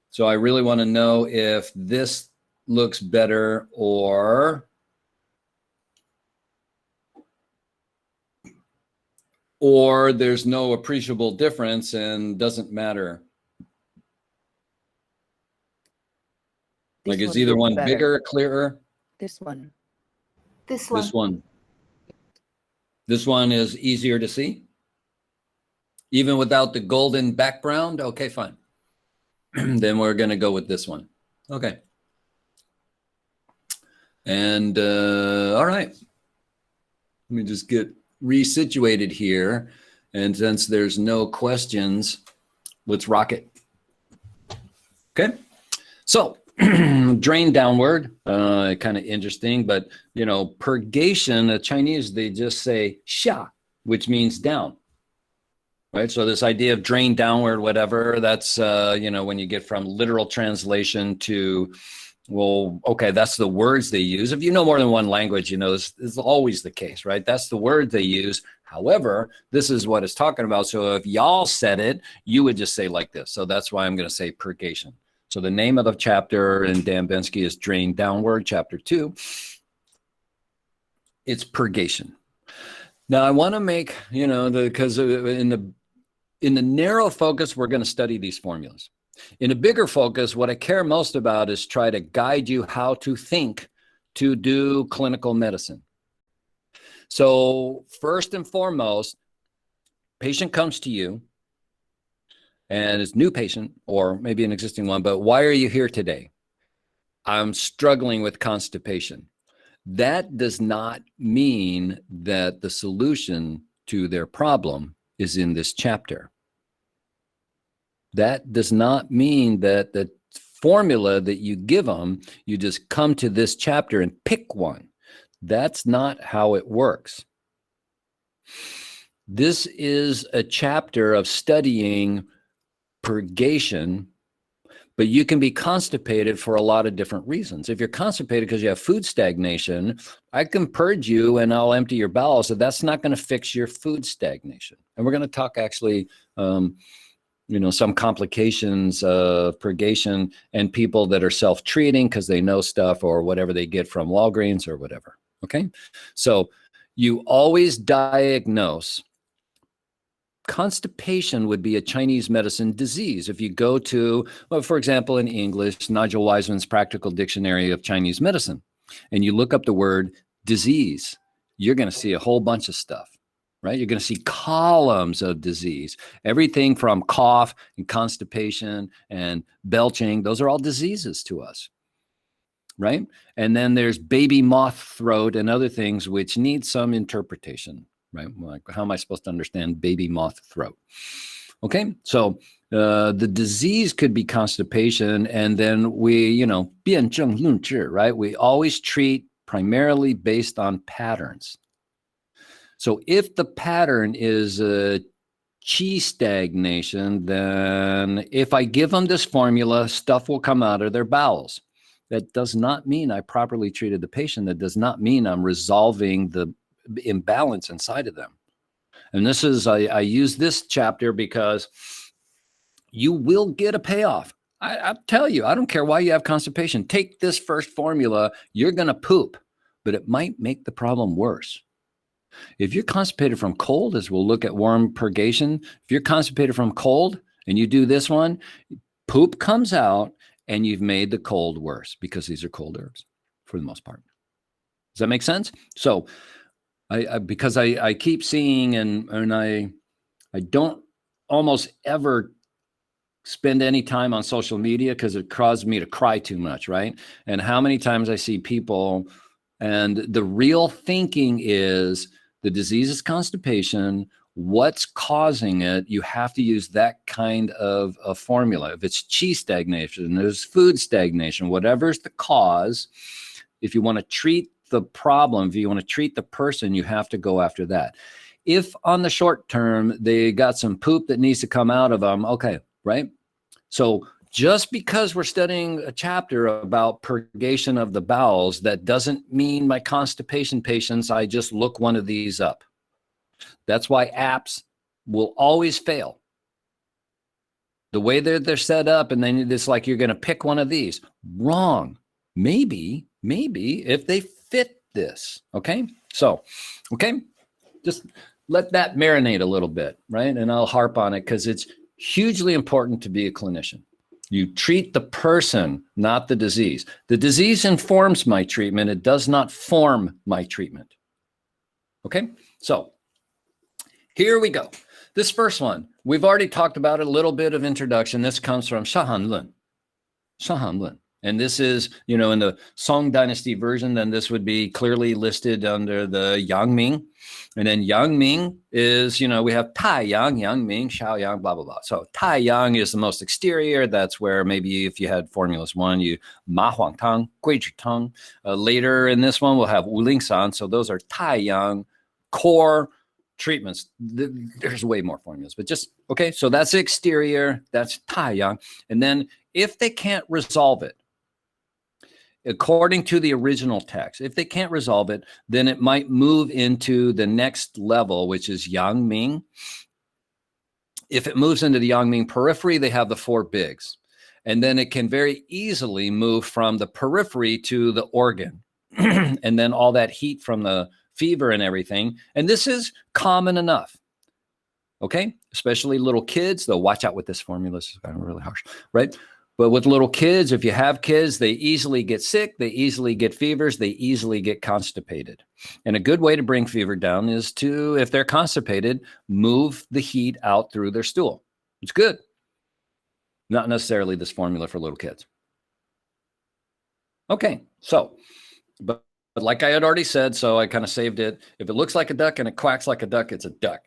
So I really want to know if this looks better or there's no appreciable difference and doesn't matter. Like, is either one bigger, clearer? This one. This one. This one. This one is easier to see? Even without the golden background? Okay, fine. Then we're going to go with this one. Okay. And all right. Let me just get resituated here. And since there's no questions, let's rock it. Okay. So drain downward, kind of interesting, but you know, purgation, the Chinese, they just say xia, which means down. Right. So this idea of drain downward, whatever, that's, you know, when you get from literal translation to, well, okay, that's the words they use. If you know more than one language, you know, this is always the case, right? That's the word they use. However, this is what it's talking about. So if y'all said it, you would just say like this. So that's why I'm going to say purgation. So the name of the chapter in Dan Bensky is Drain Downward, chapter 2. It's purgation. Now I want to make, you know, because in the narrow focus, we're going to study these formulas. In a bigger focus, what I care most about is try to guide you how to think to do clinical medicine. So first and foremost, patient comes to you and is new patient or maybe an existing one, but why are you here today? I'm struggling with constipation. That does not mean that the solution to their problem is in this chapter. That does not mean that the formula that you give them, you just come to this chapter and pick one. That's not how it works. This is a chapter of studying purgation, but you can be constipated for a lot of different reasons. If you're constipated because you have food stagnation, I can purge you and I'll empty your bowels. So that's not going to fix your food stagnation. And we're going to talk actually, you know, some complications of purgation and people that are self-treating because they know stuff or whatever they get from Walgreens or whatever. Okay. So you always diagnose. Constipation would be a Chinese medicine disease. If you go to, well, for example, in English, Nigel Wiseman's Practical Dictionary of Chinese Medicine, and you look up the word disease, you're going to see a whole bunch of stuff. Right? You're going to see columns of disease, everything from cough and constipation and belching. Those are all diseases to us. Right? And then there's baby moth throat and other things which need some interpretation. Right? Like, how am I supposed to understand baby moth throat? Okay. So the disease could be constipation. And then we, you know, 辩证论治, right? We always treat primarily based on patterns. So if the pattern is qi stagnation, then if I give them this formula, stuff will come out of their bowels. That does not mean I properly treated the patient. That does not mean I'm resolving the imbalance inside of them. And this is, I use this chapter because you will get a payoff. I tell you, I don't care why you have constipation. Take this first formula, you're going to poop, but it might make the problem worse. If you're constipated from cold, as we'll look at warm purgation, if you're constipated from cold and you do this one, poop comes out and you've made the cold worse because these are cold herbs for the most part. Does that make sense? So because I keep seeing and I don't almost ever spend any time on social media because it caused me to cry too much, right? And how many times I see people, and the real thinking is the disease is constipation. What's causing it? You have to use that kind of a formula. If it's qi stagnation, there's food stagnation, whatever's the cause. If you want to treat the problem, if you want to treat the person, you have to go after that. If on the short term, they got some poop that needs to come out of them, okay, right? So just because we're studying a chapter about purgation of the bowels, that doesn't mean my constipation patients, I just look one of these up. That's why apps will always fail. The way they're set up, and then it's like you're going to pick one of these. Wrong. Maybe if they fit this, okay? So, okay, just let that marinate a little bit, right? And I'll harp on it because it's hugely important to be a clinician. You treat the person, not the disease. The disease informs my treatment. It does not form my treatment. Okay, so here we go. This first one, we've already talked about a little bit of introduction. This comes from Shahan Lun. And this is, you know, in the Song Dynasty version, then this would be clearly listed under the Yang Ming. And then Yang Ming is, you know, we have Tai Yang, Yang Ming, Xiao Yang, blah, blah, blah. So Tai Yang is the most exterior. That's where maybe if you had Formulas 1, you Ma Huang Tang, Gui Zhi Tang. Later in this one, we'll have Wu Ling San. So those are Tai Yang core treatments. There's way more formulas, but just, okay, so that's exterior. That's Tai Yang. And then if they can't resolve it, according to the original text, if they can't resolve it, then it might move into the next level, which is Yang Ming. If it moves into the Yang Ming periphery, they have the four bigs. And then it can very easily move from the periphery to the organ. And then all that heat from the fever and everything. And this is common enough. Okay? Especially little kids, they'll watch out with this formula. This is kind of really harsh, right? But with little kids, if you have kids, they easily get sick, they easily get fevers, they easily get constipated. And a good way to bring fever down is to, if they're constipated, move the heat out through their stool. It's good. Not necessarily this formula for little kids. Okay, so, but like I had already said, so I kind of saved it. If it looks like a duck and it quacks like a duck, it's a duck.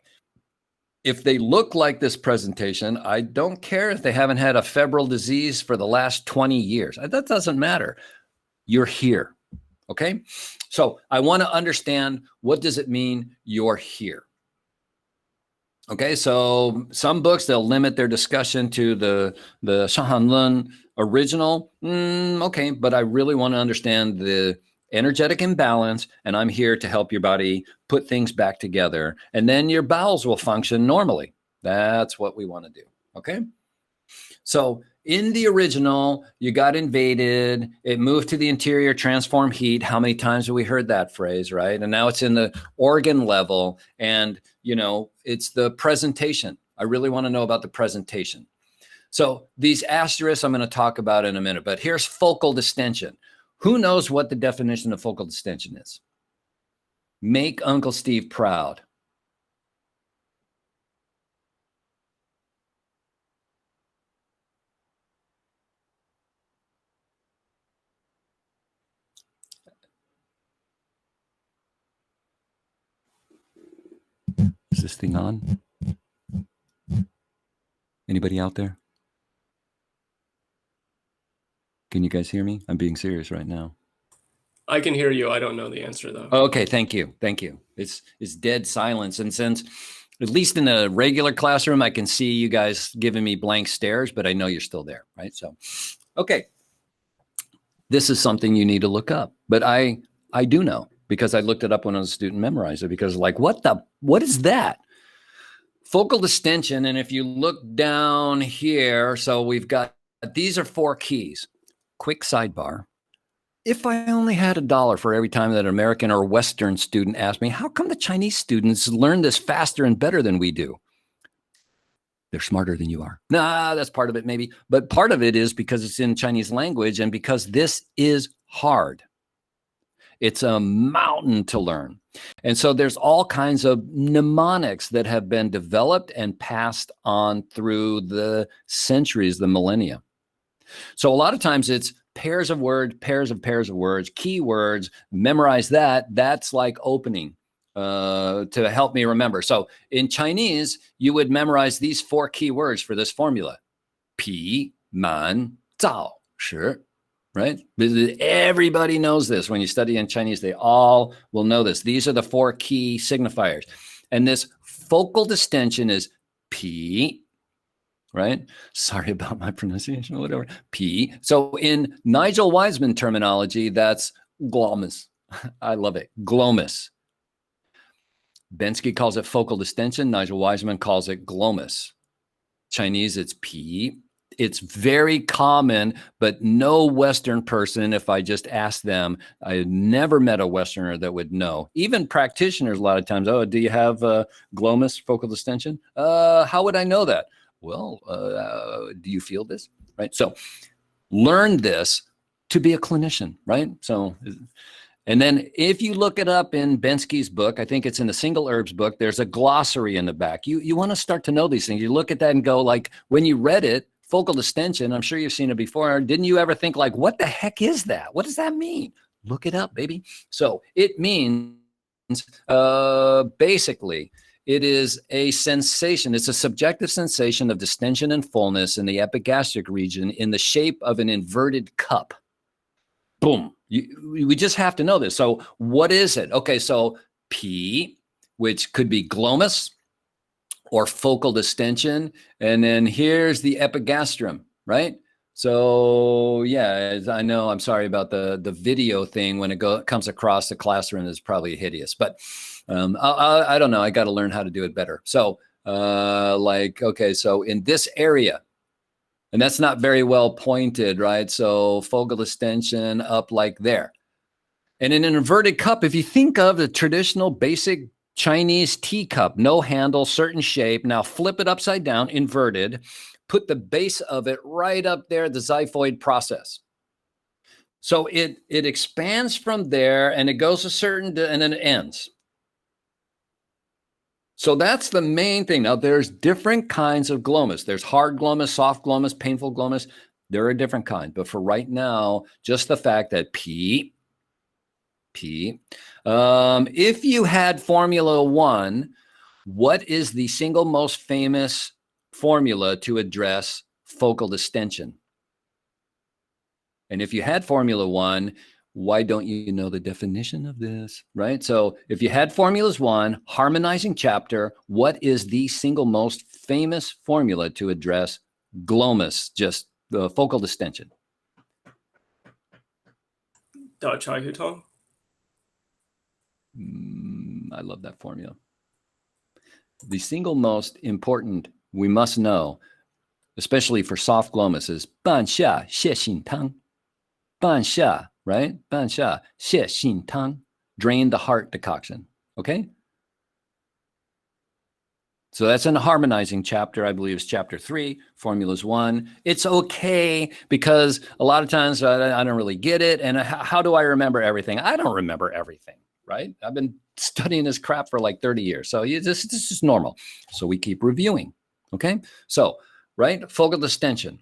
If they look like this presentation, I don't care if they haven't had a febrile disease for the last 20 years. That doesn't matter. You're here, okay? So I want to understand, what does it mean you're here? Okay, so some books, they'll limit their discussion to the Shahan Lun original. Okay, but I really want to understand the energetic imbalance, and I'm here to help your body put things back together, and then your bowels will function normally. That's what we want to do, okay? So in the original, you got invaded, it moved to the interior, transform heat. How many times have we heard that phrase, right? And now it's in the organ level, and, you know, it's the presentation. I really want to know about the presentation. So these asterisks I'm going to talk about in a minute, but here's focal distension. Who knows what the definition of focal distension is? Make Uncle Steve proud. Is this thing on? Anybody out there? Can you guys hear me? I'm being serious right now. I can hear you. I don't know the answer though. Okay, thank you. Thank you. It's dead silence. And since, at least in a regular classroom, I can see you guys giving me blank stares, but I know you're still there, right? So, okay. This is something you need to look up. But I do know, because I looked it up when I was a student, memorized it, because like, what is that? Focal distension, and if you look down here, so we've got, these are 4 keys. Quick sidebar. If I only had $1 for every time that an American or Western student asked me, how come the Chinese students learn this faster and better than we do? They're smarter than you are. Nah, that's part of it maybe. But part of it is because it's in Chinese language and because this is hard. It's a mountain to learn. And so there's all kinds of mnemonics that have been developed and passed on through the centuries, the millennia. So a lot of times it's pairs of words, pairs of words, keywords, memorize that. That's like opening to help me remember. So in Chinese, you would memorize these 4 key words for this formula. Pi, man, zao, shi, right? Everybody knows this. When you study in Chinese, they all will know this. These are the 4 key signifiers. And this focal distension is pi, right? Sorry about my pronunciation or whatever. P. So in Nigel Wiseman terminology, that's glomus. I love it. Glomus. Bensky calls it focal distension. Nigel Wiseman calls it glomus. Chinese, it's P. It's very common, but no Western person, if I just asked them, I never met a Westerner that would know. Even practitioners, a lot of times, oh, do you have glomus, focal distension? How would I know that? Well, do you feel this? Right? So learn this to be a clinician, right? So, and then if you look it up in Bensky's book, I think it's in the Single Herbs book, there's a glossary in the back. You want to start to know these things. You look at that and go like, when you read it, focal distension, I'm sure you've seen it before. Didn't you ever think like, what the heck is that? What does that mean? Look it up, baby. So it means basically, it is a sensation. It's a subjective sensation of distension and fullness in the epigastric region in the shape of an inverted cup. Boom. We just have to know this. So what is it? Okay, so P, which could be glomus or focal distension. And then here's the epigastrum, right? So yeah, I know, I'm sorry about the video thing. When it comes across the classroom, it's probably hideous, but I don't know. I got to learn how to do it better. So okay, so in this area, and that's not very well pointed, right? So focal distension up like there. And in an inverted cup, if you think of the traditional basic Chinese teacup, no handle, certain shape. Now flip it upside down, inverted, put the base of it right up there, the xiphoid process. So it expands from there and it goes a certain, and then it ends. So that's the main thing. Now there's different kinds of glomus. There's hard glomus, soft glomus, painful glomus. There are different kinds. But for right now, just the fact that P. If you had Formula 1, what is the single most famous formula to address focal distension? And if you had Formula 1, why don't you know the definition of this, right? So if you had Formulas 1, harmonizing chapter, what is the single most famous formula to address glomus, just the focal distension? Da Chai Hu Tong. I love that formula. The single most important we must know, especially for soft glomus, is ban xia xie xin tang. Ban xia, right? Ban xia xie xin tang. Drain the heart decoction. Okay? So that's in the harmonizing chapter. I believe it's chapter 3, formulas 1. It's okay because a lot of times I don't really get it. And how do I remember everything? I don't remember everything, right? I've been studying this crap for like 30 years. So this is normal. So we keep reviewing. Okay? So, right? Focal distension.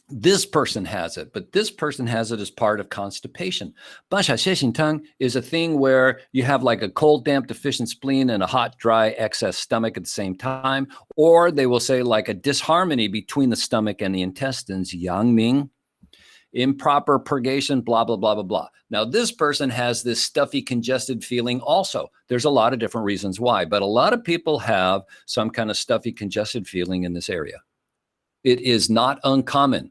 This person has it, but this person has it as part of constipation. Ban xia xie xin tang is a thing where you have like a cold, damp, deficient spleen and a hot, dry, excess stomach at the same time. Or they will say like a disharmony between the stomach and the intestines, yang ming, improper purgation, blah, blah, blah, blah, blah. Now, this person has this stuffy, congested feeling also. There's a lot of different reasons why, but a lot of people have some kind of stuffy, congested feeling in this area. It is not uncommon.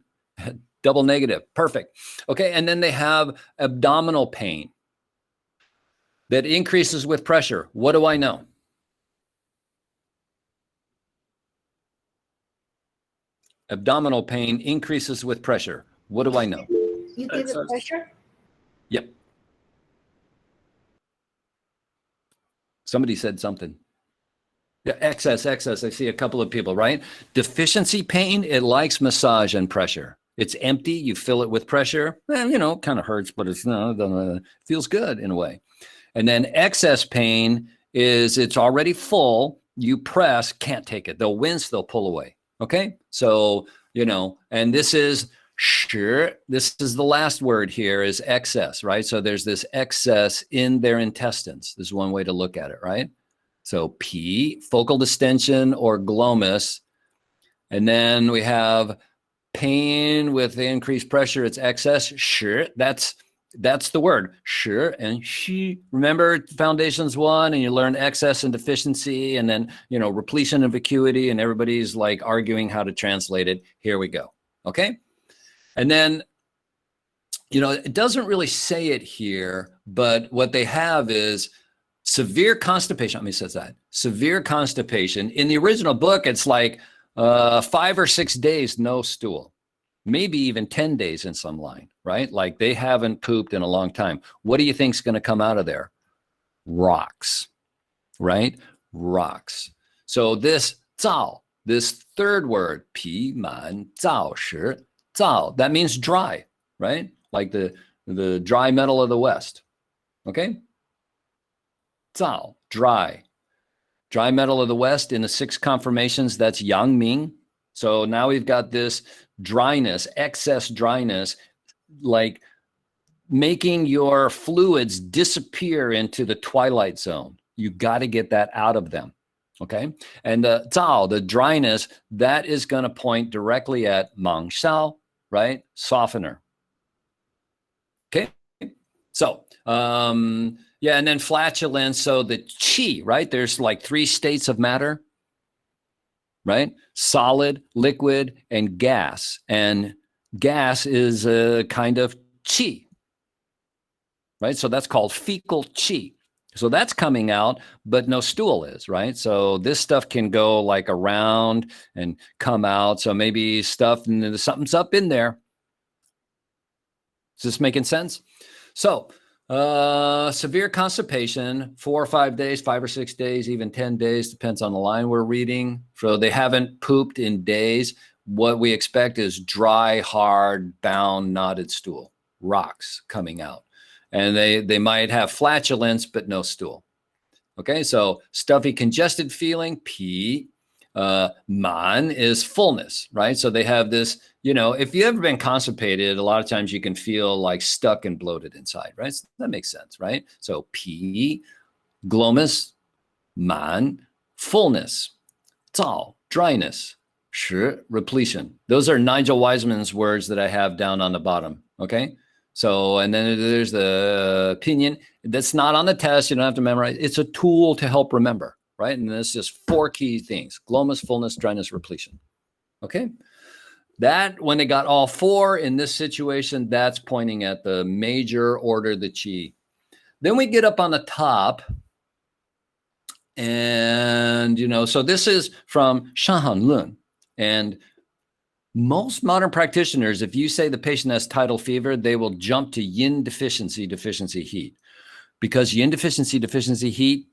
Double negative. Perfect. Okay. And then they have abdominal pain that increases with pressure. What do I know? Abdominal pain increases with pressure. What do I know? You give it pressure? Yep. Somebody said something. Yeah, excess. I see a couple of people, right? Deficiency pain, it likes massage and pressure. It's empty. You fill it with pressure. Well, kind of hurts, but it's feels good in a way. And then excess pain is it's already full. You press, can't take it. They'll wince, they'll pull away. Okay. So, and this is sure. This is the last word here is excess, right? So there's this excess in their intestines. This is one way to look at it, right? So P, focal distension or glomus. And then we have pain with the increased pressure. It's excess. Sure. That's the word. Sure. And she, remember foundations 1 and you learn excess and deficiency and then, repletion and vacuity and everybody's like arguing how to translate it. Here we go. Okay. And then, it doesn't really say it here, but what they have is severe constipation. I mean, it says that severe constipation. In the original book, it's like 5 or 6 days, no stool, maybe even 10 days in some line, right? Like they haven't pooped in a long time. What do you think is going to come out of there? Rocks, right? Rocks. So this 燥, this third word, 皮满燥时, 燥, that means dry, right? Like the dry metal of the West. Okay? 燥, dry. Dry metal of the West in the 6 conformations, that's Yangming. So now we've got this dryness, excess dryness, like making your fluids disappear into the twilight zone. You got to get that out of them. Okay. And the 燥, the dryness, that is going to point directly at 芒烧, right? Softener. Okay. So, yeah. And then flatulence. So the qi, right? There's like 3 states of matter, right? Solid, liquid, and gas. And gas is a kind of qi, right? So that's called fecal qi. So that's coming out, but no stool is, right? So this stuff can go like around and come out. So maybe something's up in there. Is this making sense? So severe constipation, 4 or 5 days, 5 or 6 days, even 10 days, depends on the line we're reading. So they haven't pooped in days. What we expect is dry, hard, bound, knotted stool, rocks coming out. And they might have flatulence, but no stool. Okay, so stuffy, congested feeling, P. Man is fullness, right? So they have this, if you've ever been constipated, a lot of times you can feel like stuck and bloated inside, right? So that makes sense, right? So P, glomus, man, fullness, 燥, dryness, 实, repletion. Those are Nigel Wiseman's words that I have down on the bottom, okay? So, and then there's the opinion that's not on the test. You don't have to memorize. It's a tool to help remember, right? And there's just 4 key things: glomus, fullness, dryness, repletion. Okay. That, when they got all 4 in this situation, that's pointing at the major order, the qi. Then we get up on the top and, so this is from Shanhan Lun. And most modern practitioners, if you say the patient has tidal fever, they will jump to yin deficiency heat, because yin deficiency heat,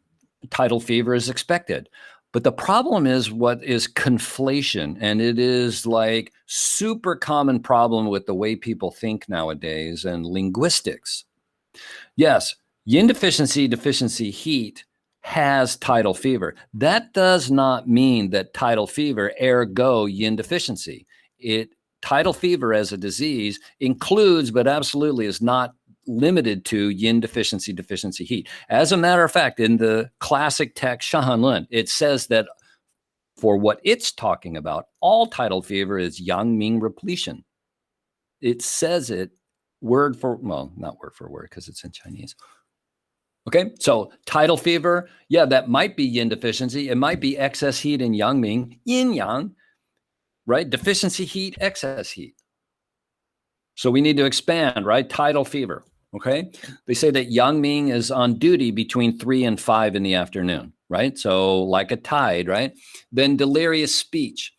tidal fever is expected. But the problem is what is conflation, and it is like super common problem with the way people think nowadays and linguistics. Yes, yin deficiency heat has tidal fever. That does not mean that tidal fever ergo yin deficiency. Tidal fever as a disease includes, but absolutely is not limited to yin deficiency heat. As a matter of fact, in the classic text Shanhan Lun, it says that for what it's talking about, all tidal fever is yang ming repletion. It says it word for, well, not word for word because it's in Chinese. Okay, so tidal fever, yeah, that might be yin deficiency. It might be excess heat in yang ming, yin yang, right? Deficiency heat, excess heat. So we need to expand, right? Tidal fever, okay? They say that Yangming is on duty between 3 and 5 in the afternoon, right? So like a tide, right? Then delirious speech.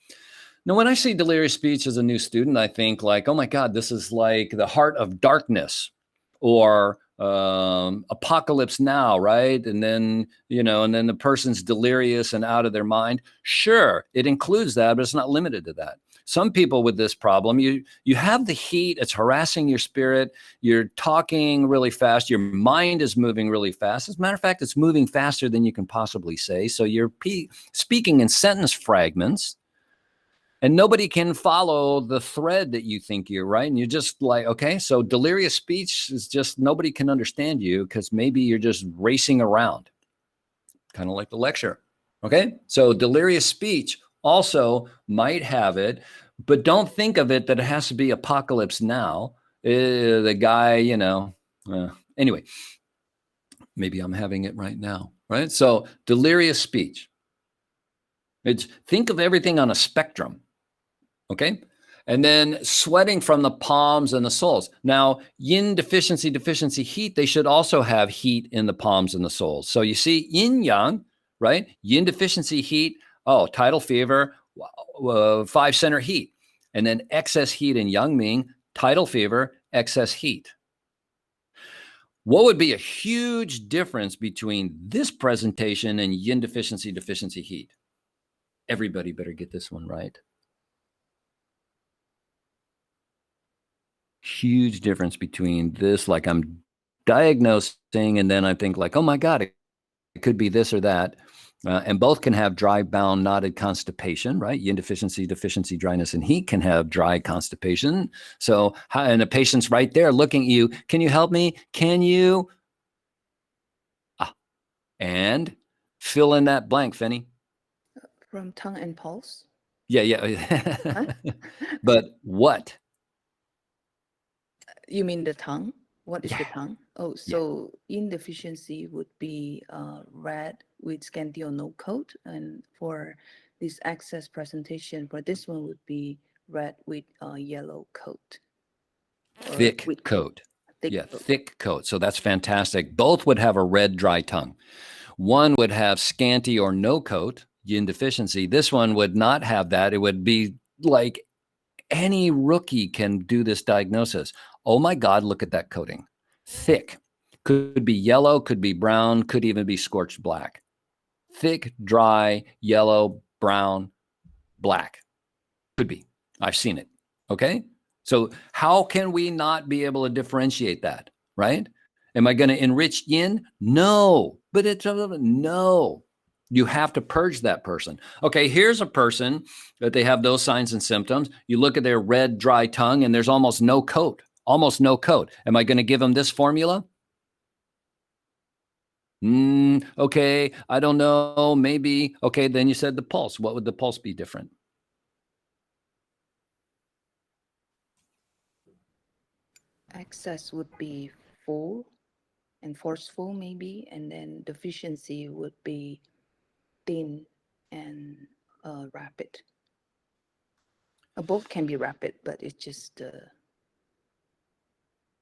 Now, when I say delirious speech as a new student, I think like, oh my God, this is like the heart of darkness, or Apocalypse Now, right? And then, and then the person's delirious and out of their mind. Sure, it includes that, but it's not limited to that. some people with this problem, you have the heat, it's harassing your spirit, you're talking really fast, your mind is moving really fast. As a matter of fact, it's moving faster than you can possibly say. So you're speaking in sentence fragments, and nobody can follow the thread that you think you're right. And you're just like, okay, so delirious speech is just nobody can understand you because maybe you're just racing around, kind of like the lecture. Okay, so delirious speech also might have it, but don't think of it that it has to be apocalypse now. The guy, anyway, maybe I'm having it right now, right? So delirious speech. Think of everything on a spectrum. Okay. And then sweating from the palms and the soles. Now, yin deficiency, heat, they should also have heat in the palms and the soles. So you see yin yang, right? Yin deficiency, heat. Oh, tidal fever, 5 center heat. And then excess heat in yang ming, tidal fever, excess heat. What would be a huge difference between this presentation and yin deficiency, heat? Everybody better get this one right. Huge difference between this, like I'm diagnosing, and then I think like, oh my God, it could be this or that. And both can have dry, bound, knotted constipation, right? Yin deficiency, dryness, and heat can have dry constipation. So, and a patient's right there looking at you. Can you help me? Can you? And fill in that blank, Fenny. From tongue and pulse? Yeah. Huh? But what? You mean the tongue? What is the Yeah. tongue? Oh, so yin deficiency would be red with scanty or no coat. And for this excess presentation, for this one would be red with yellow coat. Or Thick with coat. thick Yeah, coat. thick coat. So that's fantastic. Both would have a red, dry tongue. One would have scanty or no coat, yin deficiency. This one would not have that. It would be like any rookie can do this diagnosis. Oh my God, look at that coating. Thick. Could be yellow, could be brown, could even be scorched black. Thick, dry, yellow, brown, black. Could be. I've seen it. Okay. So how can we not be able to differentiate that? Right? Am I going to enrich yin? No. But it's no. You have to purge that person. Okay, here's a person that they have those signs and symptoms. You look at their red, dry tongue, and there's almost no coat. Almost no coat. Am I going to give them this formula? Okay, I don't know. Maybe. Okay, then you said the pulse. What would the pulse be different? Excess would be full and forceful maybe, and then deficiency would be thin and rapid. Both can be rapid, but it's just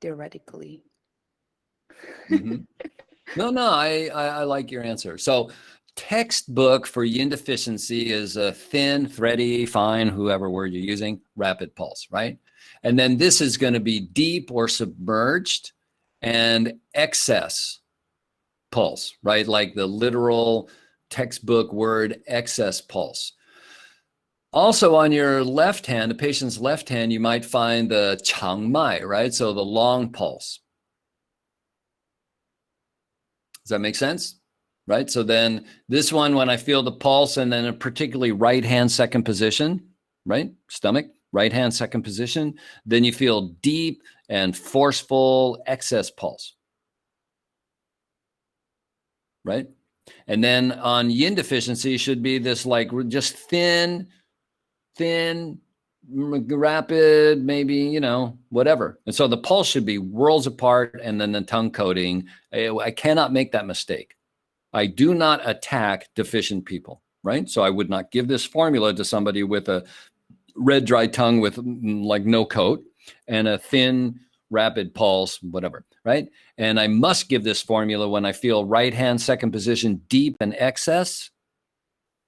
theoretically. Mm-hmm. No, I like your answer. So textbook for yin deficiency is a thin, thready, fine, whoever word you're using, rapid pulse, right? And then this is going to be deep or submerged and excess pulse, right? Like the literal textbook word excess pulse. Also on your left hand, the patient's left hand, you might find the changmai, right? So the long pulse. Does that make sense? Right? So then this one, when I feel the pulse and then a particularly right hand second position, right? Stomach, right hand second position, then you feel deep and forceful excess pulse. Right? And then on yin deficiency should be this like just thin, rapid, maybe, whatever. And so the pulse should be worlds apart, and then the tongue coating. I cannot make that mistake. I do not attack deficient people, right? So I would not give this formula to somebody with a red, dry tongue with like no coat and a thin, rapid pulse, whatever, right? And I must give this formula when I feel right hand second position deep and excess,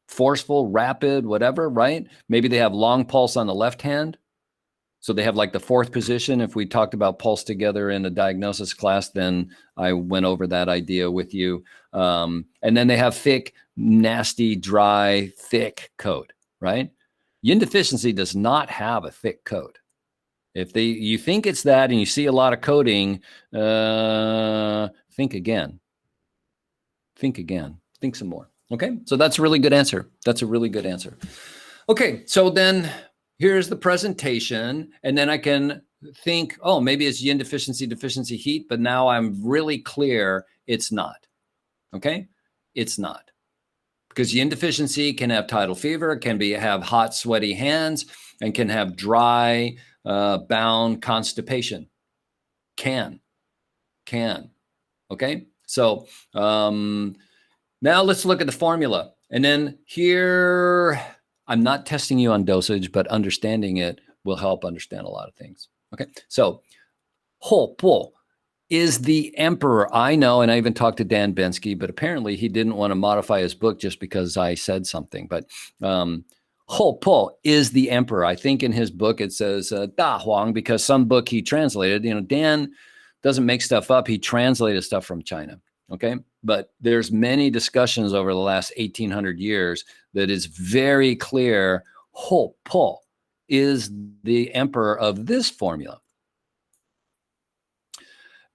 forceful, rapid, whatever, right? Maybe they have long pulse on the left hand. So they have like the fourth position. If we talked about pulse together in a diagnosis class, then I went over that idea with you. And then they have thick, nasty, dry, thick coat, right? Yin deficiency does not have a thick coat. If you think it's that and you see a lot of coating, think again. Think again. Think some more. Okay, so that's a really good answer. That's a really good answer. Okay, so then here's the presentation, and then I can think, oh, maybe it's yin deficiency heat, but now I'm really clear it's not. Okay, it's not. Because yin deficiency can have tidal fever, can have hot, sweaty hands, and can have dry, bound constipation. Can. Okay, so now let's look at the formula. And then here, I'm not testing you on dosage, but understanding it will help understand a lot of things. Okay, so Ho Po is the emperor. I know, and I even talked to Dan Bensky, but apparently he didn't want to modify his book just because I said something. But Ho Po is the emperor. I think in his book it says Da Huang, because some book he translated. You know, Dan doesn't make stuff up. He translated stuff from China. Okay, but there's many discussions over the last 1800 years that is very clear. Ho Po is the emperor of this formula.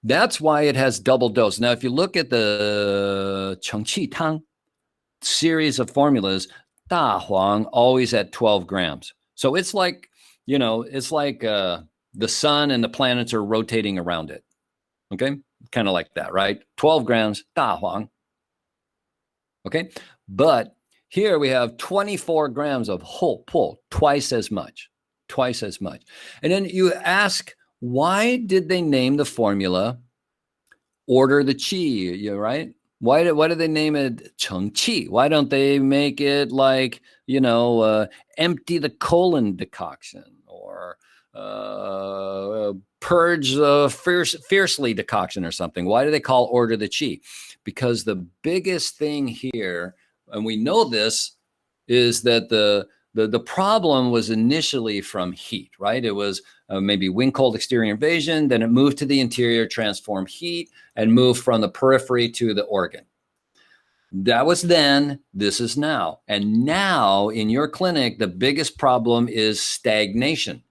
That's why it has double dose. Now, if you look at the Chengqi Tang series of formulas, Da Huang always at 12 grams. So it's like, you know, it's like the sun and the planets are rotating around it. Okay, kind of like that, right? 12 grams, Da Huang. Okay, but here we have 24 grams of Ho Po, twice as much. And then you ask, why did they name the formula order the qi? You're right. Why did they name it Cheng Qi? Why don't they make it like, you know, empty the colon decoction, or purge the fiercely decoction or something? Why do they call order the qi? Because the biggest thing here, and we know this, is that the problem was initially from heat, right? It was maybe wind cold exterior invasion, then it moved to the interior, transformed heat, and moved from the periphery to the organ. That was then, this is now. And now in your clinic, the biggest problem is stagnation.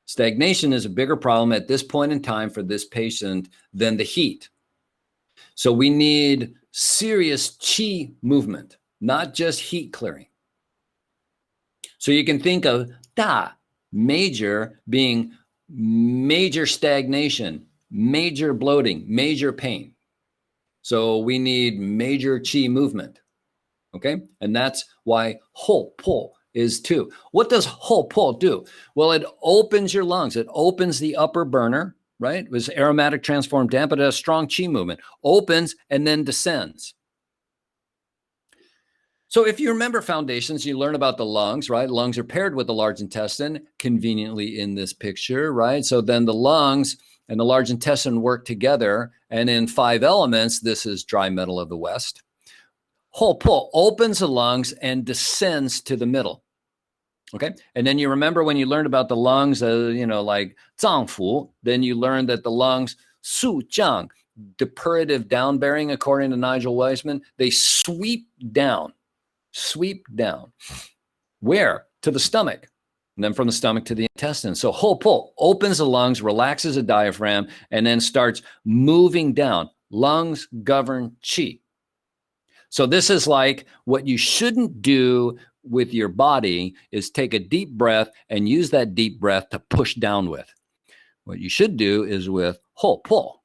Stagnation is a bigger problem at this point in time for this patient than the heat. So we need serious qi movement, not just heat clearing. So you can think of Da, major, being major stagnation, major bloating, major pain. So we need major qi movement. Okay, and that's why Ho Po is 2. What does Ho Po do? Well, it opens your lungs. It opens the upper burner, right? It was aromatic transformed damp, but it has strong qi movement. Opens and then descends. So if you remember foundations, you learn about the lungs, right? Lungs are paired with the large intestine, conveniently in this picture, right? So then the lungs and the large intestine work together. And in 5 elements, this is dry metal of the West. Ho Po opens the lungs and descends to the middle. Okay. And then you remember when you learned about the lungs, you know, like Zang Fu, then you learned that the lungs, Su Jiang, depurative down bearing, according to Nigel Weisman, they sweep down. Where? To the stomach, and then from the stomach to the intestine. So Ho Po opens the lungs, relaxes the diaphragm, and then starts moving down. Lungs govern qi. So this is like what you shouldn't do with your body is take a deep breath and use that deep breath to push down with. What you should do is with Ho Po,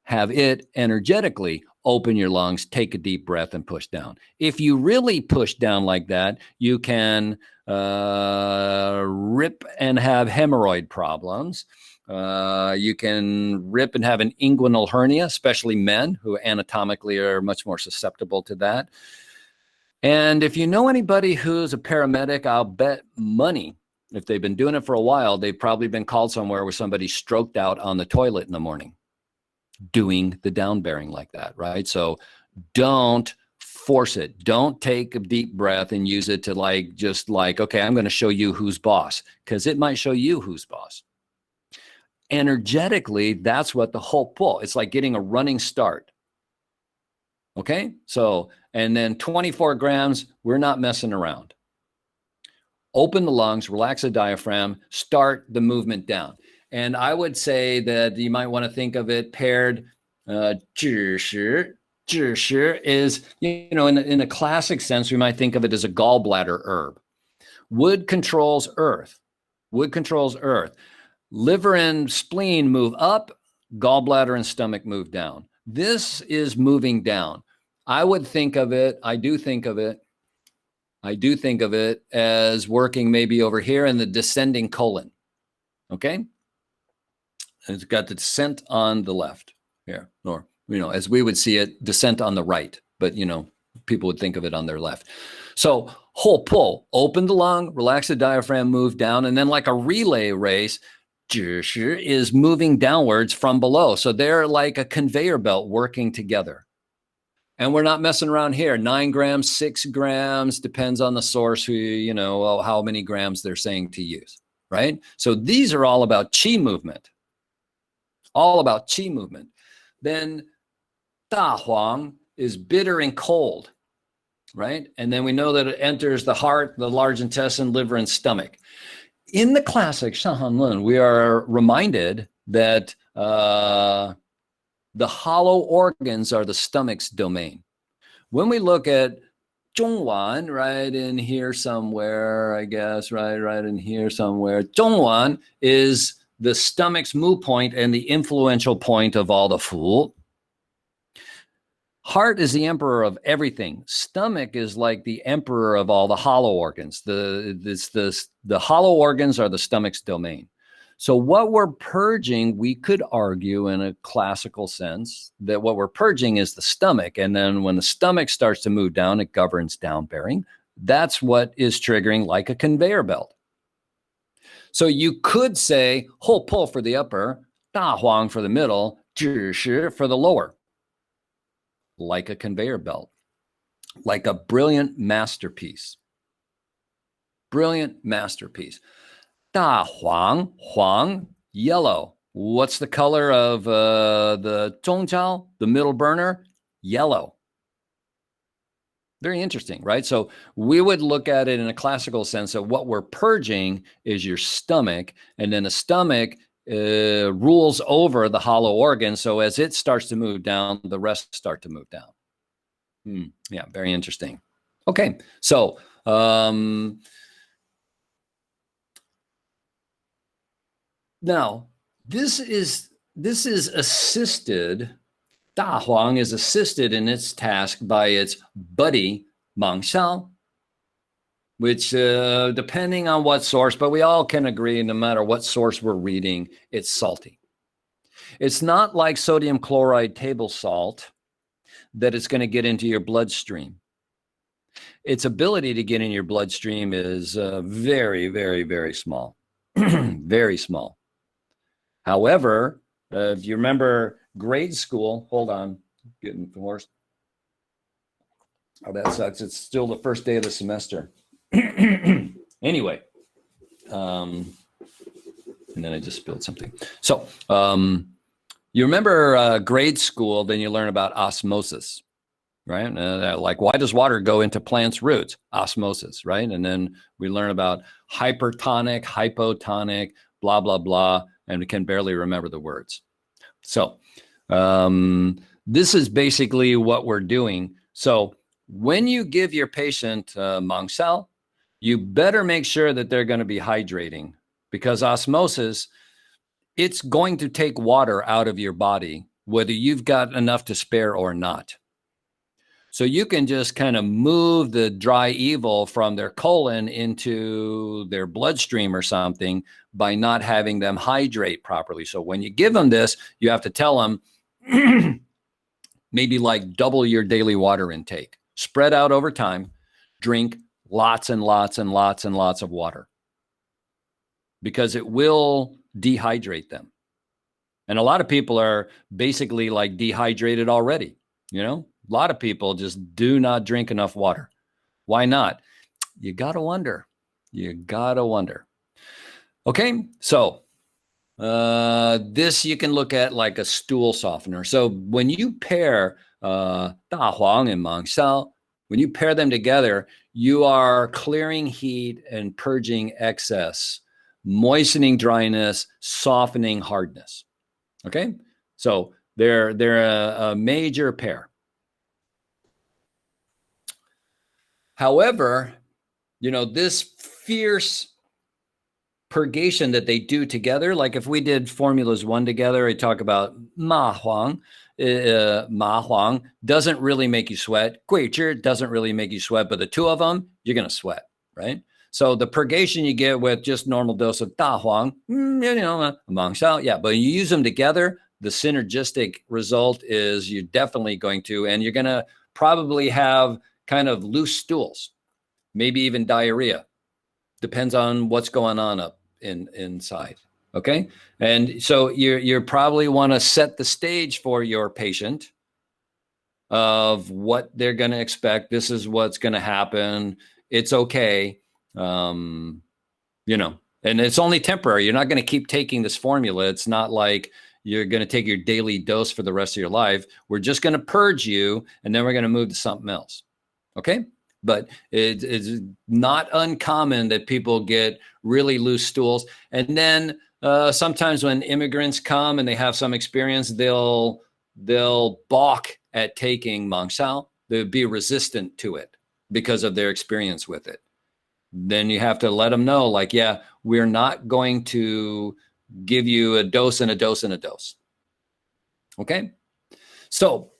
have it energetically open your lungs, take a deep breath, and push down. If you really push down like that, you can rip and have hemorrhoid problems. You can rip and have an inguinal hernia, especially men who anatomically are much more susceptible to that. And if you know anybody who's a paramedic, I'll bet money, if they've been doing it for a while, they've probably been called somewhere where somebody stroked out on the toilet in the morning doing the down bearing like that, right? So don't force it. Don't take a deep breath and use it to like, just like, okay, I'm going to show you who's boss, because it might show you who's boss. Energetically, that's what the Ho Po, it's like getting a running start. Okay, so, and then 24 grams, we're not messing around. open the lungs, relax the diaphragm, start the movement down. And I would say that you might want to think of it paired. 知识is, in a classic sense, we might think of it as a gallbladder herb. Wood controls earth. Wood controls earth. Liver and spleen move up. Gallbladder and stomach move down. This is moving down. I do think of it as working maybe over here in the descending colon. Okay? It's got the descent on the left here, or, as we would see it, descent on the right, but, people would think of it on their left. So whole pull, open the lung, relax the diaphragm, move down, and then like a relay race, 知识 is moving downwards from below. So they're like a conveyor belt working together. And we're not messing around here. 9 grams, 6 grams, depends on the source, how many grams they're saying to use, right? So these are all about qi movement. All about qi movement. Then Da Huang is bitter and cold, right? And then we know that it enters the heart, the large intestine, liver, and stomach. In the classic Shanhan Lun, we are reminded that the hollow organs are the stomach's domain. When we look at Zhongwan, right in here somewhere, I guess, right in here somewhere, Zhongwan is the stomach's mu point and the influential point of all the fu. Heart is the emperor of everything. Stomach is like the emperor of all the hollow organs. The hollow organs are the stomach's domain. So what we're purging, we could argue in a classical sense that what we're purging is the stomach. And then when the stomach starts to move down, it governs down bearing. That's what is triggering like a conveyor belt. So you could say whole pull for the upper, Da Huang for the middle, 知识 for the lower. Like a conveyor belt, like a brilliant masterpiece. Brilliant masterpiece. Da Huang, Huang, yellow. What's the color of the Zhongjiao, the middle burner? Yellow. Very interesting, right? So we would look at it in a classical sense of what we're purging is your stomach, and then the stomach rules over the hollow organ. So as it starts to move down, the rest start to move down. Yeah, very interesting. Okay, so now this is assisted. Da Huang is assisted in its task by its buddy Mang Xiao, which depending on what source, but we all can agree no matter what source we're reading, it's salty. It's not like sodium chloride table salt that it's going to get into your bloodstream. Its ability to get in your bloodstream is very, very, very small, very small. However, if you remember grade school, hold on, getting forced. Oh, that sucks. It's still the first day of the semester. Anyway, and then I just spilled something. So you remember grade school, then you learn about osmosis, right? Like, why does water go into plants' roots? Osmosis, right? And then we learn about hypertonic, hypotonic, blah, blah, blah, and we can barely remember the words. So this is basically what we're doing. So when you give your patient Mang Xiao, you better make sure that they're going to be hydrating, because osmosis, it's going to take water out of your body, whether you've got enough to spare or not. So you can just kind of move the dry evil from their colon into their bloodstream or something by not having them hydrate properly. So when you give them this, you have to tell them maybe like double your daily water intake, spread out over time, drink lots and lots and lots and lots of water, because it will dehydrate them. And a lot of people are basically like dehydrated already. A lot of people just do not drink enough water. Why not? You got to wonder. You got to wonder. Okay, so this you can look at like a stool softener. So when you pair Da Huang and Mang Xiao, When you pair them together, you are clearing heat and purging excess, moistening dryness, softening hardness. Okay, so they're a major pair. However, this fierce purgation that they do together, like if we did formulas 1 together, I talk about ma huang. Ma huang doesn't really make you sweat. Gui zhi doesn't really make you sweat, but the two of them, you're going to sweat, right? So the purgation you get with just normal dose of da huang, mang xiao, yeah, but you use them together, the synergistic result is you're definitely going to, and you're going to probably have kind of loose stools, maybe even diarrhea. Depends on what's going on up inside. Okay. And so you probably want to set the stage for your patient of what they're going to expect. This is what's going to happen. It's okay. And it's only temporary. You're not going to keep taking this formula. It's not like you're going to take your daily dose for the rest of your life. We're just going to purge you, and then we're going to move to something else. Okay. But it's not uncommon that people get really loose stools. And then sometimes when immigrants come and they have some experience, they'll balk at taking mang xiao. They'll be resistant to it because of their experience with it. Then you have to let them know, like, yeah, we're not going to give you a dose and a dose and a dose. Okay? So,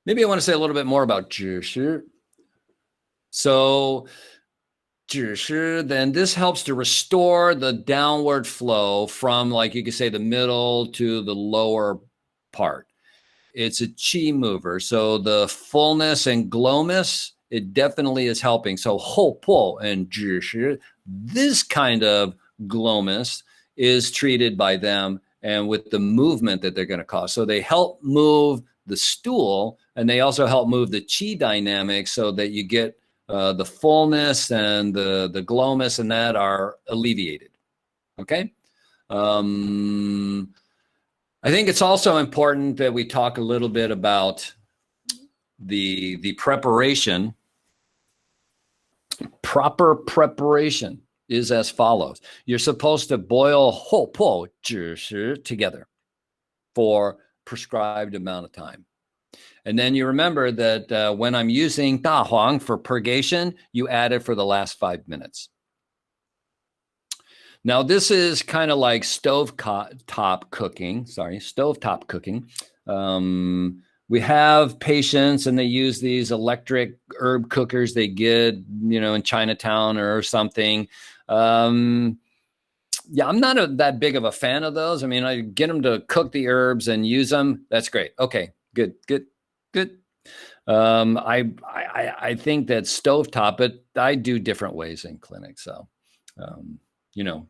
maybe I want to say a little bit more about 只是. So 只是, then this helps to restore the downward flow from, like you could say, the middle to the lower part. It's a qi mover. So the fullness and glowness, it definitely is helping. So 后破 and 只是, this kind of glowness is treated by them and with the movement that they're going to cause. So they help move the stool, and they also help move the qi dynamics so that you get the fullness and the glowness, and that are alleviated. Okay. I think it's also important that we talk a little bit about the preparation. Proper preparation is as follows. You're supposed to boil 后破 只是 together for prescribed amount of time. And then you remember that when I'm using da huang for purgation, you add it for the last 5 minutes. Now, this is kind of like stovetop cooking. We have patients and they use these electric herb cookers they get, in Chinatown or something. Yeah, I'm not that big of a fan of those. I mean, I get them to cook the herbs and use them. That's great. Okay, good. I think that stovetop, but I do different ways in clinic. So,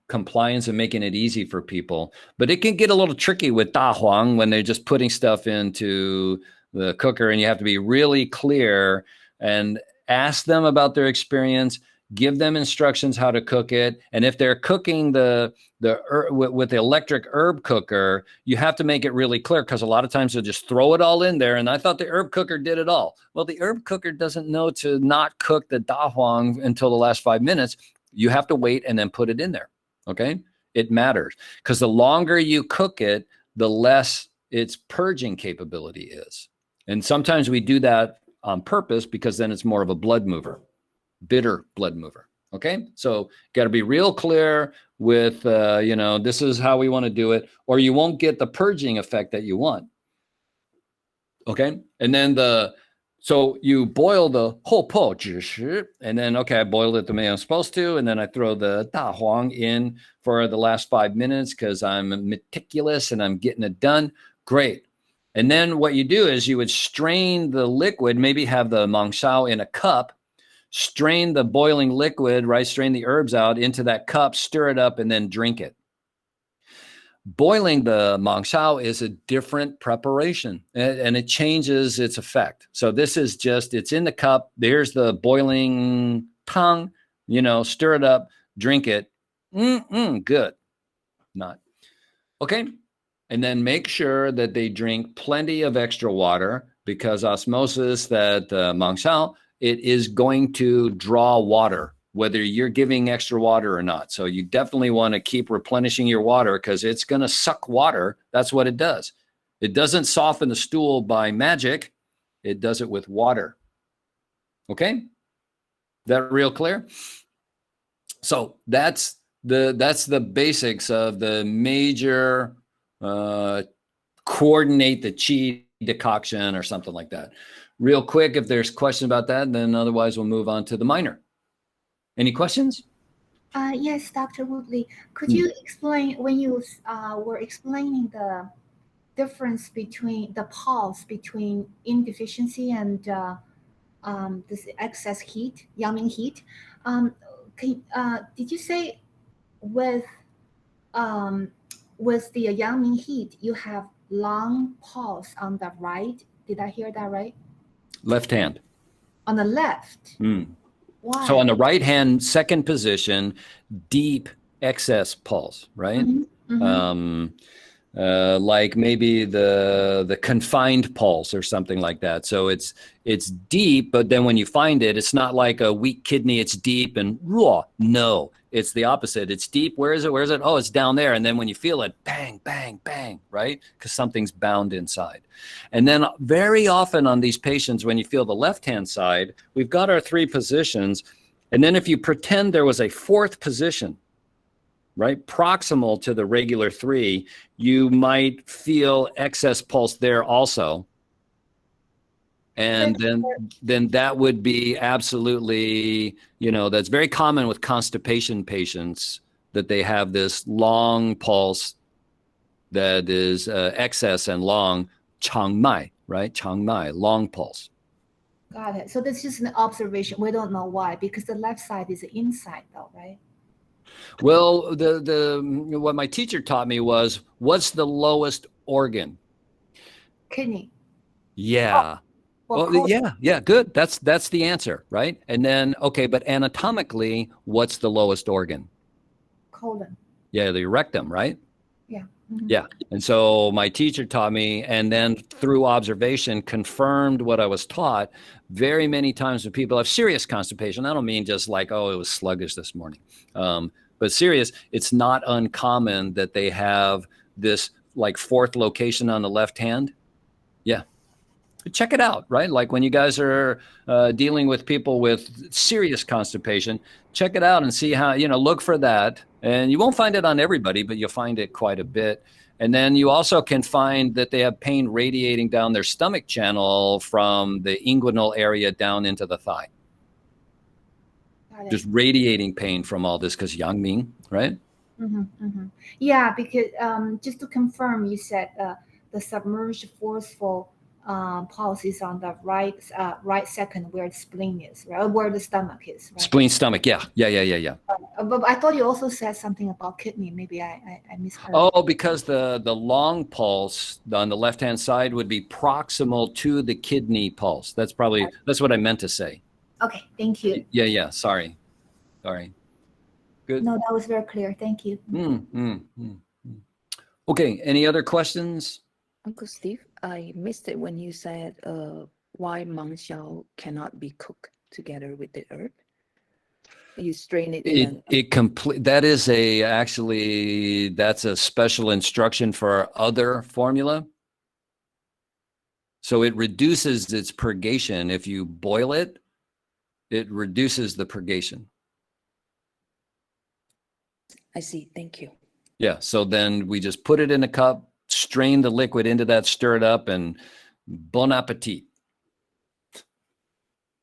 compliance and making it easy for people. But it can get a little tricky with da huang when they're just putting stuff into the cooker, and you have to be really clear and ask them about their experience. Give them instructions how to cook it. And if they're cooking with the electric herb cooker, you have to make it really clear, because a lot of times they'll just throw it all in there. And I thought the herb cooker did it all. Well, the herb cooker doesn't know to not cook the da huang until the last 5 minutes. You have to wait and then put it in there. Okay. It matters, because the longer you cook it, the less its purging capability is. And sometimes we do that on purpose, because then it's more of a blood mover. Bitter blood mover. Okay. So got to be real clear with, this is how we want to do it, or you won't get the purging effect that you want. Okay. And then so you boil the 后破 只是, and then, okay, I boiled it the way I'm supposed to. And then I throw the da huang in for the last 5 minutes, because I'm meticulous and I'm getting it done. Great. And then what you do is you would strain the liquid, maybe have the mang xiao in a cup, strain the boiling liquid, right? Strain the herbs out into that cup, stir it up, and then drink it. Boiling the mang xiao is a different preparation, and it changes its effect. So this is just, it's in the cup. There's the boiling tang, stir it up, drink it. Good. Not. Okay. And then make sure that they drink plenty of extra water. because osmosis, that 芒硝, it is going to draw water, whether you're giving extra water or not. So you definitely want to keep replenishing your water because it's going to suck water. That's what it does. It doesn't soften the stool by magic. It does it with water. Okay? That real clear? So that's the basics of the major coordinate the qi decoction or something like that. Real quick, if there's questions about that, then otherwise we'll move on to the minor. Any questions? Yes, Dr. Woodley, could you explain when you were explaining the difference between the pulse between indeficiency and this excess heat, Yangming heat? Did you say with the Yangming heat, you have long pulse on the right? Did I hear that right? Left hand. On the left. Why? So on the right hand, second position, deep excess pulse, right? Like maybe the confined pulse or something like that. So it's deep, but then when you find it, it's not like a weak kidney. It's deep and raw. No, it's the opposite. It's deep. Where is it? Where is it? Oh, it's down there. And then when you feel it, bang, bang, bang, right? Because something's bound inside. And then very often on these patients, when you feel the left-hand side, we've got our three positions. And then if you pretend there was a fourth position, right, proximal to the regular three, you might feel excess pulse there also. And then that would be absolutely, that's very common with constipation patients, that they have this long pulse that is excess and long, 长脉, right? 长脉, long pulse. Got it. So this is an observation. We don't know why, because the left side is inside though, right? Well, what my teacher taught me was, what's the lowest organ? Kidney. Yeah. Well, yeah, good. That's the answer, right? And then, okay, but anatomically, what's the lowest organ? colon. Yeah, the rectum, right? Yeah. Yeah. And so my teacher taught me, and then through observation confirmed what I was taught very many times when people have serious constipation. I don't mean just like, oh, it was sluggish this morning. But serious, it's not uncommon that they have this like fourth location on the left hand. Yeah. Check it out, right? Like when you guys are dealing with people with serious constipation, check it out and see how, look for that. And you won't find it on everybody, but you'll find it quite a bit. And then you also can find that they have pain radiating down their stomach channel from the inguinal area down into the thigh. Just radiating pain from all this because Yangming, right? Yeah, because just to confirm, you said the submerged forceful pulse is on the right second where the spleen is, right? Where the stomach is, right? Spleen, stomach, yeah. But I thought you also said something about kidney. Maybe I misheard. Oh, because the long pulse on the left-hand side would be proximal to the kidney pulse. That's what I meant to say. Okay, thank you. Yeah. Sorry. Good. No, that was very clear. Thank you. Okay. Any other questions? Uncle Steve, I missed it when you said why Mang Xiao cannot be cooked together with the herb. You strain it in that's a special instruction for our other formula. So it reduces its purgation. If you boil it, it reduces the purgation. I see. Thank you. Yeah. So then we just put it in a cup, strain the liquid into that, stir it up, and bon appetit.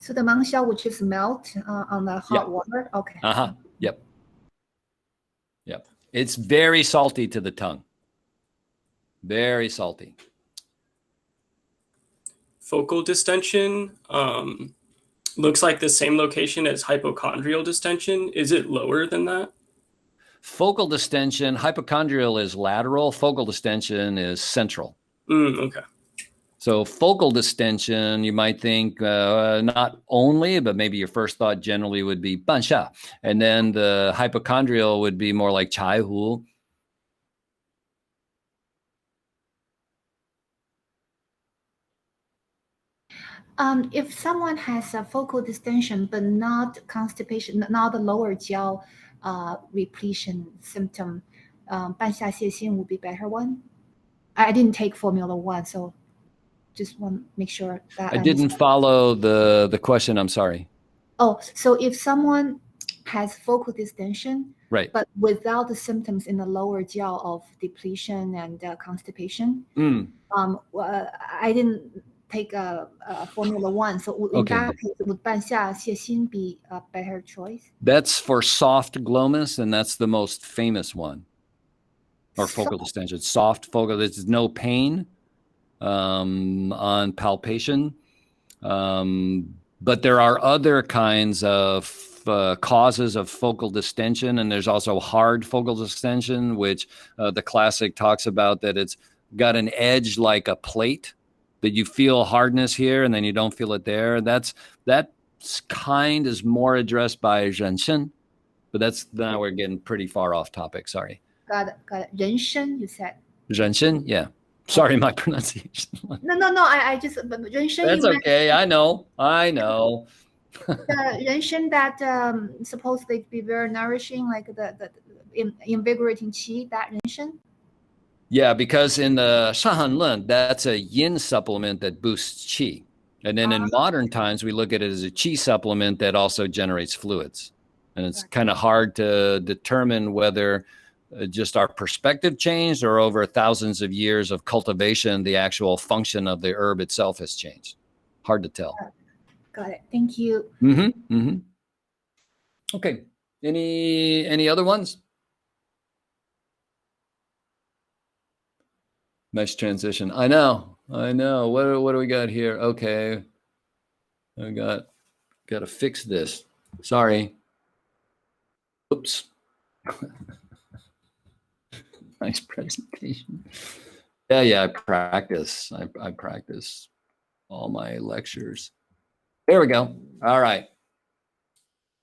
So the Mang Xiao would just melt on the hot water? Okay. Yep. It's very salty to the tongue. Very salty. Focal distension looks like the same location as hypochondrial distension. Is it lower than that? Focal distension, hypochondrial is lateral. Focal distension is central. Okay. So focal distension, you might think not only, but maybe your first thought generally would be 半夏. And then the hypochondrial would be more like 柴胡. If someone has a focal distension but not constipation, not the lower jiao repletion symptom, 半下泻心 would be better one. I didn't take Formula 1, so just want to make sure that I didn't follow the question. I'm sorry. Oh, so if someone has focal distension, Right. but without the symptoms in the lower jiao of depletion and constipation, I didn't take a Formula 1, so in Okay. that case, would 半下泻心 be a better choice? That's for soft glomus, and that's the most famous one. Or focal distension. Soft focal, there's no pain on palpation. But there are other kinds of causes of focal distension, and there's also hard focal distension, which the classic talks about, that it's got an edge like a plate, that you feel hardness here and then you don't feel it there. That kind is more addressed by Distension, but now we're getting pretty far off topic. Sorry. Got it. 人参, you said. Distension, yeah. Sorry, my pronunciation. No. I just 人参. That's okay. I know. The 人参that supposedly be very nourishing, like the invigorating qi, that 人参. Yeah, because in the Shahan Lun, that's a yin supplement that boosts qi. And then in modern times, we look at it as a qi supplement that also generates fluids. And it's kind of hard to determine whether just our perspective changed or over thousands of years of cultivation, the actual function of the herb itself has changed. Hard to tell. Got it. Thank you. Okay. Any other ones? Nice transition. I know. What do we got here? Okay. I got to fix this. Sorry. Oops. Nice presentation. Yeah, I practice. I practice all my lectures. There we go. All right.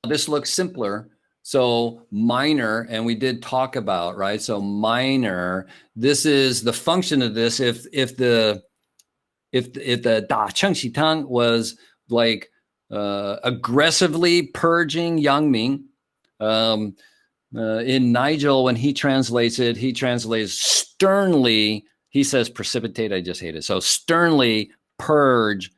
This looks simpler. So minor, and we did talk about, right? So minor, this is the function of this. If the Da Cheng Xi Tang was like aggressively purging Yangming, in Nigel, when he translates it, he translates sternly. He says precipitate. I just hate it. So sternly purge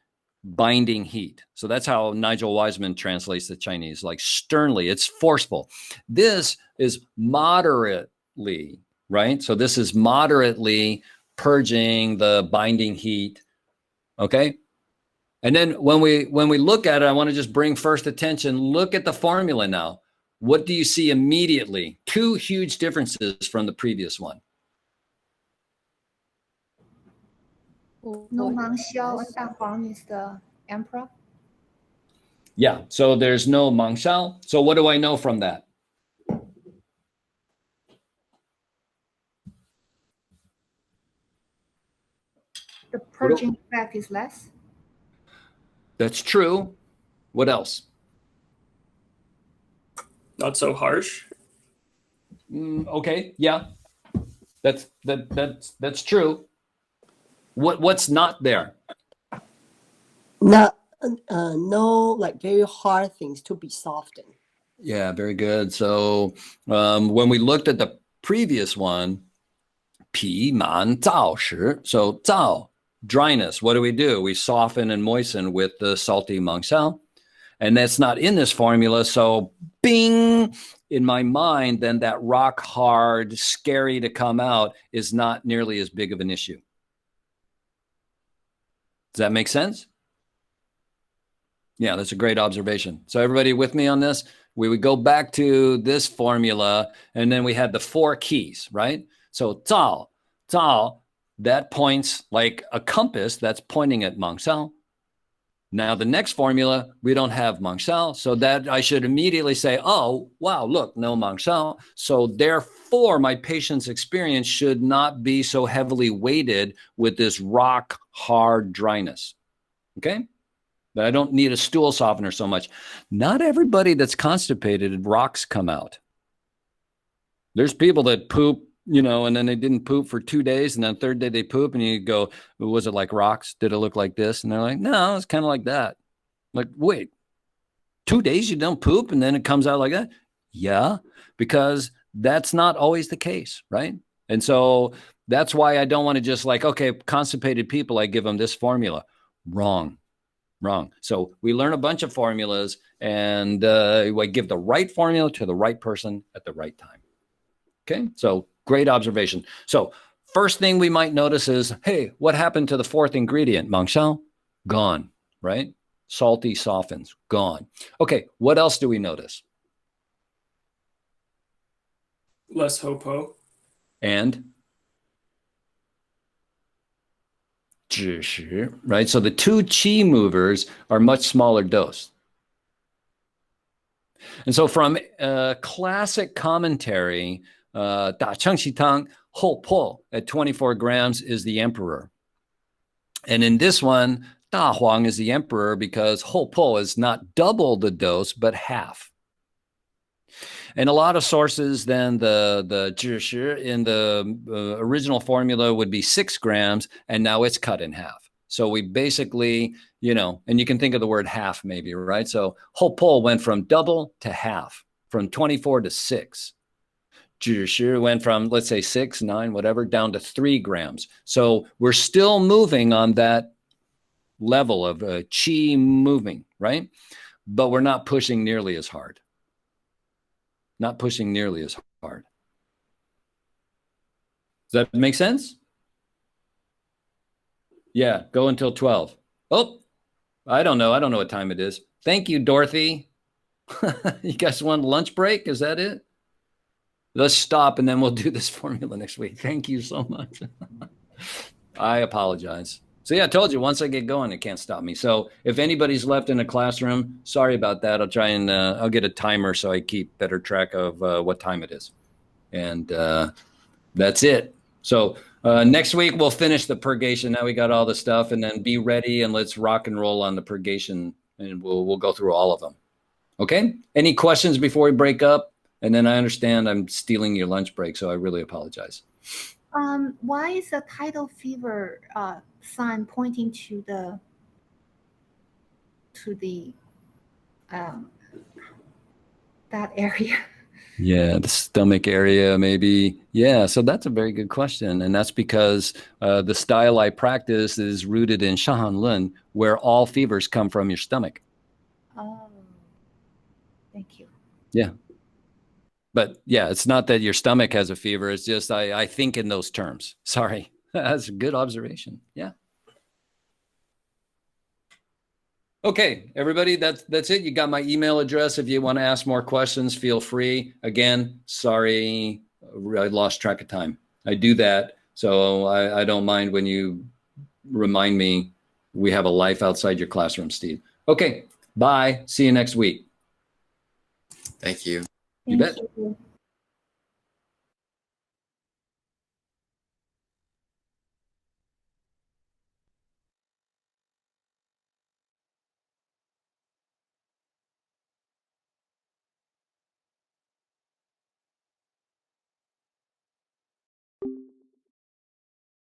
binding heat. So that's how Nigel Wiseman translates the Chinese, like sternly. It's forceful. This is moderately, right? So this is moderately purging the binding heat. Okay. And then when we look at it, I want to just bring first attention. Look at the formula now. What do you see immediately? Two huge differences from the previous one. No Mang Xiao and Dan Huang is the emperor. Yeah, so there's no Mang Xiao. So what do I know from that? The purging effect is less. That's true. What else? Not so harsh. Okay, yeah, that's true. What's not there? No, like very hard things to be softened. Yeah, very good. So when we looked at the previous one, pi man zao shi. So zao, dryness. What do? We soften and moisten with the salty Mang Xiao. And that's not in this formula. So bing, in my mind, then that rock hard, scary to come out is not nearly as big of an issue. Does that make sense? Yeah, that's a great observation. So everybody with me on this? We would go back to this formula, and then we had the four keys, right? So zao, that points like a compass that's pointing at Mang Xiao. Now the next formula, we don't have Mang Xiao, so that I should immediately say, oh, wow, look, no Mang Xiao. So therefore, my patient's experience should not be so heavily weighted with this rock hard dryness, okay? But I don't need a stool softener so much. Not everybody that's constipated, rocks come out. There's people that poop you know, and then they didn't poop for 2 days, and then third day they poop, and you go, was it like rocks? Did it look like this? And they're like, no, it's kind of like that. Like, wait, 2 days you don't poop, and then it comes out like that? Yeah, because that's not always the case, right? And so that's why I don't want to just like, okay, constipated people, I give them this formula. Wrong. So we learn a bunch of formulas, and I give the right formula to the right person at the right time. Okay, so great observation. So first thing we might notice is, hey, what happened to the fourth ingredient? Mangshao? Gone, right? Salty softens, gone. Okay, what else do we notice? Less hopo. And 知识, right? So the two qi movers are much smaller dose. And so from classic commentary, Da Cheng Xi Tang, Ho Po at 24 grams is the emperor. And in this one, Da Huang is the emperor because Ho Po is not double the dose, but half. And a lot of sources, then the zhishi in the original formula would be 6 grams, and now it's cut in half. So we basically, you know, and you can think of the word half maybe, right? So Ho Po went from double to half, from 24 to 6. Zhishi went from, let's say 6, 9, whatever, down to 3 grams. So we're still moving on that level of qi moving, right? But we're not pushing nearly as hard. Not pushing nearly as hard. Does that make sense? Yeah, go until 12. Oh, I don't know. I don't know what time it is. Thank you, Dorothy. You guys want lunch break? Is that it? Let's stop and then we'll do this formula next week. Thank you so much. I apologize. So yeah, I told you, once I get going, it can't stop me. So if anybody's left in the classroom, sorry about that. I'll try and I'll get a timer so I keep better track of what time it is. And that's it. So next week, we'll finish the purgation. Now we got all the stuff, and then be ready and let's rock and roll on the purgation, and we'll go through all of them. Okay? Any questions before we break up? And then I understand I'm stealing your lunch break, so I really apologize. Why is the tidal fever sign pointing to the that area? Yeah, the stomach area, maybe. Yeah, so that's a very good question. And that's because the style I practice is rooted in Shahan Lun, where all fevers come from your stomach. Oh, thank you. Yeah. But yeah, it's not that your stomach has a fever. It's just I think in those terms. Sorry. That's a good observation. Yeah. Okay, everybody, that's it. You got my email address. If you want to ask more questions, feel free. Again, sorry, I lost track of time. I do that, so I don't mind when you remind me we have a life outside your classroom, Steve. Okay, bye. See you next week. Thank you. You bet. Thank you.